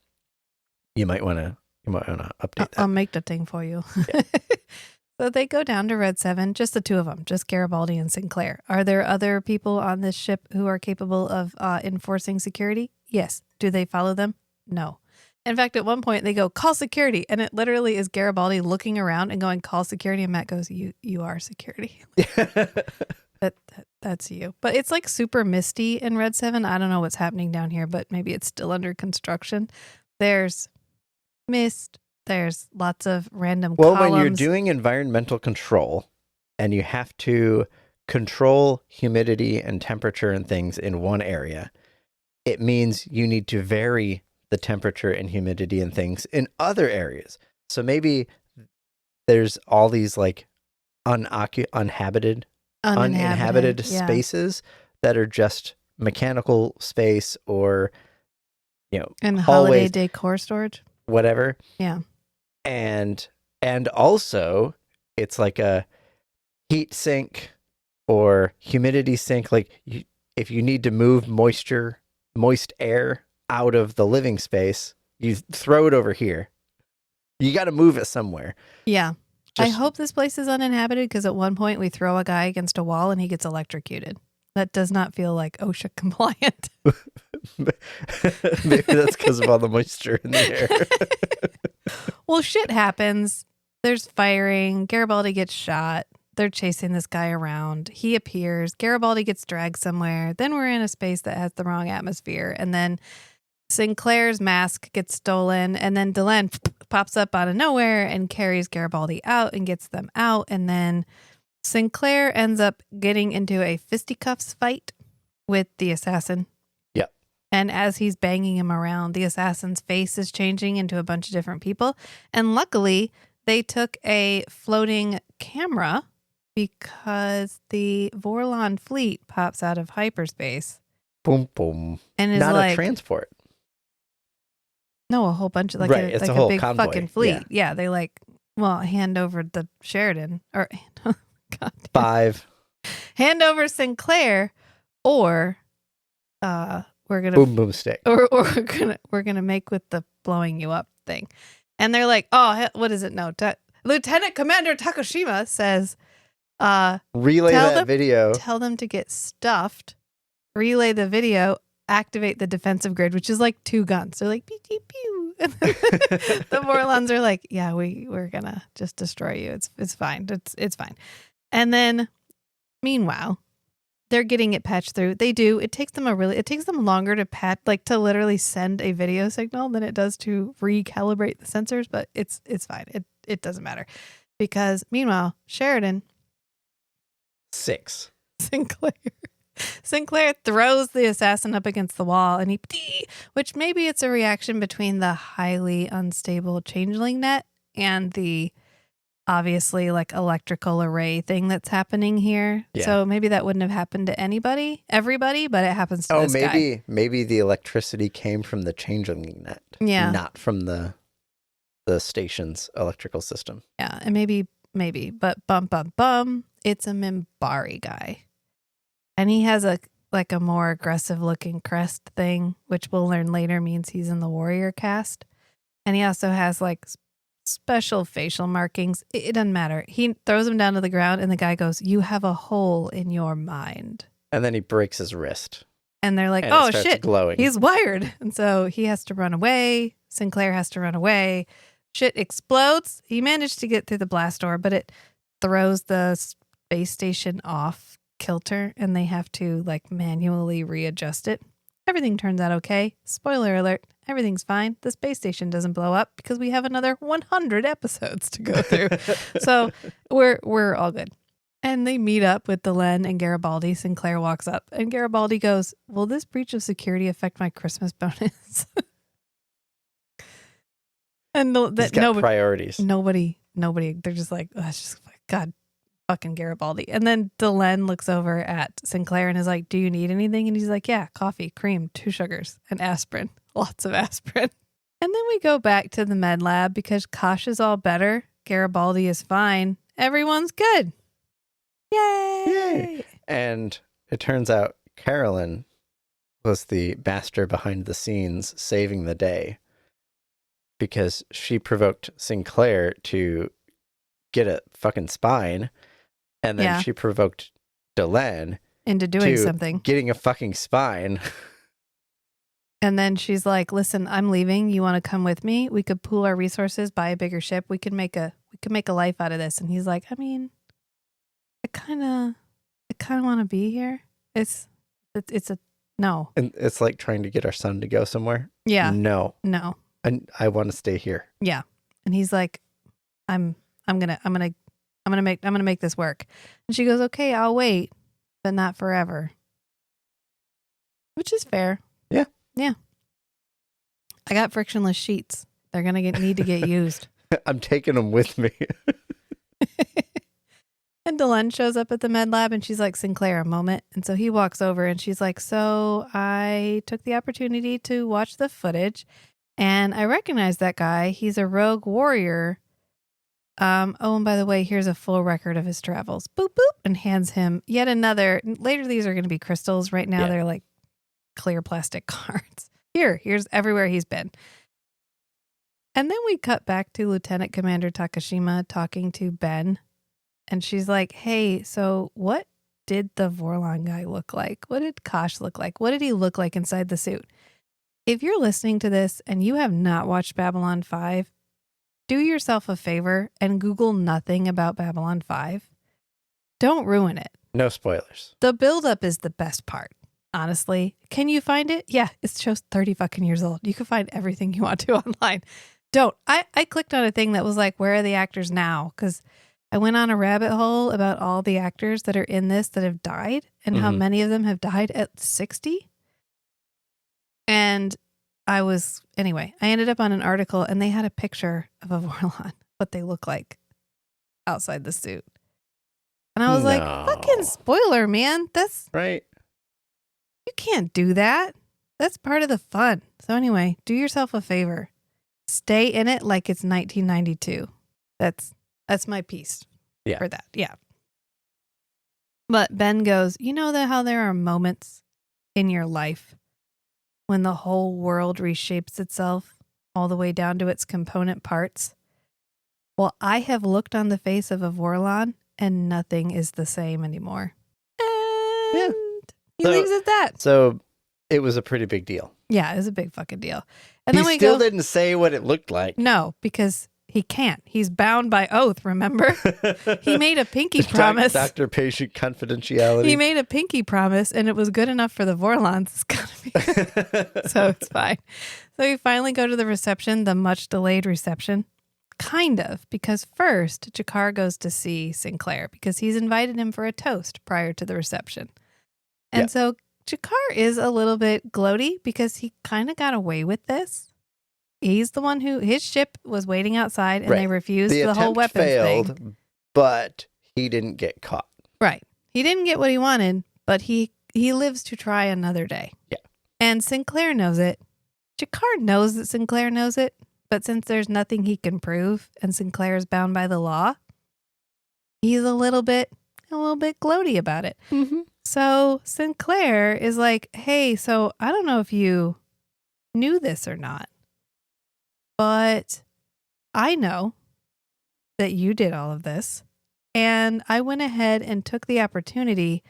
You might want to update that. I'll make the thing for you. Yeah. So they go down to Red 7, just the 2 of them, just Garibaldi and Sinclair. Are there other people on this ship who are capable of enforcing security? Yes. Do they follow them? No. In fact, at one point they go, call security. And it literally is Garibaldi looking around and going, call security. And Matt goes, you are security. That's you. But it's like super misty in Red 7. I don't know what's happening down here, but maybe it's still under construction. There's mist. There's lots of random columns. Well, when you're doing environmental control and you have to control humidity and temperature and things in one area, it means you need to vary the temperature and humidity and things in other areas. So maybe there's all these like uninhabited spaces that are just mechanical space or, and hallways, holiday decor storage, whatever. Yeah. And also it's like a heat sink or humidity sink. Like if you need to move moist air out of the living space, you throw it over here. You got to move it somewhere. Yeah. I hope this place is uninhabited because at one point we throw a guy against a wall and he gets electrocuted. That does not feel like OSHA compliant. Maybe that's because of all the moisture in the air. Well, shit happens. There's firing. Garibaldi gets shot. They're chasing this guy around. He appears. Garibaldi gets dragged somewhere. Then we're in a space that has the wrong atmosphere. And then Sinclair's mask gets stolen. And then Delenn pops up out of nowhere and carries Garibaldi out and gets them out. And then Sinclair ends up getting into a fisticuffs fight with the assassin. Yep. And as he's banging him around, the assassin's face is changing into a bunch of different people. And luckily, they took a floating camera because the Vorlon fleet pops out of hyperspace. Boom, boom. And is not like, a transport. No, a whole bunch of it's a whole big convoy. fucking fleet. Yeah, they hand over the Sheridan or God, 5. hand over Sinclair, or we're gonna boom boom stick, or we're gonna make with the blowing you up thing. And they're like, oh, what is it? No, Lieutenant Commander Takashima says, relay that video. Tell them to get stuffed. Relay the video. Activate the defensive grid, which is like 2 guns. They're like, pew, pew, pew. And the Vorlons are like, yeah, we're gonna just destroy you. It's fine. It's fine. And then, meanwhile, they're getting it patched through. They do. It takes them longer to patch, like to literally send a video signal than it does to recalibrate the sensors. But it's fine. It doesn't matter because meanwhile, Sheridan, 6, Sinclair, Sinclair throws the assassin up against the wall, and which maybe it's a reaction between the highly unstable changeling net and the obviously like electrical array thing that's happening here. Yeah. So maybe that wouldn't have happened to everybody, but it happens to this guy. Maybe the electricity came from the changeling net, not from the station's electrical system. Yeah, and maybe, but bum, it's a Minbari guy. And he has a more aggressive looking crest thing, which we'll learn later means he's in the warrior caste. And he also has like special facial markings. It doesn't matter. He throws him down to the ground and the guy goes, "You have a hole in your mind." And then he breaks his wrist. And they're like, and "Oh shit, glowing. He's wired." And so he has to run away. Sinclair has to run away. Shit explodes. He managed to get through the blast door, but it throws the space station off kilter and they have to like manually readjust it. Everything turns out okay. Spoiler alert, everything's fine. The space station doesn't blow up because we have another 100 episodes to go through. So we're all good. And they meet up with Delenn and Garibaldi. Sinclair walks up and Garibaldi goes, "Will this breach of security affect my Christmas bonus?" And He's got priorities. Nobody. They're just like, oh, it's just God, fucking Garibaldi. And then Delenn looks over at Sinclair and is like, "Do you need anything?" And he's like, "Yeah, coffee, cream, 2 sugars, and aspirin, lots of aspirin." And then we go back to the med lab because Kosh is all better. Garibaldi is fine. Everyone's good. Yay! And it turns out Carolyn was the master behind the scenes saving the day, because she provoked Sinclair to get a fucking spine, and then she provoked Delenn into doing something, getting a fucking spine. And then she's like, "Listen, I'm leaving. You want to come with me? We could pool our resources, buy a bigger ship. We could make a life out of this." And he's like, "I mean, I kind of want to be here. It's a no." And it's like trying to get our son to go somewhere. Yeah. No. And I want to stay here. Yeah. And he's like, I'm gonna make this work. And she goes, "Okay, I'll wait, but not forever." Which is fair. Yeah. Yeah. I got frictionless sheets. They're gonna need to get used. I'm taking them with me. And Delenn shows up at the med lab and she's like, "Sinclair, a moment." And so he walks over and she's like, "So I took the opportunity to watch the footage and I recognize that guy. He's a rogue warrior. And by the way, here's a full record of his travels." Boop, boop. And hands him yet another. Later, these are going to be crystals. Right now, they're like clear plastic cards. Here's everywhere he's been. And then we cut back to Lieutenant Commander Takashima talking to Ben. And she's like, "Hey, so what did the Vorlon guy look like? What did Kosh look like? What did he look like inside the suit?" If you're listening to this and you have not watched Babylon 5, do yourself a favor and Google nothing about Babylon 5. Don't ruin it. No spoilers. The buildup is the best part, honestly. Can you find it? Yeah, it shows 30 fucking years old. You can find everything you want to online. Don't. I clicked on a thing that was like, where are the actors now? Because I went on a rabbit hole about all the actors that are in this that have died and how many of them have died at 60. And I ended up on an article and they had a picture of a Vorlon, what they look like outside the suit. And I was like, fucking spoiler, man. That's right. You can't do that. That's part of the fun. So anyway, do yourself a favor. Stay in it like it's 1992. That's my piece for that. Yeah. But Ben goes, "You know how there are moments in your life when the whole world reshapes itself all the way down to its component parts? Well, I have looked on the face of a Vorlon and nothing is the same anymore." And he leaves it at that. So it was a pretty big deal. Yeah, it was a big fucking deal. And he then we still didn't say what it looked like. No, because he can't. He's bound by oath, remember? He made a pinky promise. Doctor-patient confidentiality. He made a pinky promise, and it was good enough for the Vorlons. It's got to be. So it's fine. So we finally go to the reception, the much-delayed reception. Kind of, because first, Jakar goes to see Sinclair because he's invited him for a toast prior to the reception. And Yeah. so Jakar is a little bit gloaty because he kind of got away with this. He's the one who, his ship was waiting outside and they Right. refused The the whole attempt weapons failed, thing. but he didn't get caught. Right. He didn't get what he wanted, but he lives to try another day. Yeah. And Sinclair knows it. Jakar knows that Sinclair knows it, but since there's nothing he can prove and Sinclair is bound by the law, he's a little bit gloaty about it. Mm-hmm. So Sinclair is like, hey, so I don't know if you knew this or not, but I know that you did all of this. And I went ahead and took the opportunity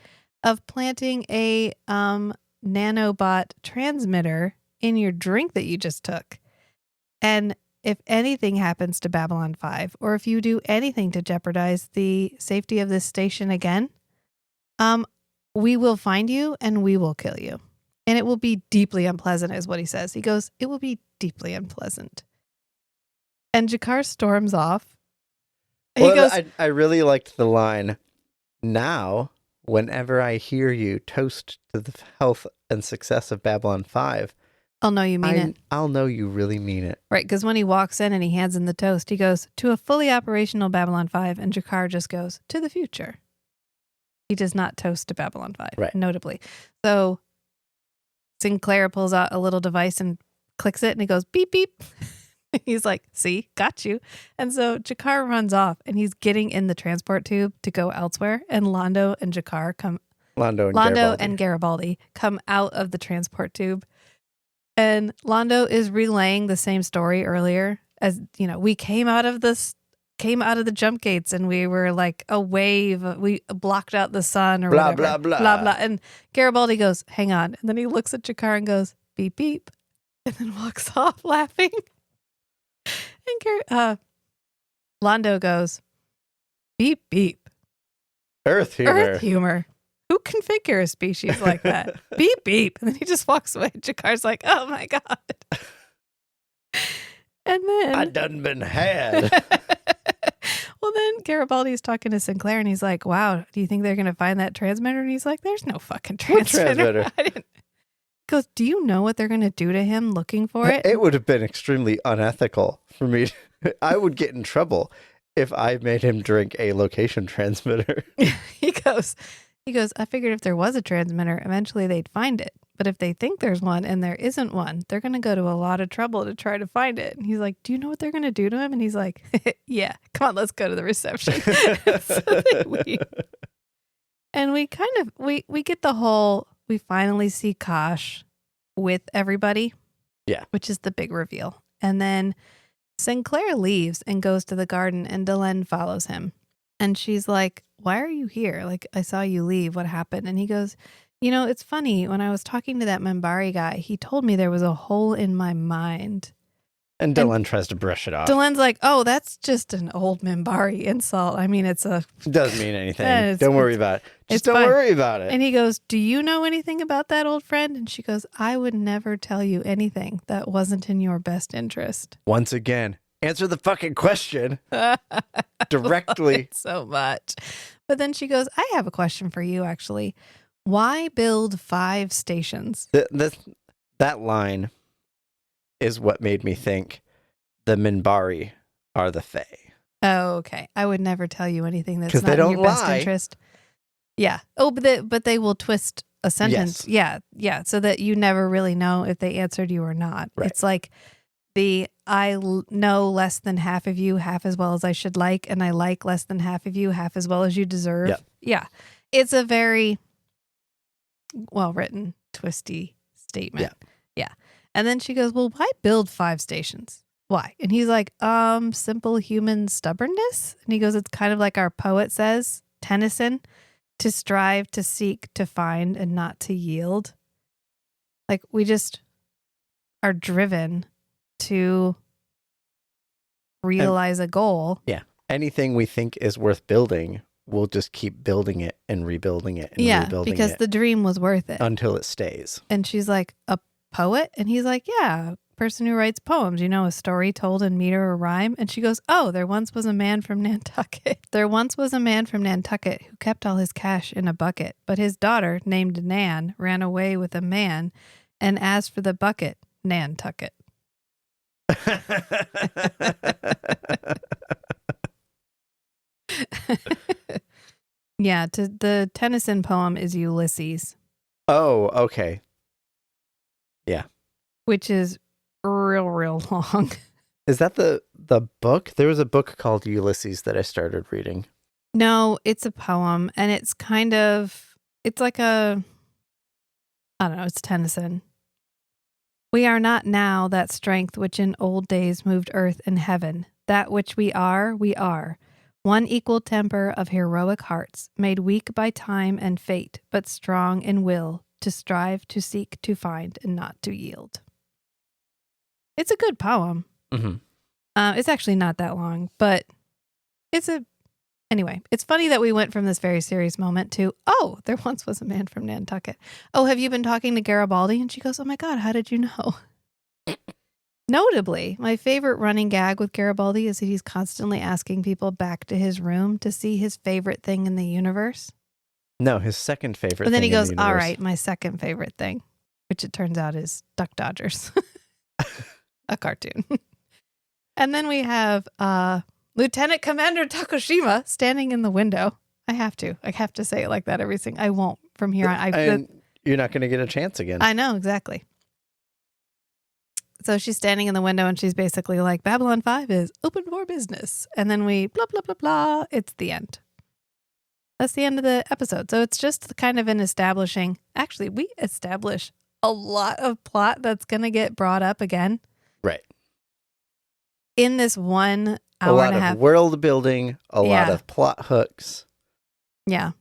of planting a nanobot transmitter in your drink that you just took. And if anything happens to Babylon 5, or if you do anything to jeopardize the safety of this station again, we will find you and we will kill you. And it will be deeply unpleasant, is what he says. He goes, it will be deeply unpleasant. And Jakar storms off. He goes, I really liked the line, now, whenever I hear you toast to the health and success of Babylon 5, I'll know you mean it. I'll know you really mean it. Right, because when he walks in and he hands in the toast, he goes, to a fully operational Babylon 5, and Jakar just goes, to the future. He does not toast to Babylon 5, right. Notably. So Sinclair pulls out a little device and clicks it, and he goes, beep, beep. He's like, see, got you. And so Jakar runs off, and he's getting in the transport tube to go elsewhere, and Londo and Jakar come... Londo and Garibaldi come out of the transport tube. And Londo is relaying the same story earlier as, you know, we came out of the jump gates and we were like a wave. We blocked out the sun or blah, whatever. blah, blah. Blah, blah. And Garibaldi goes, hang on. And then he looks at Jakar and goes, beep, beep. And then walks off laughing. And Londo goes, beep, beep. Earth humor. Earth humor. Who can figure a species like that? Beep, beep. And then he just walks away. Jakar's like, oh my God. And then I done been had. Well, then Garibaldi's talking to Sinclair and he's like, wow, do you think they're going to find that transmitter? And he's like, there's no fucking transmitter. He goes, do you know what they're going to do to him looking for it? It would have been extremely unethical for me. I would get in trouble if I made him drink a location transmitter. He goes, I figured if there was a transmitter, eventually they'd find it. But if they think there's one and there isn't one, they're going to go to a lot of trouble to try to find it. And he's like, do you know what they're going to do to him? And he's like, yeah, come on, let's go to the reception. So they leave. And we kind of, we get the whole, we finally see Kosh with everybody. Yeah. Which is the big reveal. And then Sinclair leaves and goes to the garden and Delenn follows him. And she's like, why are you here? Like, I saw you leave. What happened? And he goes, you know, it's funny. When I was talking to that Minbari guy, he told me there was a hole in my mind. And Delenn tries to brush it off. Delenn's like, oh, that's just an old Minbari insult. I mean, it doesn't mean anything. Don't worry about it. Just don't worry about it. And he goes, do you know anything about that old friend? And she goes, I would never tell you anything that wasn't in your best interest. Once again, answer the fucking question directly. So much. But then she goes, I have a question for you, actually. Why build 5 stations? That line is what made me think the Minbari are the Fae. Oh, okay. I would never tell you anything that's not they don't in your best lie. interest. Yeah. Oh, but they will twist a sentence. Yes. Yeah. So that you never really know if they answered you or not. Right. It's like know less than half of you, half as well as I should like, and I like less than half of you, half as well as you deserve. Yep. Yeah. It's a very well-written, twisty statement. Yeah. And then she goes, well, why build 5 stations? Why? And he's like, simple human stubbornness. And he goes, it's kind of like our poet says, Tennyson, to strive, to seek, to find, and not to yield. Like, we just are driven to realize a goal. Yeah. Anything we think is worth building, we'll just keep building it and rebuilding it and rebuilding it. Because the dream was worth it. Until it stays. And she's like, a poet? And he's like, yeah, person who writes poems, a story told in meter or rhyme. And she goes, oh, there once was a man from Nantucket. There once was a man from Nantucket who kept all his cash in a bucket. But his daughter, named Nan, ran away with a man. And as for the bucket, Nantucket. Yeah, the Tennyson poem is Ulysses. Oh, okay. Yeah. Which is real long. Is that the book? There was a book called Ulysses that I started reading. No, it's a poem, and it's like I don't know, it's Tennyson. We are not now that strength which in old days moved earth and heaven. That which we are, one equal temper of heroic hearts, made weak by time and fate, but strong in will, to strive, to seek, to find, and not to yield. It's a good poem. Mm-hmm. It's actually not that long, but anyway, it's funny that we went from this very serious moment to, oh, there once was a man from Nantucket. Oh, have you been talking to Garibaldi? And she goes, oh my God, how did you know? Notably, my favorite running gag with Garibaldi is that he's constantly asking people back to his room to see his favorite thing in the universe. No, his second favorite thing. But then he goes, in the all universe. right, my second favorite thing, which it turns out is Duck Dodgers, a cartoon. And then we have Lieutenant Commander Takushima standing in the window. I have to say it like that every single. I won't from here on. You're not going to get a chance again. I know, exactly. So she's standing in the window and she's basically like, Babylon 5 is open for business. And then we blah, blah, blah, blah. It's the end. That's the end of the episode. So it's just kind of an establishing. Actually, we establish a lot of plot that's going to get brought up again. Right. In this 1 hour and a half. A lot of world building, a lot of plot hooks. Yeah.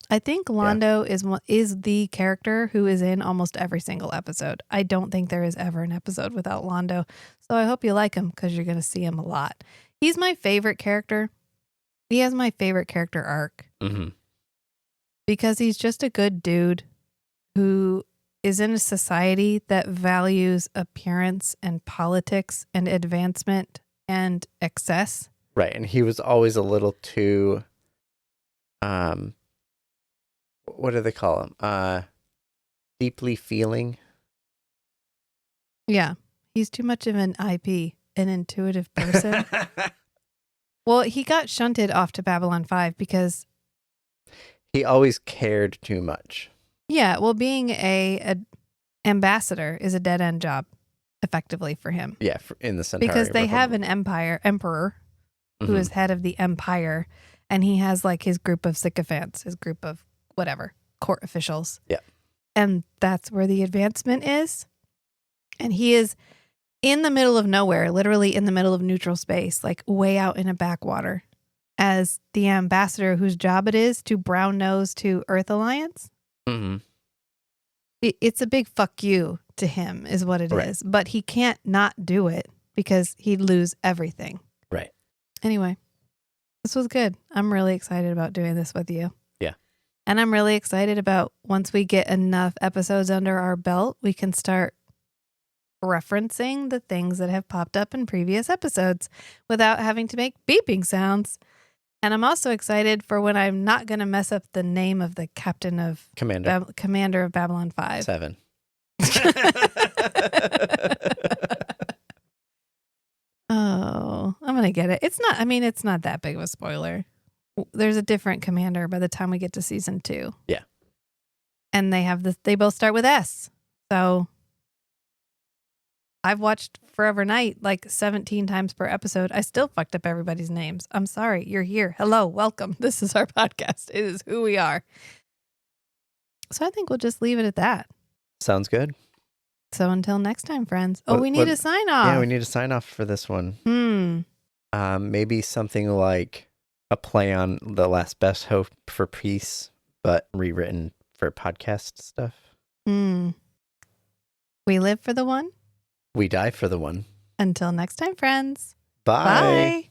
I think Londo is the character who is in almost every single episode. I don't think there is ever an episode without Londo. So I hope you like him because you're going to see him a lot. He's my favorite character. He has my favorite character arc. Mm-hmm. Because he's just a good dude who is in a society that values appearance and politics and advancement and excess. Right. And he was always a little too... what do they call him? Deeply feeling. Yeah. He's too much of an IP, an intuitive person. Well, he got shunted off to Babylon 5 because... He always cared too much. Yeah, well, being a ambassador is a dead-end job, effectively, for him. Yeah, in the Centauri Because they have Republic. an emperor, who is head of the empire, and he has like his group of sycophants, his group of whatever, court officials. Yeah. And that's where the advancement is. And he is in the middle of nowhere, literally in the middle of neutral space, like way out in a backwater, as the ambassador whose job it is to brown nose to Earth Alliance. Mm-hmm. It's a big fuck you to him is what it is. But he can't not do it because he'd lose everything. Right. Anyway, this was good. I'm really excited about doing this with you. Yeah. And I'm really excited about once we get enough episodes under our belt, we can start referencing the things that have popped up in previous episodes without having to make beeping sounds. And I'm also excited for when I'm not going to mess up the name of the commander of Babylon 5. 7. Oh, I'm going to get it. It's not that big of a spoiler. There's a different commander by the time we get to season 2. Yeah. And they both start with S. So I've watched Forever Night like 17 times per episode. I still fucked up everybody's names. I'm sorry. You're here. Hello. Welcome. This is our podcast. It is who we are. So I think we'll just leave it at that. Sounds good. So until next time, friends. We need a sign off. Yeah, we need a sign off for this one. Maybe something like a play on The Last Best Hope for Peace, but rewritten for podcast stuff. We live for the one. We die for the one. Until next time, friends. Bye. Bye.